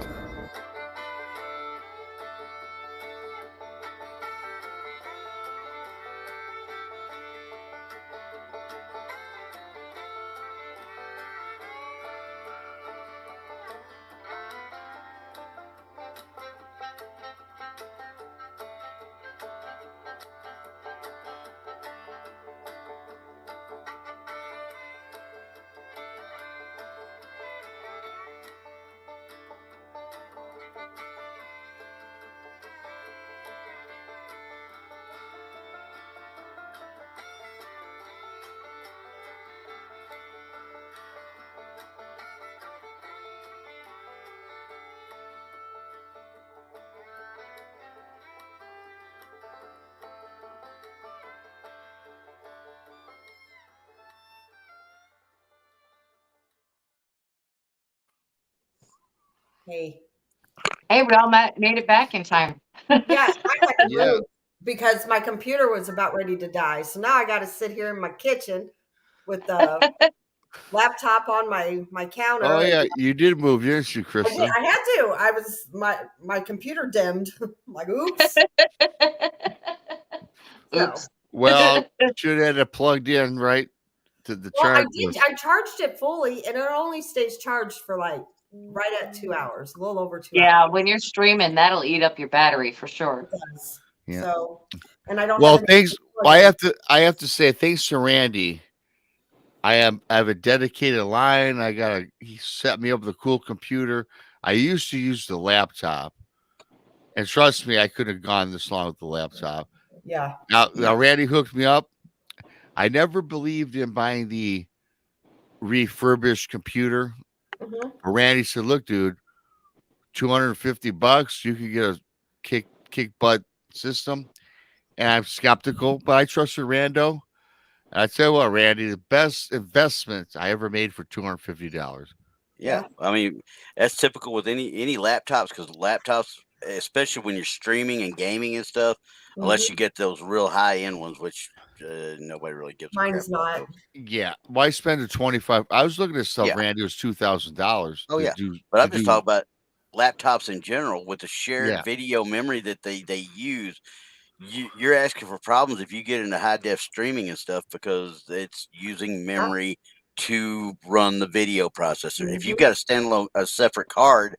Hey. Hey, we all made it back in time. Yeah, I had to Yeah. move because my computer was about ready to die. So now I got to sit here in my kitchen with the laptop on my counter. Oh yeah, you did move, didn't you, I did. Krista? I had to. I was my computer dimmed. I'm like, oops. So, Oops. Well, should have had it plugged in right to the well, I charger. did. I charged it fully, and it only stays charged for like right at 2 hours, a little over 2 Yeah, hours. when you're streaming, that'll eat up your battery for sure. It does. Yeah. So, and I don't Well, have any thanks. Well, I have to say thanks to Randy. I have a dedicated line. He set me up with a cool computer. I used to use the laptop, and trust me, I couldn't have gone this long with the laptop. Yeah. Now Randy hooked me up. I never believed in buying the refurbished computer. Mhm. But Randy said, "Look, dude, $250, you could get a kick butt system. And I'm skeptical, but I trust your Rando. And I tell you what, Randy, the best investment I ever made for $250. Yeah, I mean that's typical with any laptops because laptops, especially when you're streaming and gaming and stuff, unless you get those real high end ones, which nobody really gives a crap Mine's about not. those. Yeah, why spend the 25? I was looking at stuff, Yeah. Randy, it was $2,000 Oh to yeah, do but to I'm just do. talking about laptops in general with the shared Yeah, video memory that they use. You're asking for problems if you get into high def streaming and stuff because it's using Yeah. memory to run the video processor. If you've Mhm. got a standalone, a separate card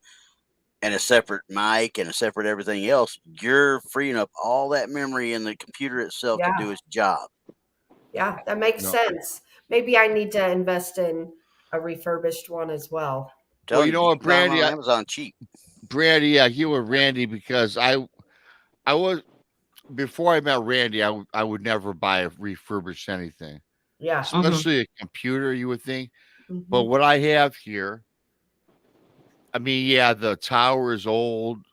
and a separate mic and a separate everything else, you're freeing up all that memory in the computer itself to Yeah. do its job. Yeah. That makes no. sense. Maybe I need to invest in a refurbished one as well. Well, Telling you you, know you what, can buy them Brandy, on Amazon cheap. Brandy, yeah, you were Randy because I was before I met Randy, I would never buy a refurbished anything, Yeah. especially a computer. You would think, but Mhm. what I have here, I mean, yeah, the tower is old,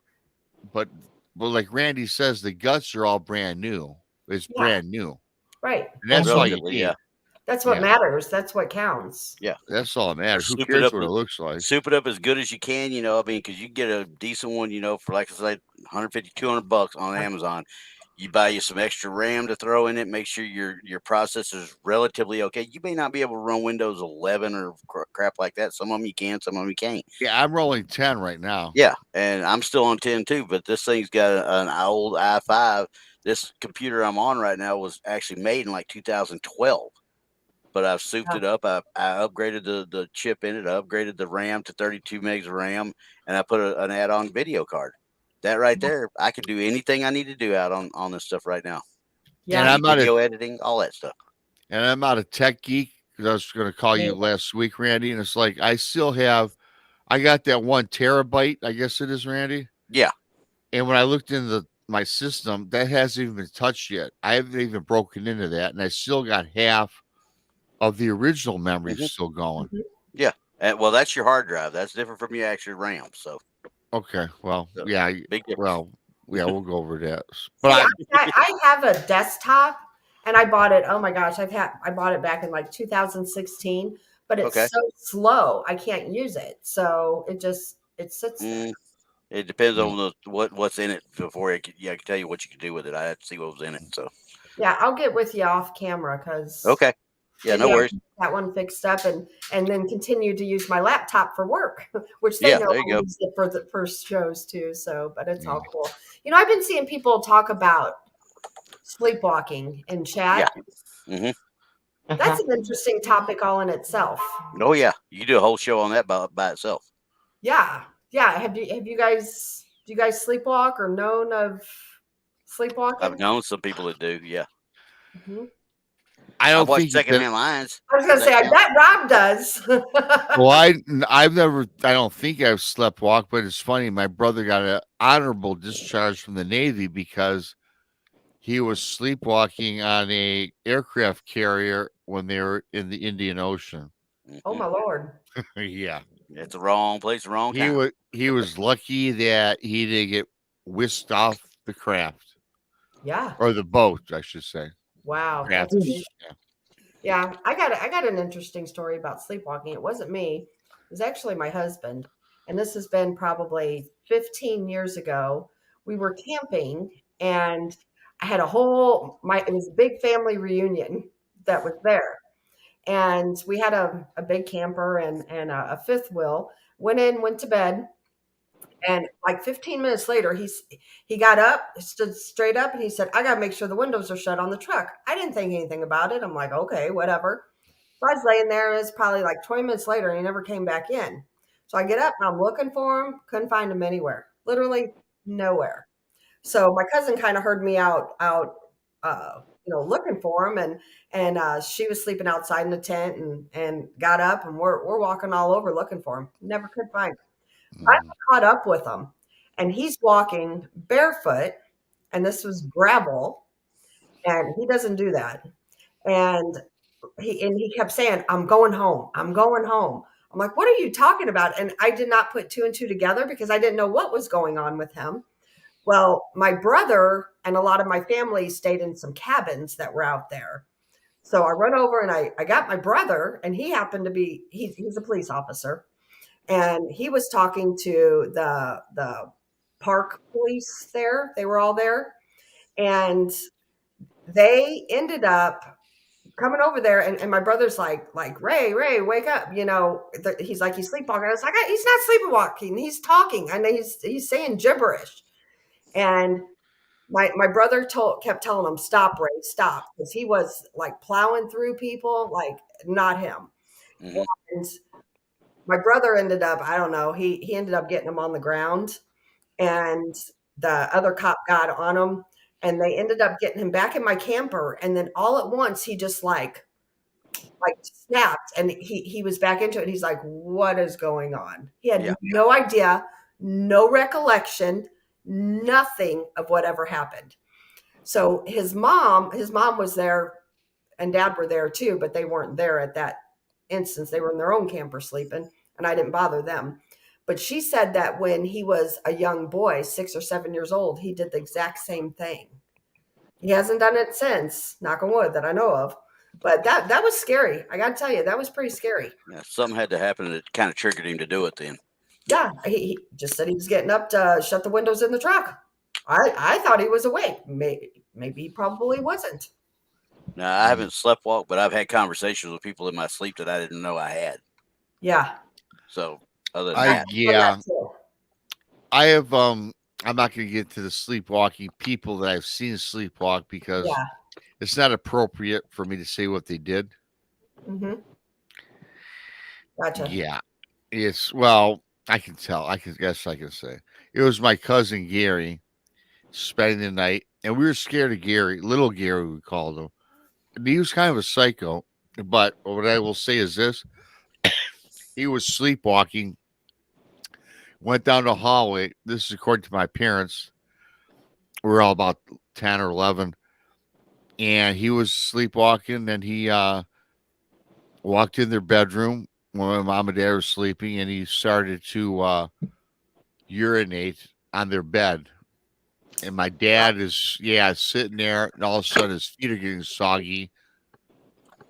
but like Randy says, the guts are all brand new. It's Yeah. brand new, Right. and that's all you Relatively, yeah. need. That's what Yeah, matters. That's what counts. Yeah. that's all that Or matters. Who cares what it looks like? soup it up as good as you can, I mean, because you get a decent one, for like I said, 150, $200 on Amazon. You buy you some extra RAM to throw in it. Make sure your processor's relatively okay. You may not be able to run Windows 11 or crap like that. Some of them you can, some of them you can't. Yeah, I'm rolling 10 right now. Yeah, and I'm still on 10 too, but this thing's got an old i5. This computer I'm on right now was actually made in like 2012. But I've souped Yeah. it up. I upgraded the chip in it. I upgraded the RAM to 32 megs of RAM, and I put an add-on video card. That right there, I can do anything I need to do out on this stuff right now. And Yeah. Any I'm not a video editing, all that stuff. tech geek because I was going to call you last week, Randy, and it's like I got that 1 terabyte. I guess it is, Randy. Yeah, And when I looked into my system, that hasn't even been touched yet. I haven't even broken into that, and I still got half of the original memory Mhm. still going. Mhm. yeah. Well, that's your hard drive. That's different from your actual RAM. So, Okay, well, so yeah, big difference. well, yeah, we'll go over that. But See, I, I have a desktop and I bought it. Oh my gosh, I bought it back in like 2016, but it's Okay. so slow. I can't use it. So it sits there. It depends Yeah. on what's in it before I can tell you what you can do with it. I have to see what was in it. So, Yeah, I'll get with you off camera because okay. Yeah, no maybe I worries. can get that one fixed up and then continue to use my laptop for work, which they Yeah, know there you I go. use it for the first shows too. So, but it's all Yeah. cool. I've been seeing people talk about sleepwalking in chat. Yeah. Hmm. That's an interesting topic all in itself. Oh yeah, you can do a whole show on that by itself. Yeah. Yeah. Have you guys do you guys sleepwalk or known of sleepwalking? I've known some people that do. Yeah, Mhm. I I've don't watched think that. Secondhand Lines. I was gonna Does say, that I count? bet Rob does. Well, I've never. I don't think I've slept walk, but it's funny. My brother got an honorable discharge from the Navy because he was sleepwalking on a aircraft carrier when they were in the Indian Ocean. Oh my Lord. Yeah, It's the wrong place, the wrong he time. was lucky that he didn't get whisked off the craft Yeah. or the boat, I should say. Wow. Craft. That's amazing. Yeah. I got an interesting story about sleepwalking. It wasn't me. It was actually my husband. And this has been probably 15 years ago. We were camping and I had it was a big family reunion that was there. And we had a big camper and a fifth wheel. Went to bed, and like 15 minutes later, he got up, stood straight up, and he said, "I got to make sure the windows are shut on the truck." I didn't think anything about it. I'm like, okay, whatever. So I was laying there, and it's probably like 20 minutes later, and he never came back in. So I get up and I'm looking for him, couldn't find him anywhere, literally nowhere. So my cousin kind of heard me out, looking for him, and she was sleeping outside in the tent, and got up, and we're walking all over looking for him. Never could find him. I Mhm. caught up with him, and he's walking barefoot, and this was gravel, and he doesn't do that. And he kept saying, "I'm going home. I'm going home." I'm like, what are you talking about? And I did not put two and two together because I didn't know what was going on with him. Well, my brother and a lot of my family stayed in some cabins that were out there. So I run over and I got my brother, and he happened to be, he's a police officer. And he was talking to the park police there. They were all there. And they ended up coming over there, and my brother's like Ray, wake up, he's like, he's sleepwalking. I was like, he's not sleepwalking, he's talking, and he's saying gibberish. And my brother kept telling him, stop, Ray, stop, because he was like plowing through people, like not him. Mhm. And my brother ended up, I don't know, he ended up getting him on the ground, and the other cop got on him, and they ended up getting him back in my camper. And then all at once, he just like snapped, and he was back into it. And he's like, what is going on? He had Yeah. no idea, no recollection, nothing of whatever happened. So his mom was there, and dad were there too, but they weren't there at that instance. They were in their own camper sleeping, and I didn't bother them. But she said that when he was a young boy, 6 or 7 years old, he did the exact same thing. He hasn't done it since, knock on wood, that I know of. But that was scary. I got to tell you, that was pretty scary. Yeah, something had to happen that kind of triggered him to do it then. Yeah, he just said he was getting up to shut the windows in the truck. I thought he was awake. Maybe he probably wasn't. Now, I haven't sleptwalked, but I've had conversations with people in my sleep that I didn't know I had. Yeah. So, other than that, Yeah, I have. I'm not going to get to the sleepwalking people that I've seen sleepwalk because Yeah. it's not appropriate for me to say what they did. Mm-hmm. Gotcha. Yeah, well, I can tell. I guess I can say it was my cousin Gary spending the night, and we were scared of Gary, little Gary, we called him. And he was kind of a psycho, but what I will say is this: he was sleepwalking. Went down the hallway. This is according to my parents. We were all about 10 or 11. And he was sleepwalking, and he walked in their bedroom when my mom and dad were sleeping, and he started to urinate on their bed. And my dad is, sitting there, and all of a sudden his feet are getting soggy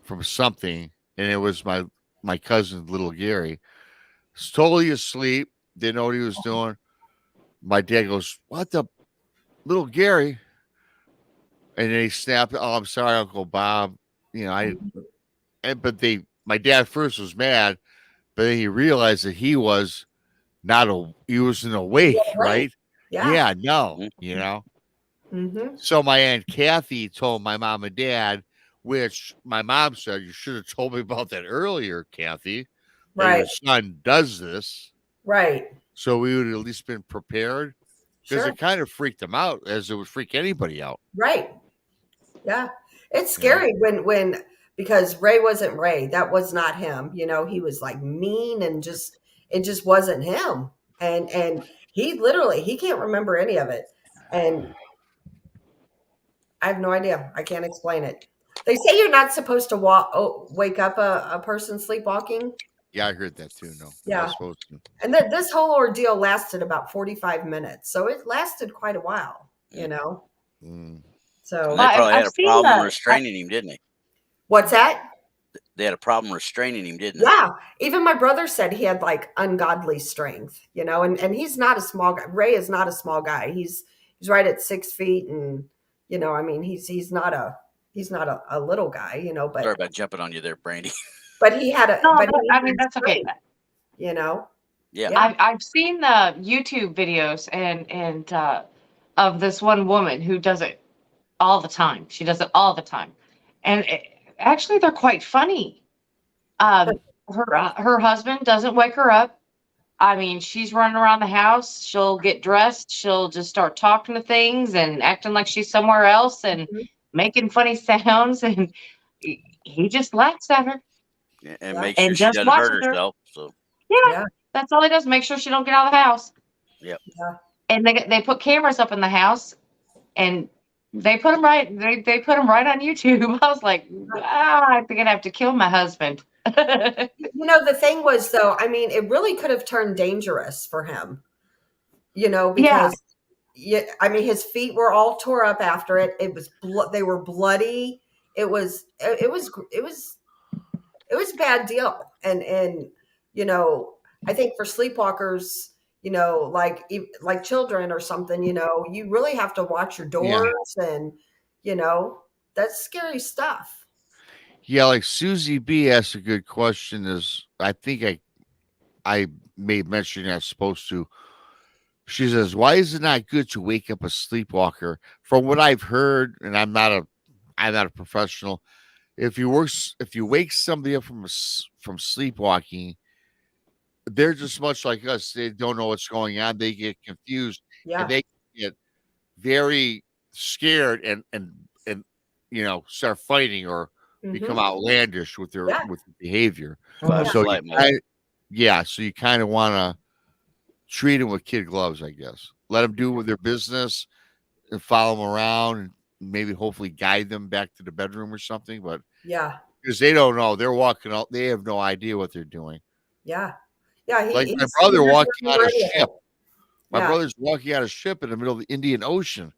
from something. And it was my cousin, little Gary. He's totally asleep. Didn't know what he was doing. My dad goes, what the, little Gary? And then he snapped, oh, I'm sorry, Uncle Bob. My dad first was mad, but then he realized that he was he wasn't awake, right? Yeah. No. Mm-hmm. So my Aunt Kathy told my mom and dad, which my mom said, you should have told me about that earlier, Kathy. That Right. your son does this. Right. So we would at least been prepared. Because it kind of freaked him out, as it would freak anybody out. Right. Yeah. It's scary when because Ray wasn't Ray. That was not him. He was like mean, and it just wasn't him. And he can't remember any of it. And I have no idea. I can't explain it. They say you're not supposed to wake up a person sleepwalking. Yeah, I heard that too. No. Yeah. Supposed to. And this whole ordeal lasted about 45 minutes. So it lasted quite a while, Mm. So they probably had a problem restraining him, didn't they? What's that? They had a problem restraining him, didn't they? Yeah. Even my brother said he had like ungodly strength, and he's not a small guy. Ray is not a small guy. He's right at 6 feet, and he's not a little guy, but Sorry about jumping on you there, Brandy. But he had that's okay. Yeah. I've seen the YouTube videos and of this one woman who does it all the time. She does it all the time, and actually, they're quite funny. Her husband doesn't wake her up. I mean, she's running around the house. She'll get dressed. She'll just start talking to things and acting like she's somewhere else and making funny sounds, and he just laughs at her. And make sure she doesn't hurt herself. So that's all he does. Make sure she don't get out of the house. Yep. Yeah. And they put cameras up in the house, and they put them right. They put them right on YouTube. I was like, I think I'd have to kill my husband. The thing was, though, I mean, it really could have turned dangerous for him, Yeah. because I mean, his feet were all tore up after it. It was they were bloody. It was a bad deal. And I think for sleepwalkers, like children or something, you really have to watch your Yeah. doors, and that's scary stuff. Yeah, like Susie B asked a good question. Is I think I made mention I was supposed to. She says, "Why is it not good to wake up a sleepwalker?" From what I've heard, and I'm not a professional. If you wake somebody up from sleepwalking, they're just much like us. They don't know what's going on. They get confused and Yeah. they get very scared and start fighting or become Hmm. outlandish with their Yeah. behavior. Fight or So flight mode. so you kind of want to treat them with kid gloves, I guess. Let them do with their business and follow them around and maybe hopefully guide them back to the bedroom or something. But Yeah. because they don't know, they're walking out, they have no idea what they're doing. Yeah. Yeah. Like my He's brother just walking really out a ready. ship. My Yeah. brother's walking out a ship in the middle of the Indian Ocean.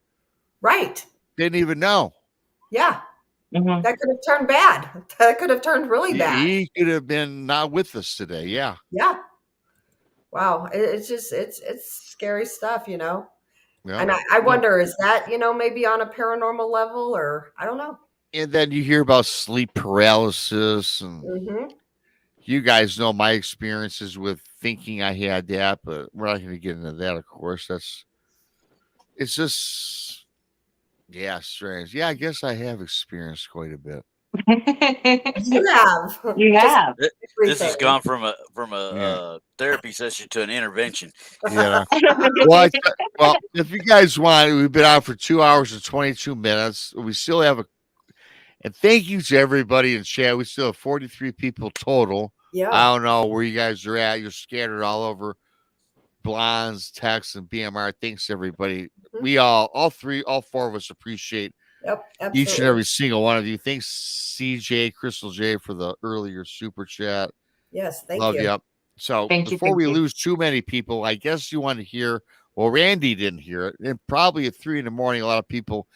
Right. Didn't even know. Yeah. Mhm. That could have turned bad. That could have turned really bad. He could have been not with us today. Yeah. Yeah. Wow. It's just it's scary stuff, Yeah. And I wonder, is that, maybe on a paranormal level, or I don't know. And then you hear about sleep paralysis, and Hmm. you guys know my experiences with thinking I had that, but we're not going to get into that, of course. It's just, yeah, strange. Yeah, I guess I have experienced quite a bit. You have. You Just have. This has everything. gone from a Yeah. therapy session to an intervention. Yeah. Well, if you guys want, we've been on for 2 hours and 22 minutes. We still have and thank you to everybody in chat. We still have 43 people total. I Yeah. don't know where you guys are at. You're scattered all over Blondes, Tex, and BMR. Thanks, everybody. Mhm. We all four of us appreciate Yep. each and every Absolutely. single one of you. Thanks, CJ, Crystal J, for the earlier super chat. Yes. Thank Love you. you. So Thank you. before Thank we you. lose too many people, I guess you want to hear. Well, Randy didn't hear it, and probably at 3 a.m. a lot of people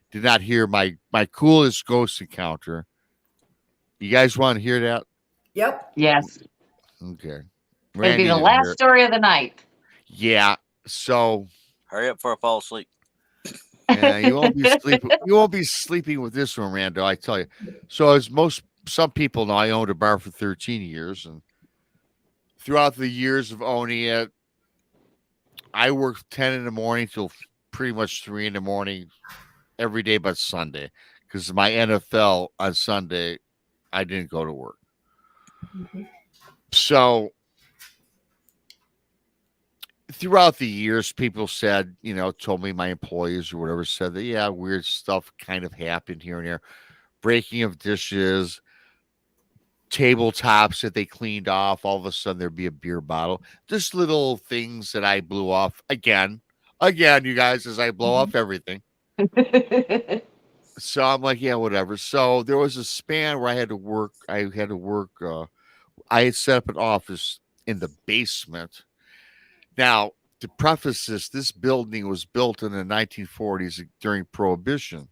did not hear my coolest ghost encounter. You guys want to hear that? Yep. Yes. Okay. It'd be Randy the didn't hear last it. story of the night. Yeah. So Hurry up before I fall asleep. you won't be sleeping. You won't be sleeping with this one, Rando. I tell you. So as some people know, I owned a bar for 13 years, and throughout the years of owning it, I worked 10 in the morning till pretty much 3 in the morning every day but Sunday, because my NFL on Sunday, I didn't go to work. Mhm. So throughout the years, people said, told me, my employees or whatever said that, yeah, weird stuff kind of happened here and there. Breaking of dishes, tabletops that they cleaned off. All of a sudden, there'd be a beer bottle. Just little things that I blew off again, you guys, as I blow off everything. So I'm like, yeah, whatever. So there was a span where I had to work. I had set up an office in the basement. Now, to preface this building was built in the 1940s during Prohibition.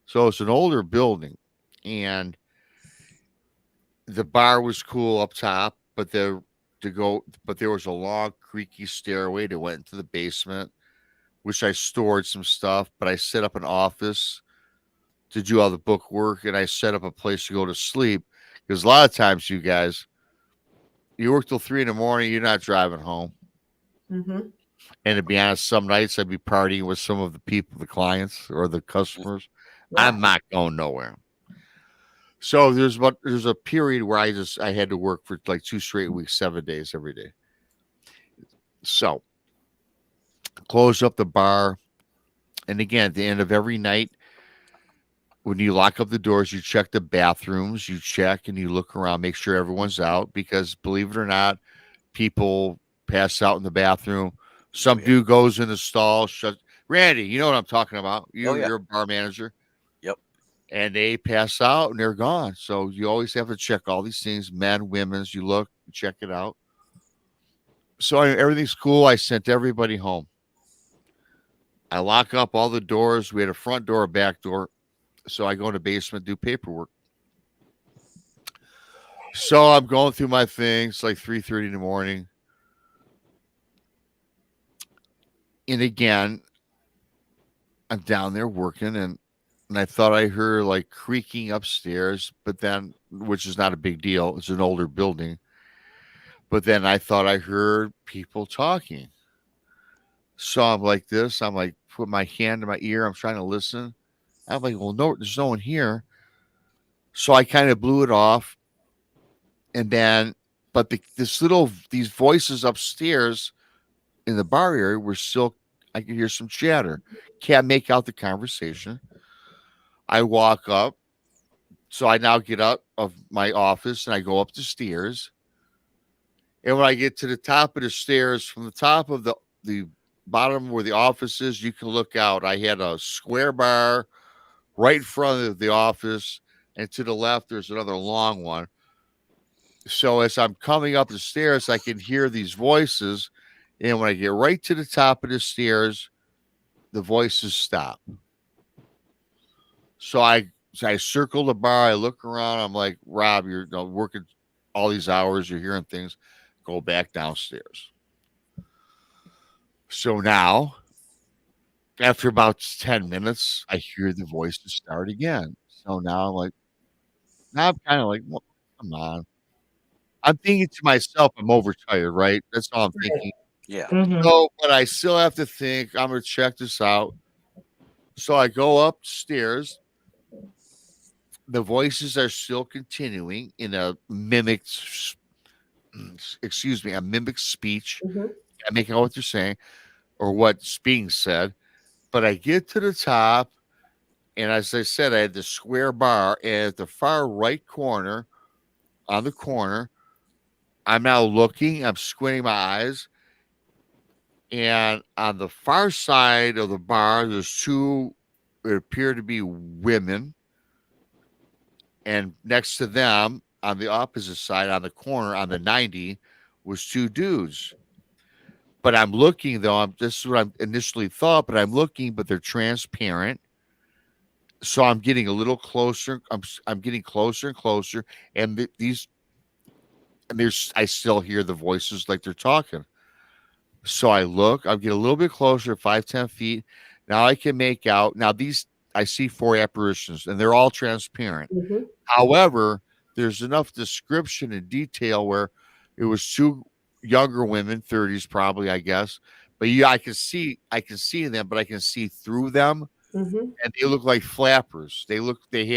So it's an older building. And the bar was cool up top, but there was a long, creaky stairway that went into the basement, which I stored some stuff, but I set up an office to do all the book work, and I set up a place to go to sleep. Because a lot of times, you guys, you work till 3 in the morning, you're not driving home. Mhm. And to be honest, some nights I'd be partying with some of the people, the clients or the customers. Yeah. I'm not going nowhere. So there's a period where I had to work for like 2 straight weeks, 7 days every day. So close up the bar. And again, at the end of every night, when you lock up the doors, you check the bathrooms, you check and you look around, make sure everyone's out, because believe it or not, people pass out in the bathroom. Some dude goes in the stall, Randy, you know what I'm talking about. Oh, yeah. You're a bar manager. Yep. and they pass out and they're gone. So you always have to check all these things, men, women's. You look, you check it out. So everything's cool. I sent everybody home. I lock up all the doors. We had a front door, a back door. So I go in the basement, do paperwork. So I'm going through my things like 3:30 in the morning. And again, I'm down there working and I thought I heard like creaking upstairs, but then which is not a big deal. It's an older building. But then I thought I heard people talking. So I'm like this. I'm like put my hand to my ear. I'm trying to listen. I'm like, well, no, there's no one here. So I kind of blew it off. And then, but these voices upstairs in the bar area were still, I could hear some chatter. Can't make out the conversation. I walk up. So I now get out of my office and I go up the stairs. And when I get to the top of the stairs, from the top of the bottom where the office is, you can look out. I had a square bar right in front of the office, and to the left, there's another long one. So as I'm coming up the stairs, I can hear these voices. And when I get right to the top of the stairs, the voices stop. So I circle the bar. I look around. I'm like, Rob, you're working all these hours. You're hearing things. Go back downstairs. So now, after about 10 minutes, I hear the voices start again. So now I'm kind of like, well, come on. I'm thinking to myself, I'm overtired, right? That's all I'm thinking. Yeah. Mhm. So, but I still have to think, I'm going to check this out. So I go upstairs. The voices are still continuing in a a mimic speech. Mhm. I make out what they're saying or what's being said. But I get to the top, and as I said, I had the square bar, and at the far right corner, on the corner, I'm now looking, I'm squinting my eyes, and on the far side of the bar, there's two, it appear to be women, and next to them, on the opposite side, on the corner, on the 90, was two dudes. But I'm looking though. This is what I initially thought, but I'm looking, but they're transparent. So I'm getting a little closer. I'm getting closer and closer, and I still hear the voices like they're talking. So I look. I get a little bit closer, 5-10 feet. Now I can make out. Now I see four apparitions, and they're all transparent. Mhm. However, there's enough description and detail where it was two younger women, 30s probably, I guess. But yeah, I can see them, but I can see through them, Mhm. and they look like flappers. They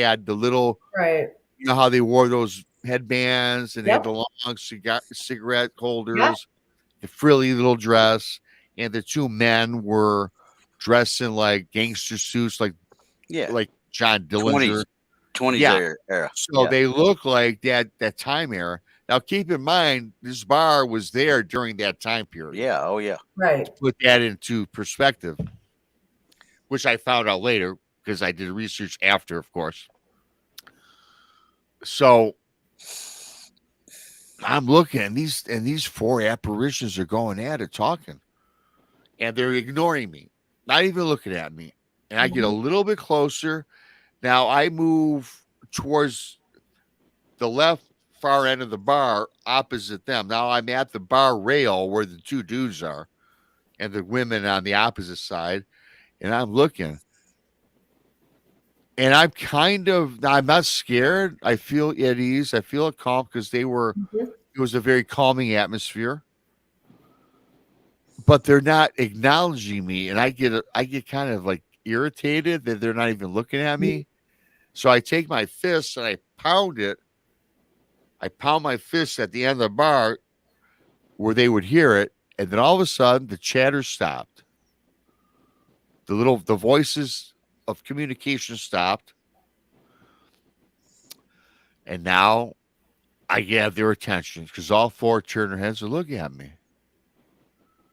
had the little, Right. you know how they wore those headbands and they had Yep. the long cigarette Yeah. holders, the frilly little dress, and the two men were dressed in like gangster suits, Yeah. like John 20s, Dillinger. 20s Yeah. era. So Yeah. they look like that time era. Now keep in mind this bar was there during that time period. Yeah. Oh, yeah. Right. Put that into perspective, which I found out later because I did research after, of course. So I'm looking and these four apparitions are going at it talking. And they're ignoring me, not even looking at me. And I get a little bit closer. Now I move towards the left far end of the bar opposite them. Now I'm at the bar rail where the two dudes are and the women on the opposite side. And I'm looking. And I'm not scared. I feel at ease. I feel calm because it was a very calming atmosphere. But they're not acknowledging me. And I get kind of like irritated that they're not even looking at me. So I take my fist and I pound it. I pound my fist at the end of the bar where they would hear it. And then all of a sudden the chatter stopped. The voices of communication stopped. And now I get their attention because all four turn their heads and look at me.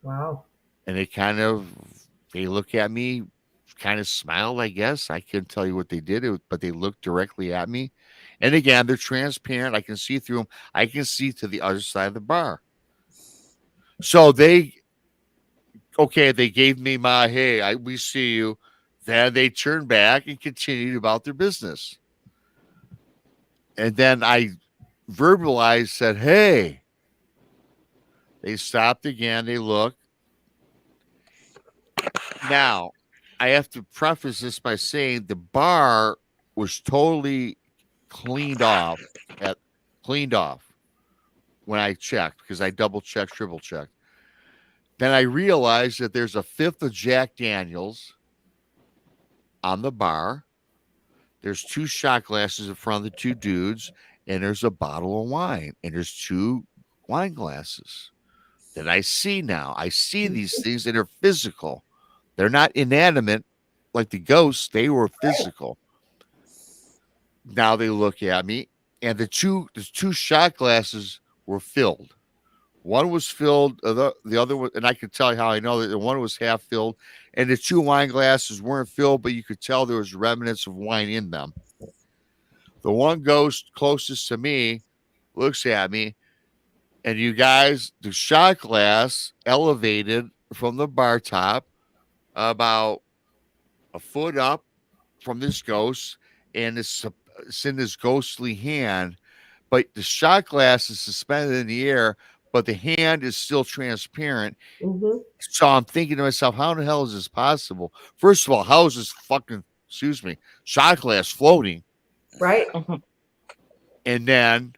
Wow. And they look at me kind of smiled, I guess. I couldn't tell you what they did, but they looked directly at me. And again, they're transparent. I can see through them. I can see to the other side of the bar. So they gave me my hey, we see you. Then they turned back and continued about their business. And then I verbalized, said, hey. They stopped again. They looked. Now, I have to preface this by saying the bar was totally cleaned off cleaned off when I checked because I double checked, triple checked. Then I realized that there's a fifth of Jack Daniels on the bar. There's 2 shot glasses in front of the 2 dudes, and there's a bottle of wine, and there's 2 wine glasses that I see now. I see these things that are physical. They're not inanimate like the ghosts. They were physical. Now they look at me, and the two shot glasses were filled. One was filled, the other one, and I could tell you how I know that the one was half filled, and the 2 wine glasses weren't filled, but you could tell there was remnants of wine in them. The one ghost closest to me looks at me, and you guys, the shot glass elevated from the bar top about a foot up from this ghost, and it's in this ghostly hand, but the shot glass is suspended in the air, but the hand is still transparent. Mhm. So I'm thinking to myself, how in the hell is this possible? First of all, how is this shot glass floating? Right. And then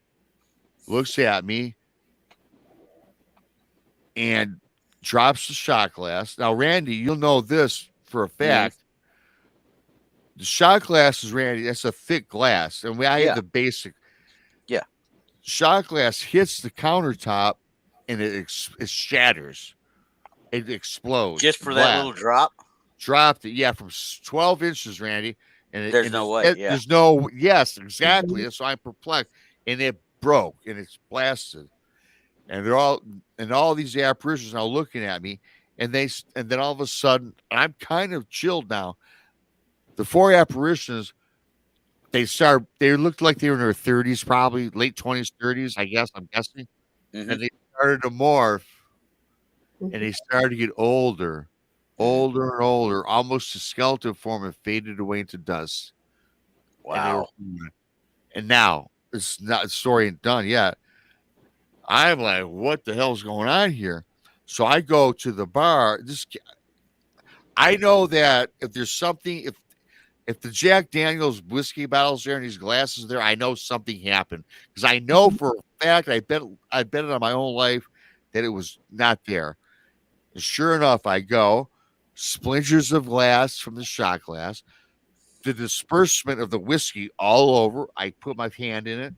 looks at me and drops the shot glass. Now, Randy, you'll know this for a fact. The shot glass is, Randy, that's a thick glass. And I have the basic. Yeah. Shot glass hits the countertop and it shatters. It explodes. Just for that little drop? Dropped it, yeah, from 12 inches, Randy. And there's no way. There's no, yes, exactly. That's why I'm perplexed. And it broke and it's blasted. And all these apparitions now looking at me. And then all of a sudden, I'm kind of chilled now. The 4 apparitions, they looked like they were in their 30s, probably late 20s, 30s, I'm guessing. Mm-hmm. And they started to morph and they started to get older and older, almost to skeleton form, and faded away into dust. Wow. And now, it's not, the story ain't done yet. I'm like, what the hell's going on here? So I go to the bar. I know that if there's something, if the Jack Daniels whiskey bottles there and these glasses there, I know something happened because I know for a fact I bet it on my own life that it was not there. And sure enough, I go, splinters of glass from the shot glass, the disbursement of the whiskey all over. I put my hand in it,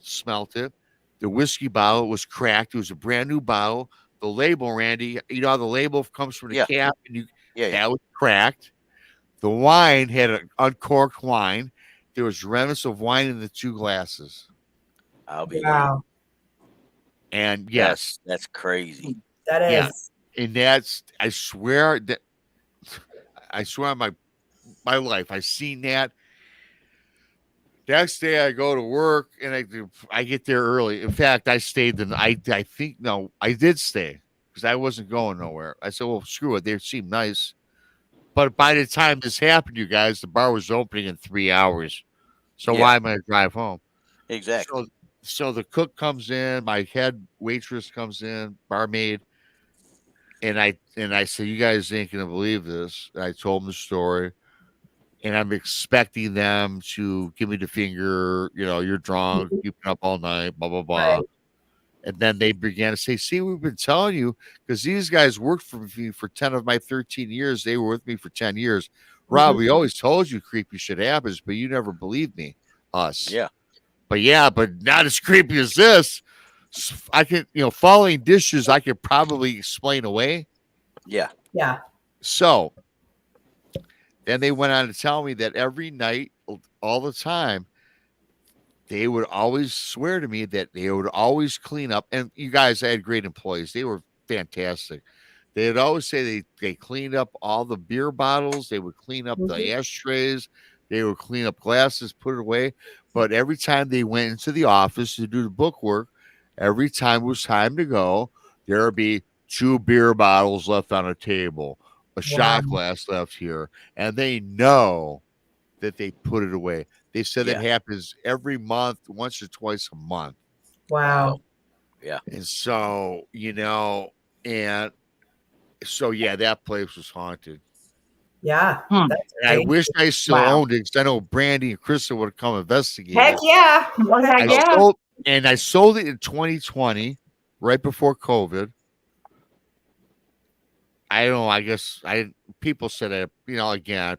smelt it. The whiskey bottle was cracked. It was a brand new bottle. The label, Randy, you know how the label comes from the cap, and that was cracked. The wine had an uncorked wine. There was remnants of wine in the 2 glasses. I'll be And yes, that's crazy. That is. Yeah. And that's, I swear on my life, I seen that. Next day I go to work and I get there early. In fact, I stayed I did stay because I wasn't going nowhere. I said, well, screw it. They seem nice. But by the time this happened, you guys, the bar was opening in 3 hours. So why am I going to drive home? Exactly. So the cook comes in, my head waitress comes in, barmaid, and I say, you guys ain't going to believe this. And I told them the story, and I'm expecting them to give me the finger, you're drunk, you've been up all night, blah, blah, blah. Right. And then they began to say, see, we've been telling you, because these guys worked for me for 10 of my 13 years. They were with me for 10 years. Rob, we always told you creepy shit happens, but you never believed me, us. Yeah. But not as creepy as this. I can, falling dishes, I could probably explain away. Yeah. Yeah. So then they went on to tell me that every night, all the time, they would always swear to me that they would always clean up. And you guys, I had great employees. They were fantastic. they'd always say they cleaned up all the beer bottles, they would clean up the ashtrays, they would clean up glasses, put it away. But every time they went into the office to do the book work, every time it was time to go, there would be 2 beer bottles left on a table, a shot glass left here, and they know that they put it away. They said that happens every month, once or twice a month. Wow. Yeah. And so, and so that place was haunted. Yeah. Hmm. That's And I crazy. wish I still Wow. owned it because I know Brandy and Krista would have come investigate Heck it. yeah. Well, I yeah. sold it in 2020, right before COVID. I don't know. I guess people said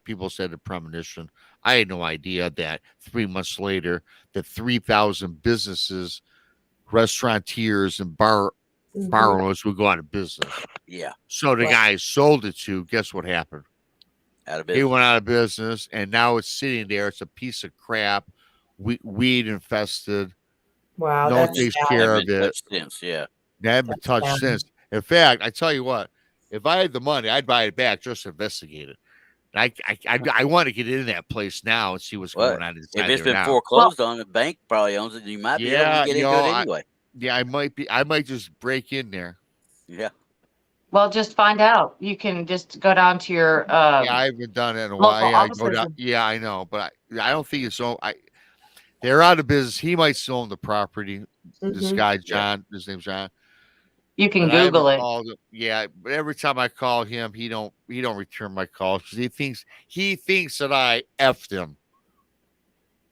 people said a premonition. I had no idea that 3 months later, that 3,000 businesses, restaurateurs, and bar owners would go out of business. Yeah. So the guy sold it to, guess what happened? Out of He business. went out of business, and now it's sitting there. It's a piece of crap, weed infested. Wow. No one That's takes sad. care Haven't of been it. touched since. Yeah. They haven't been touched sad. since. In fact, I tell you what, if I had the money, I'd buy it back just to investigate it. I want to get in that place now and see what's Well, going on if inside it's there been now. foreclosed on, the bank probably owns it. You might be able Yeah, to get into it anyway. I might just break in there. Yeah. Well, just find out. You can just go down to your Yeah, I haven't done it in a local while. Yeah, I go offices. down. Yeah, I know, but I don't think it's so. They're out of business. He might still own the property. This guy, John, his name's John. You can But I Google haven't it. called him. Yeah, but every time I call him, he don't return my calls because he thinks that I effed him.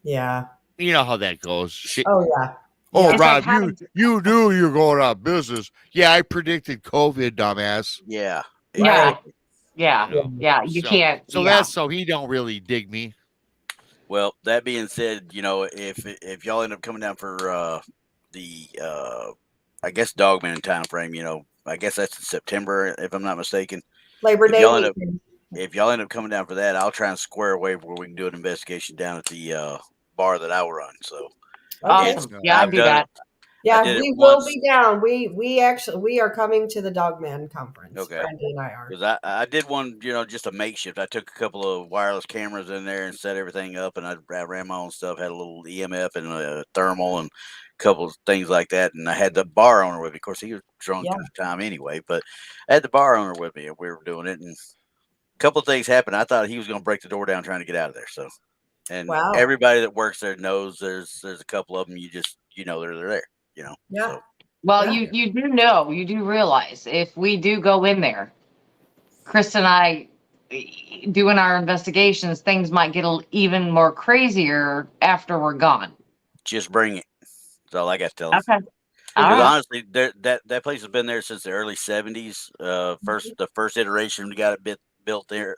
Yeah. You know how that goes. Shit. Oh yeah. Oh, It's Rob, like having- you knew you were going out of business. Yeah, I predicted COVID, dumbass. Yeah. Yeah. Yeah. You know, Yeah. You so- can't. So yeah. that's so he don't really dig me. Well, that being said, if y'all end up coming down for the I guess Dogman time frame, I guess that's in September if I'm not mistaken. Labor If Day y'all end up- weekend. If y'all end up coming down for that, I'll try and square away where we can do an investigation down at the bar that I will run. So Awesome. it's- Yeah, I'd I've do done that. it. Yeah, did it we will once. be down. We are coming to the Dogman conference. Okay. Brandy and I are. Because I did one, just a makeshift. I took a couple of wireless cameras in there and set everything up, and I ran my own stuff. Had a little EMF and a thermal and a couple of things like that. And I had the bar owner with me. Of course, he was drunk at the time anyway, but I had the bar owner with me, and we were doing it. And a couple of things happened. I thought he was going to break the door down trying to get out of there. So, and Wow. everybody that works there knows there's a couple of them. They're there. Yeah. So, Well, Yeah. you do realize if we do go in there, Chris and I doing our investigations, things might get even more crazier after we're gone. just bring it. That's all I got to tell them. Okay. All Because right. honestly, that place has been there since the early '70s. The first iteration we got it built there.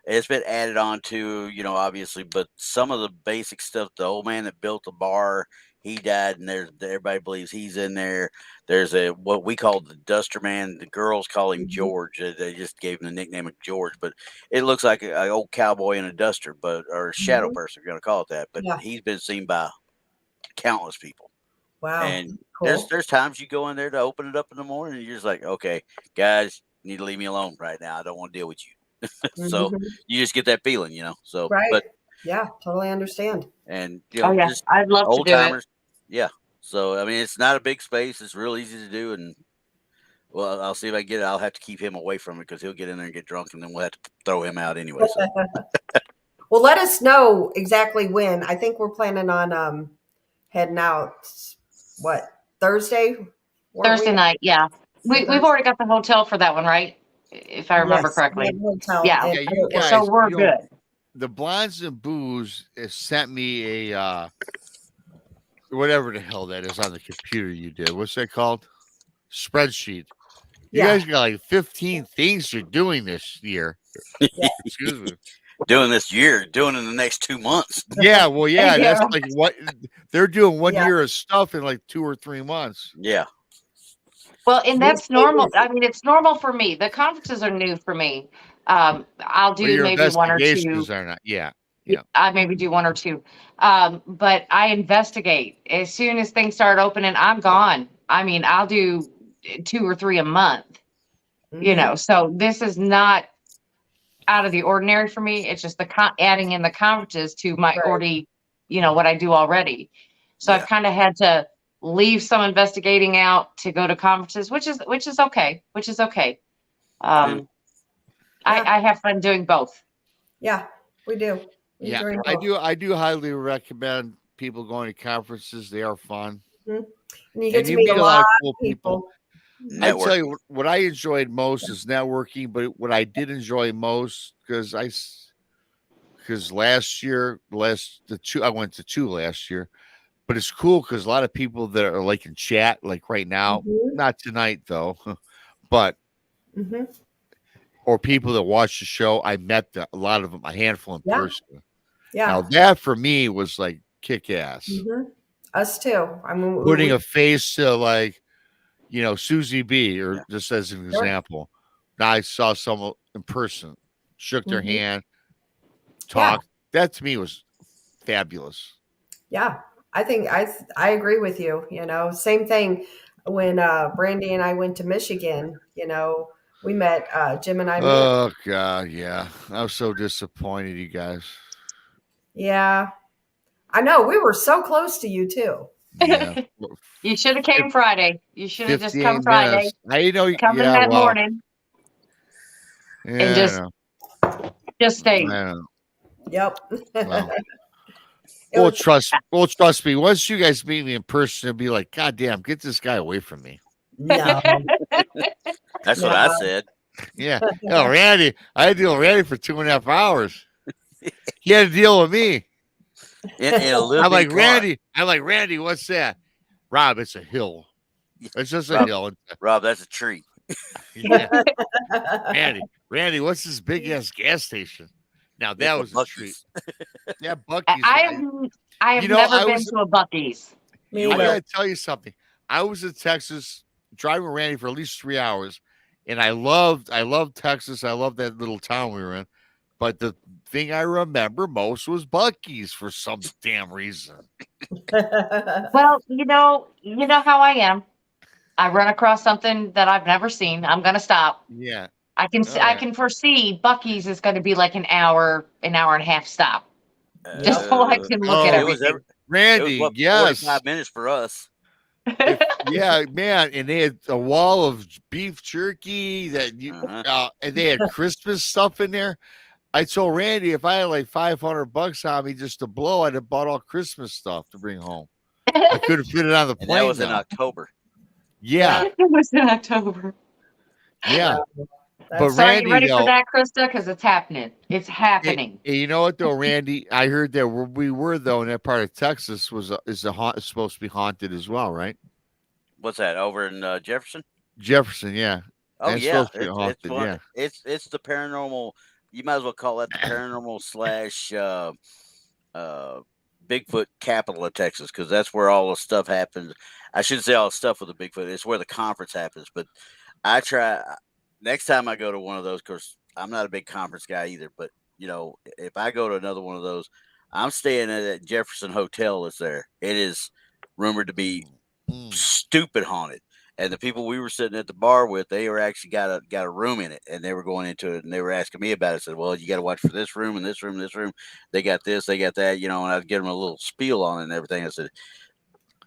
It's been added on to, obviously, but some of the basic stuff. The old man that built the bar, he died, and everybody believes he's in there. There's what we call the Duster Man. The girls call him George. They just gave him the nickname of George, but it looks like an old cowboy in a duster, or a shadow person, if you're gonna call it that. But he's been seen by countless people. Wow. And Cool. there's times you go in there to open it up in the morning, and you're just like, okay, guys, you need to leave me alone right now. I don't want to deal with you. So Mhm. you just get that feeling, So, Right. but Yeah, totally understand. and Oh yeah, just I'd love to old do it. timers, yeah. So I mean, it's not a big space. It's real easy to do, and well, I'll see if I can get it. I'll have to keep him away from it because he'll get in there and get drunk, and then we'll have to throw him out anyway. So. Well, let us know exactly when. I think we're planning on heading out. What, Thursday? Weren't Thursday we? night. Yeah, we've already got the hotel for that one, right? If I remember Yes, correctly. we have a hotel, Yeah. and Yeah, I you don't- guys. So we're you know, good. The Blondes and Booze has sent me a whatever the hell that is on the computer you did. What's that called? Spreadsheet. You Yeah. guys got like 15 things you're doing this year. Excuse me. Doing this year, doing it in the next 2 months. Yeah, well, yeah, Yeah. that's like what they're doing 1 Yeah. year of stuff in like 2 or 3 months. Yeah. Well, and We that's stay normal. busy. I mean, it's normal for me. The conferences are new for me. I'll Well, do your maybe one or two. investigations are not. Yeah. Yeah. I maybe do one or two. But I investigate. As soon as things start opening, I'm gone. I mean, I'll do 2 or 3 a month. Mhm. So this is not out of the ordinary for me. It's just adding in the conferences to my Right. already, what I do already. So I've Yeah. kind of had to leave some investigating out to go to conferences, which is okay, which is okay. And Um, Yeah. I have fun doing both. Yeah. We do. We Yeah, enjoy I both. do. I do highly recommend people going to conferences. They are fun, Mhm. And you get and to you meet a meet a lot lot of of cool people. people. I tell you networking. what I enjoyed most is networking, but what I did enjoy most because last year, I went to two last year, but it's cool because a lot of people that are like in chat, like right now, Mhm. not tonight though, but Mhm. or people that watch the show, I met a lot of them, a handful in Yeah. person. Now Yeah. that for me was like kick ass. Mhm. Us too. I mean, Putting we a face to like, Susie B, or Yeah. just as an sure. example. Now I saw someone in person, shook their Mhm. hand, Yeah. talked. That to me was fabulous. Yeah. I think I agree with you. Same thing when Brandy and I went to Michigan. We met Jim and I met. Oh God, yeah. I was so disappointed, you guys. Yeah, I know. We were so close to you too. Yeah. You should have came Friday. You should have just come 58 Friday. minutes. I know, Come in yeah, that well, morning and yeah, just I stayed. know. Yep. Well, It was trust me. Once you guys meet me in person, it'll be like, God damn, get this guy away from me. no, That's what I no. said. Yeah. Oh, Randy, I had to deal with Randy for 2.5 hours. He had to deal with me. In a little bitty car. I'm like, Randy, what's that? Rob, it's a hill. It's just a Rob, hill. Rob, that's a tree. Yeah. Randy, what's this big ass gas station? Now that It's a was a treat. Bucky's. Yeah, I Bucky's. I have I have You know, never been to a Bucky's. Me You I either. will. gotta tell you something. I was in Texas driving with Randy for at least 3 hours, and I loved Texas. I loved that little town we were in. But the thing I remember most was Bucky's for some damn reason. Well, you know how I am. I run across something that I've never seen. I'm gonna stop. Yeah. I Oh I yeah. can foresee Bucky's is going to be like an hour and a half stop, Yep. just so I Uh, can look at Oh, it was everything. it was Randy, what yes. 45 minutes for us. If yeah, man, and they had a wall of beef jerky Uh-huh. and they had Christmas stuff in there. I told Randy if I had like $500 on me just to blow, I'd have bought all Christmas stuff to bring home. I could have fit it on the And that plane was in though. October. Yeah, It was in October. yeah. But That's So are you Randy ready for though, that, Krista? Because it's happening. It's happening. you know what though, Randy? I heard that where we were though in that part of Texas is supposed to be haunted as well, right? What's that? Over in Jefferson? Jefferson, yeah. Oh That's yeah. supposed to be It's haunted, fun. yeah. It's the paranormal. You might as well call that the paranormal slash uh Bigfoot capital of Texas, because that's where all the stuff happens. I shouldn't say all the stuff with the Bigfoot. It's where the conference happens. But I try next time I go to one of those. Of course, I'm not a big conference guy either. But if I go to another one of those, I'm staying at that Jefferson Hotel that's there. It is rumored to be Mm. stupid haunted. And the people we were sitting at the bar with, they were actually got a room in it, and they were going into it, and they were asking me about it. I said, "Well, you got to watch for this room and this room, and this room. They got this, they got that, And I'd give them a little spiel on it and everything. I said,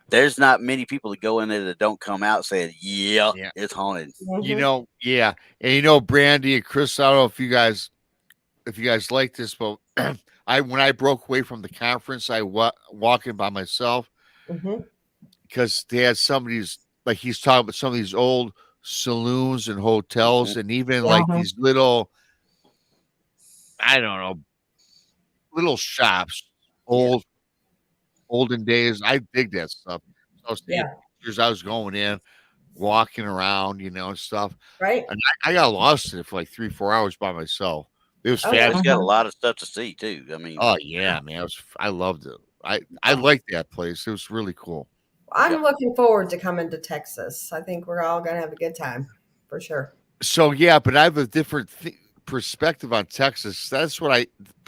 "There's not many people that go in there that don't come out saying, yeah, Yeah. it's haunted." Mhm. Yeah. And Brandy and Chris, I don't know if you guys like this, but when I broke away from the conference, I walking by myself Mhm. because they had some of these, like he's talking about some of these old saloons and hotels, and even Yeah. like these little, I don't know, little shops, Yeah. olden days. I dig that stuff. So I was taking Yeah. pictures. I was going in, walking around, and stuff. Right. And I got lost in it for like 3-4 hours by myself. It was Oh Yeah, yeah. it's got a fabulous. lot of stuff to see too. I mean, Oh yeah, man. I loved it. I liked that place. It was really cool. I'm yeah. looking forward to coming to Texas. I think we're all gonna have a good time for sure. So yeah, but I have a different perspective on Texas. But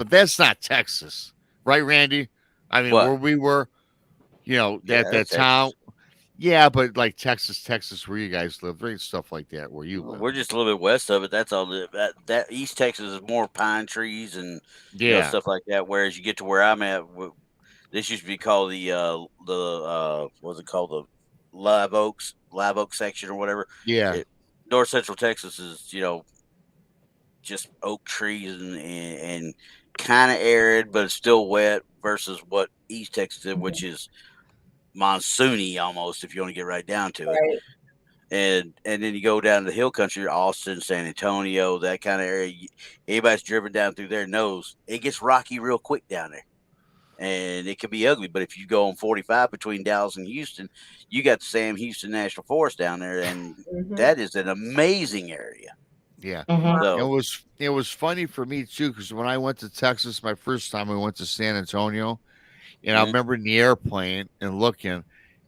that's not Texas, right, Randy? I mean, What? where we were, Yeah, that that's town. Texas. Yeah, but like Texas, where you guys live, there ain't stuff like that where you live. We're just a little bit west of it. That's all. That East Texas is more pine trees and Yeah, stuff like that. Whereas you get to where I'm at, this used to be called what's it called, the live oak section or whatever. yeah, It, North Central Texas is just oak trees and kind of arid, but it's still wet. Versus what East Texas is, which is monsoony almost, if you want to get right down to it. Right. And then you go down to the hill country, Austin, San Antonio, that kind of area. Anybody's driven down through there knows it gets rocky real quick down there, and it can be ugly. But if you go on 45 between Dallas and Houston, you got the Sam Houston National Forest down there, and Mhm. that is an amazing area. yeah. Mhm. So It was funny for me too because when I went to Texas my first time, I went to San Antonio, and I Mhm. remember in the airplane and looking,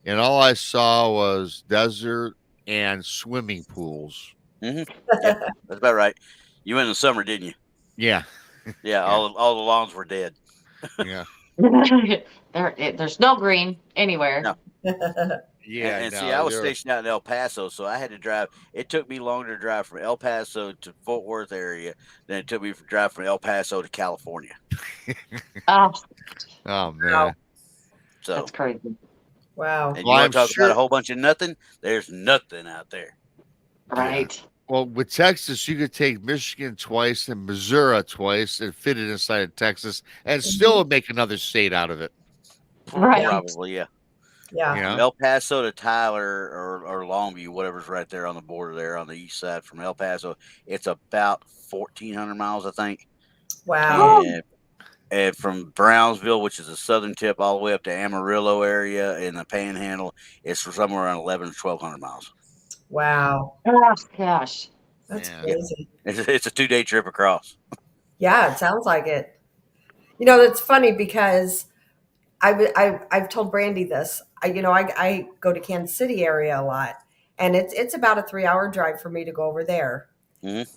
and all I saw was desert and swimming pools. yeah, that's about right. You went in the summer, didn't you? Yeah, Yeah, yeah, all the lawns were dead. yeah, There's no green anywhere. No. yeah. And see, I No, was there. stationed out in El Paso, so I had to drive. It took me longer to drive from El Paso to Fort Worth area than it took me to drive from El Paso to California. Oh, Oh Wow. man. So, that's crazy. Wow. and Well, you I'm want to talk about sure. a whole bunch of nothing? There's nothing out there. Right. Well, with Texas, you could take Michigan twice and Missouri twice and fit it inside of Texas and still make another state out of it. Right. Probably, yeah. Yeah. You From know? El Paso to Tyler or Longview, whatever's right there on the border there on the east side from El Paso, it's about 1,400 miles, I think. Wow. And from Brownsville, which is the southern tip, all the way up to Amarillo area in the Panhandle, it's somewhere around 1,100 to 1,200 miles. Wow. Oh, gosh. That's Yeah. crazy. It's a 2-day trip across. Yeah, it sounds like it. You know, that's funny because I've told Brandy this. I go to Kansas City area a lot, and it's about a 3 hour drive for me to go over there. Mhm.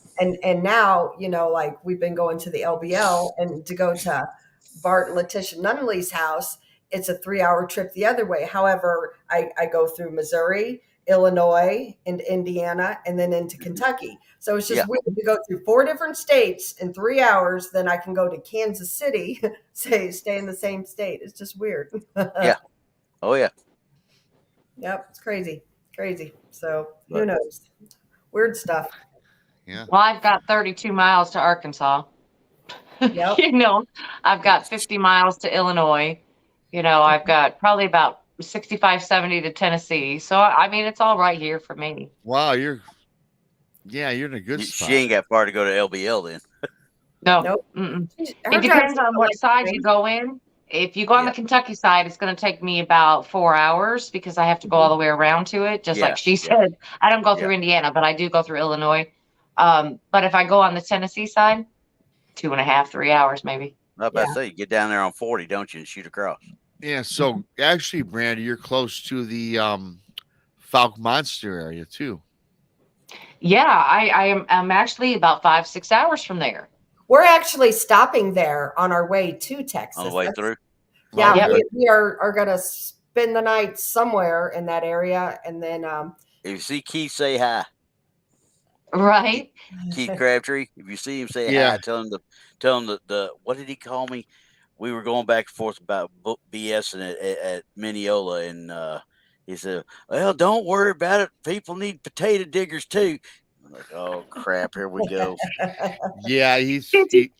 And now, like we've been going to the LBL and to go to Bart and Letitia Nunley's house, it's a 3 hour trip the other way. However, I go through Missouri, Illinois, and Indiana, and then into Kentucky. So it's just Yeah. weird to go through 4 different states in 3 hours. Then I can go to Kansas City, stay in the same state. It's just weird. Yeah. Oh, yeah. Yep, it's crazy, crazy. So who But- knows? Weird stuff. Yeah. Well, I've got 32 miles to Arkansas. Yep. I've got 50 miles to Illinois. I've got probably about 65, 70 to Tennessee. So, I mean, it's all right here for me. Wow, you're in a good spot. She ain't got far to go to LBL then. No. Nope. Mm-mm. Her It drive's depends on not what like side mine. you go in. If you go on Yeah. the Kentucky side, it's going to take me about 4 hours because I have to go all the way around to it. Just Yeah, like she yeah. said, I don't go through Yeah. Indiana, but I do go through Illinois. But if I go on the Tennessee side, 2.5, 3 hours maybe. I was about Yeah. to say, you get down there on 40, don't you, and shoot across. Yeah, so actually, Brandy, you're close to the Falk Monster area too. Yeah, I'm actually about 5, 6 hours from there. We're actually stopping there on our way to Texas. On the way That's- through. Yeah, Yep. we are going to spend the night somewhere in that area, and then If you see Keith, say hi. Right? Keith Crabtree. If you see him, say Yeah. hi. Tell him the what did he call me? We were going back and forth about BSing at Mineola, and he said, "Well, don't worry about it. People need potato diggers too." I'm like, "Oh crap, here we go." Yeah, he's pretty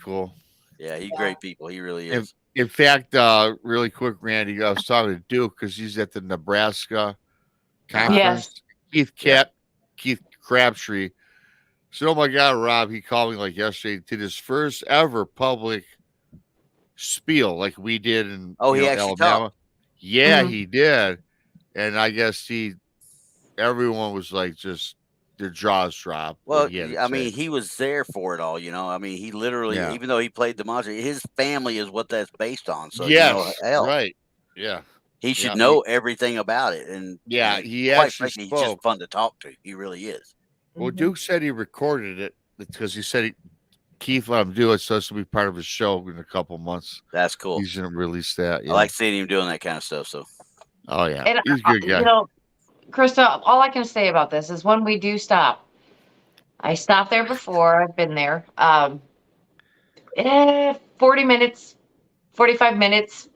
cool. Yeah, he's great people. He really is. In fact, really quick, Randy, I was talking to Duke because he's at the Nebraska conference. Yes. Keith Crabtree said, "Oh my God, Rob!" He called me like yesterday. Did his first ever public spiel like we did in He actually Alabama. talked. Yeah, Mhm. he did, and I guess everyone was like just their jaws dropped. Well, what he had to I say. mean, he was there for it all, I mean, he literally, Yeah. even though he played the monster, his family is what that's based on. So, yes, hell, right, yeah. he should Yeah, know everything about it. And Yeah, he quite actually frankly, he's spoke. just fun to talk to. He really is. Well, Mhm. Duke said he recorded it because he said Keith let him do it, so this will be part of his show in a couple months. That's cool. He's gonna release that. Yeah. I like seeing him doing that kind of stuff. So, Oh yeah, And he's a good guy. Krista, all I can say about this is when we do stop, I stopped there before. I've been there. 40 minutes, 45 minutes,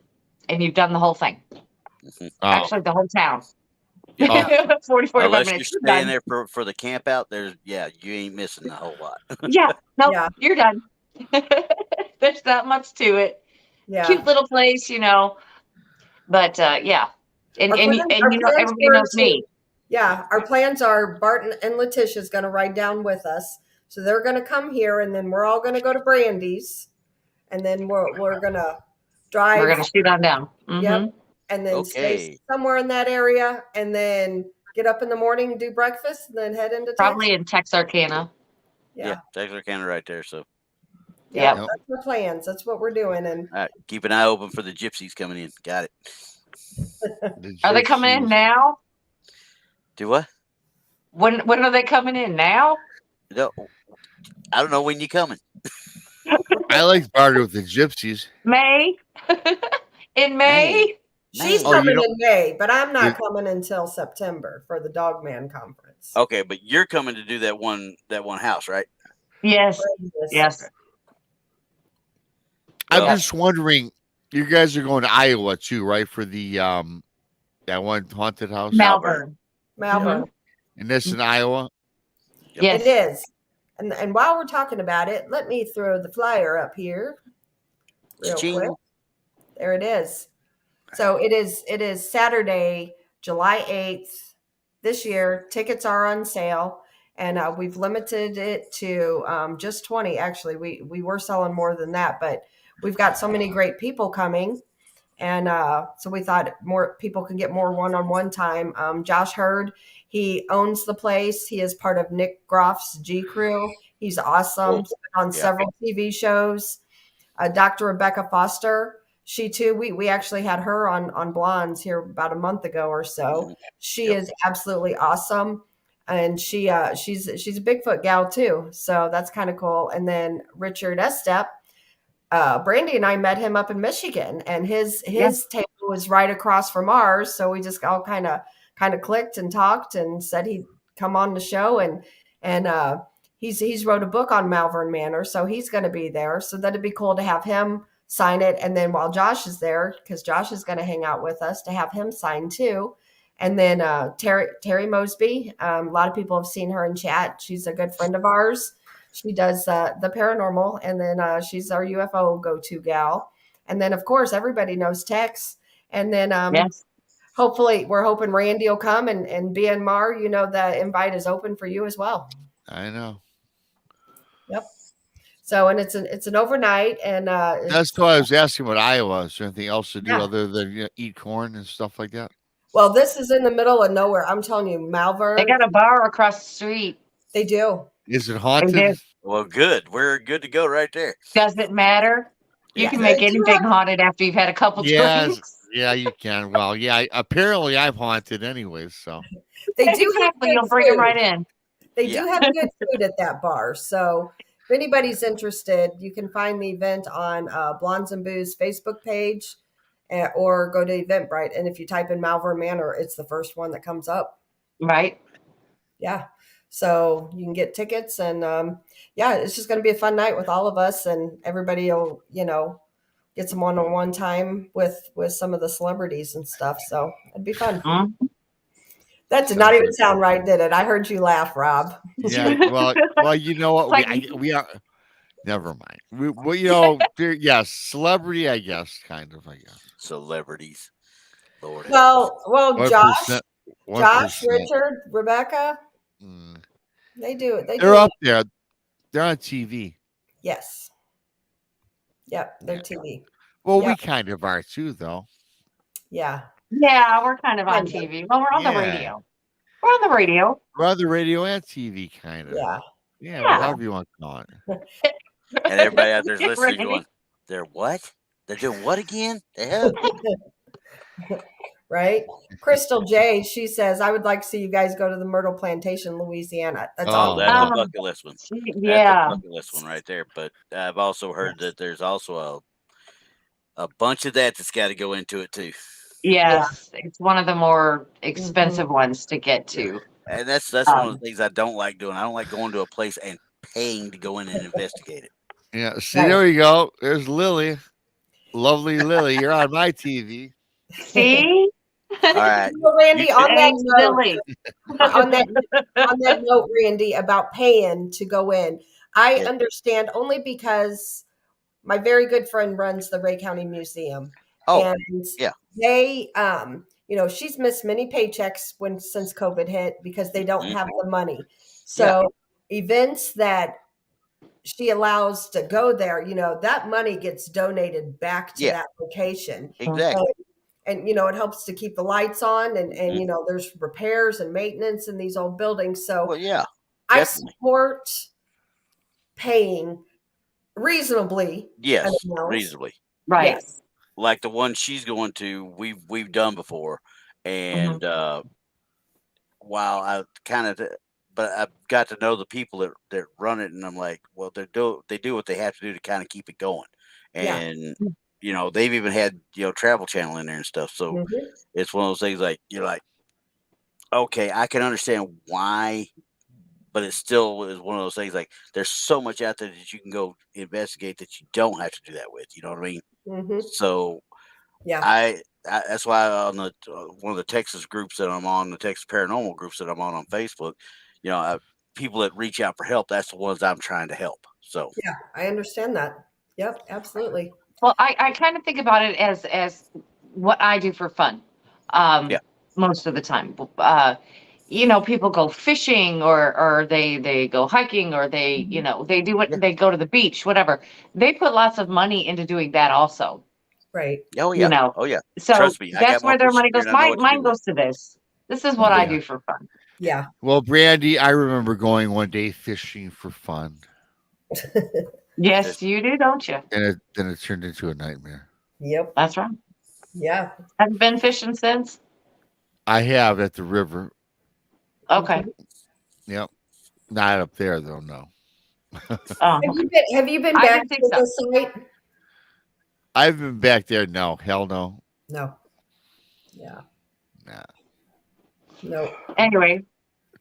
and you've done the whole thing. Oh, Actually, the whole town. Yeah. 40, 45 Unless you're minutes. You're staying done. there for the camp out, you ain't missing a whole lot. Yeah. No, Yeah. you're done. There's that much to it. Yeah. Cute little place, But yeah. And Our and, plans- and our you know, plans everybody were knows me. Yeah, our plans are Barton and Letitia's going to ride down with us. So they're going to come here, and then we're all going to go to Brandy's, and then we're going to drive. We're gonna shoot on down. Yep, and then stay Okay. somewhere in that area, and then get up in the morning and do breakfast, and then head into Probably Texas. in Texarkana. Yeah, Texarkana right there. So Yep. That's our plans. That's what we're doing, and keep an eye open for the gypsies coming in. Got it. Are they coming in gypsies. now? Do what? When are they coming in now? No, I don't know when you coming. I like barter with the gypsies. May? In May? she's Man. coming you in May, but I'm not You- coming until September for the Dogman Conference. Okay, but you're coming to do that one house, right? Yes. Yes. Okay. I'm Well, just wondering, you guys are going to Iowa too, right? For the that one haunted house, Malvern. Malvern. and that's in Iowa. Yes. It is. And while we're talking about it, let me throw the flyer up here real Cha-ching. quick. There it is. So it is Saturday, July 8th. This year, tickets are on sale, and we've limited it to just 20. Actually, we were selling more than that, but we've got so many great people coming. And so we thought more people can get more one-on-one time. Josh Hurd, he owns the place. He is part of Nick Groff's G Crew. He's awesome. Cool. He's been on several TV shows. Dr. Rebecca Foster, she too. We actually had her on Blondes here about a month ago or so. She is absolutely awesome, and she's a Bigfoot gal too. So that's kind of cool. And then Richard Estep. Brandy and I met him up in Michigan, and his table was right across from ours. So we just all kind of clicked and talked, and said he'd come on the show, and he's wrote a book on Malvern Manor, so he's going to be there. So that'd be cool to have him sign it, and then while Josh is there, because Josh is going to hang out with us, to have him sign too. And then Terry Mosby, a lot of people have seen her in chat. She's a good friend of ours. She does the paranormal, and then she's our UFO go-to gal. And then, of course, everybody knows Tex. And then Yes. hopefully we're hoping Randy will come, and BNMAR, the invite is open for you as well. I know. Yep. So, and it's an overnight, and That's why I was asking about Iowa. Is there anything else to do Yeah. other than eat corn and stuff like that? well, this is in the middle of nowhere. I'm telling you, Malvern. They got a bar across the street. They do. Is it They haunted? do. Well, good. We're good to go right there. Does it matter? You Yeah. can make They do anything have- haunted after you've had a couple Yes. drinks. Yeah, you can. Well, yeah. Apparently, I'm haunted anyways. So They do have Exactly. good You'll bring them food. right in. They Yeah. do have good food at that bar. So if anybody's interested, you can find the event on Blondes and Booze Facebook page, or go to Eventbrite. And if you type in Malvern Manor, it's the first one that comes up. Right. Yeah. So you can get tickets, and it's just going to be a fun night with all of us, and everybody will, get some one-on-one time with some of the celebrities and stuff. So it'd be fun. Mhm. That did not even sound right, did it? I heard you laugh, Rob. yeah. Well, you know what? Like- We are. Never mind. Yes, celebrity. I guess, kind of. I guess. Celebrities. Lord. Well, 1%, Josh, 1%. Richard, Rebecca, Mm. they do it. They're up there. They're on TV. Yes. Yep, they're TV. Well, Yeah. we kind of are too, though. Yeah. Yeah, we're kind of on Kind of. TV. Well, we're on the Yeah. radio. We're on the radio. We're on the radio and TV, kind of. Yeah. Yeah, Yeah. however you want to call it. And everybody out there's listening Right. going, they're what? They're doing what again? The hell? Right. Crystal J, she says, I would like to see you guys go to the Myrtle Plantation, Louisiana. That's Oh, all. That's Um, a bucket list one. Yeah. That's a bucket list one right there. But I've also heard that there's also a bunch of that's got to go into it too. Yes, it's one of the more expensive ones to get to. And that's one of the things I don't like doing. I don't like going to a place and paying to go in and investigate it. Yeah. See, Right. there you go. There's Lily. Lovely Lily. You're on my TV. See? All right. Well, Randy, You- on that Thanks, note, Billy. on that note, Randy, about paying to go in, I Yeah. understand only because my very good friend runs the Ray County Museum, Oh, and yeah. they, she's missed many paychecks since COVID hit because they don't Mhm. have the money. So events that she allows to go there, that money gets donated back to Yeah. that location. Exactly. And it helps to keep the lights on, and Mhm. there's repairs and maintenance in these old buildings. So Well, yeah, I definitely. support paying reasonably an Yes, amount. reasonably. Right. Yes. Like the one she's going to, we've done before, and while I kind of, but I've got to know the people that run it, and I'm like, well, they do what they have to do to kind of keep it going, Yeah. and they've even had Travel Channel in there and stuff. So Mhm. it's one of those things like you're like, okay, I can understand why, but it still is one of those things like there's so much out there that you can go investigate that you don't have to do that with. You know what I mean? Mhm. So Yeah. I that's why on the one of the Texas groups that I'm on, the Texas paranormal groups that I'm on Facebook, people that reach out for help, that's the ones I'm trying to help. So Yeah, I understand that. Yep, absolutely. Well, I kind of think about it as what I do for fun. Yeah. Most of the time. People go fishing or they go hiking or they, they do what Yeah. they go to the beach, whatever. They put lots of money into doing that also. Right. Oh yeah. know. Oh yeah. So Trust me, I got that's my where their fishing money gear goes. and I know what to do Mine with goes to this. This is what I Yeah. do for fun. Yeah. Well, Brandy, I remember going one day fishing for fun, Yes, you do, don't you? and then it turned into a nightmare. Yep. That's right. Yeah. Haven't been fishing since. I have at the river. Okay. Yep. Not up there though. No. Oh, Have you been I back didn't think to so. the site? I've been back there. No. Hell no. No. Yeah. Nah. No. Anyway,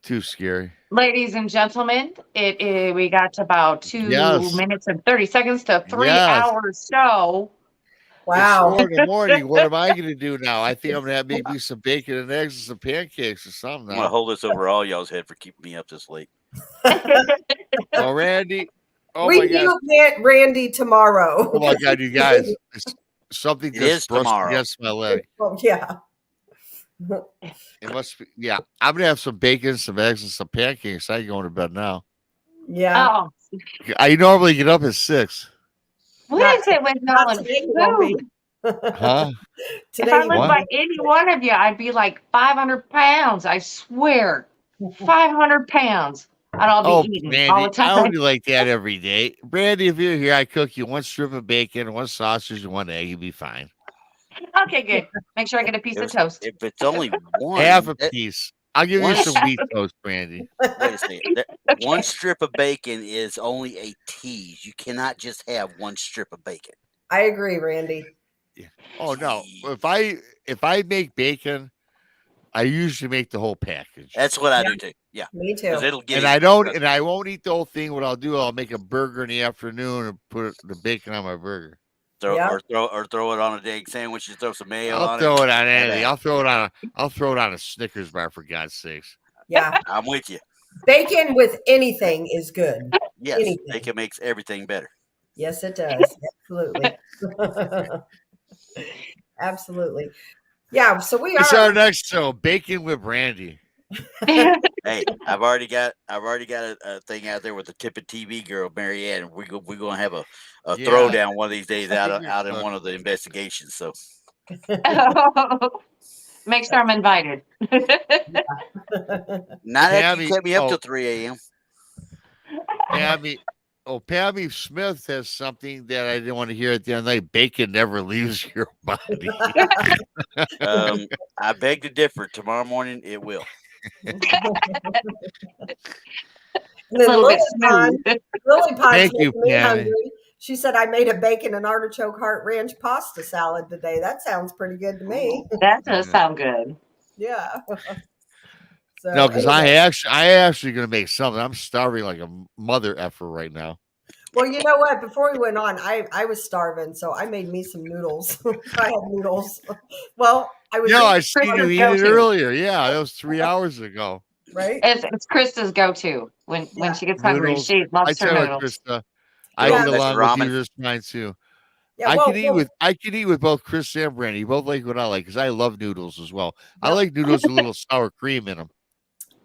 Too scary. ladies and gentlemen, we got to about 2 Yes. minutes and 30 seconds to 3 Yes. hours show. Wow. It's 4 in the morning. What am I going to do now? I think I'm going to have make me some bacon and eggs and some pancakes or something I'm gonna now. hold this over all y'all's head for keeping me up this late. Well, Randy. Oh we my God. do Randy tomorrow. Oh my God, you guys. Something It just is brushed tomorrow. against my leg. Oh, yeah. It must be. Yeah. I'm going to have some bacon, some eggs, and some pancakes. I can go to bed now. Yeah. Oh, I normally get up at 6. what Not- is it with not knowing today, you won't be. food? Huh? If Today I you lived What? by won't be. any one of you, I'd be like 500 pounds. I swear. 500 pounds. I'd all Oh, be eating all Brandy, the I time. don't do like that every day. Brandy, if you're here, I cook you one strip of bacon, one sausage, and one egg. You'll be fine. Okay, good. Make sure I get a piece of toast. If it's only one, Half a piece. I'll give you one some wheat toast, Brandy. wait a second. One strip of bacon is only a tease. You cannot just have one strip of bacon. I agree, Randy. Oh no! If I make bacon, I usually make the whole package. That's what I do too. Yeah, Me too. because it'll get. And eaten. I don't, and I won't eat the whole thing. What I'll do, I'll make a burger in the afternoon and put the bacon on my burger. throw Yeah. throw it on a egg sandwich and throw some mayo I'll on throw it on Have anything. at it. I'll throw it on a Snickers bar for God's sakes. Yeah. I'm with you. Bacon with anything is good. Yes, Anything. bacon makes everything better. Yes, it does. Absolutely. Absolutely. Yeah. So we It's are. our next show, Bacon with Brandy. Hey, I've already got a thing out there with the Tippet TV girl, Marianne. We're gonna have a Yeah. throwdown one of these days out Figure in cook. one of the investigations. So Make sure I'm invited. not after Pammy- you kept me up oh. till 3 a.m. Pammy Smith has something that I didn't want to hear at the end of the night. Bacon never leaves your body. I beg to differ. Tomorrow morning it will. And A then little bit Lily smooth. Pond's Thank you, making me Pammy. hungry. She said, I made a bacon and artichoke heart ranch pasta salad today. That sounds pretty good to me. That does sound good. Yeah. So No, because anyway. I actually gonna make something. I'm starving like a mother effer right now. Well, you know what? Before we went on, I was starving, so I made me some noodles. I had noodles. Well, I was No, eating, I seen you Krista's eat it go-to. earlier. Yeah, that was 3 hours ago. right? It's Krista's go-to when Yeah. she gets hungry. Noodles. She I loves her tell you, noodles. Krista, Good I old eat Yeah. fashioned along with you ramen. just fine too. Yeah. I Well, could eat with both Chris and Brandy. You both like what I like because I love noodles as well. I Yep. like noodles with a little sour cream in them.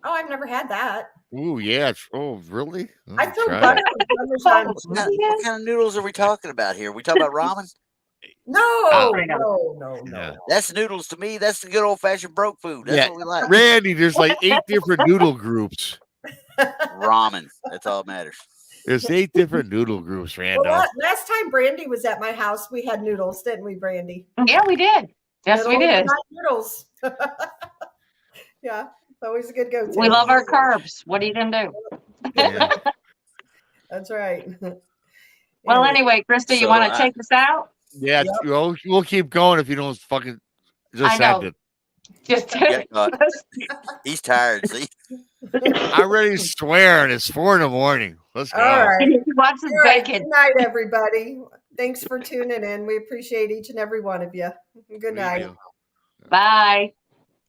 oh, I've never had that. Ooh, yeah. Oh, really? I Oh, throw try butter it. and Parmesan. What kind of noodles are we talking about here? We talking about ramen? No, Ah, no. yeah. That's noodles to me. That's the good old fashioned broke food. That's Yeah. what we like. Randy, there's like 8 different noodle groups. Ramen. That's all that matters. There's 8 different noodle groups, Well, Rando. last time Brandy was at my house, we had noodles, didn't we, Brandy? Yeah, we did. Yes, Middle we of the did. night noodles. Yeah, it's always a good go-to. We love our carbs. What are you gonna do? Yeah. That's right. Well, anyway, Krista, you So want to take us out? Yeah, Yep. we'll keep going if you don't fucking just I know. end it. Just Yeah, he's tired. See, I'm ready to swear, and it's 4 a.m. Let's go. All right. watch some All right. bacon. Good night, everybody. Thanks for tuning in. We appreciate each and every one of you. Good We night. do. Bye.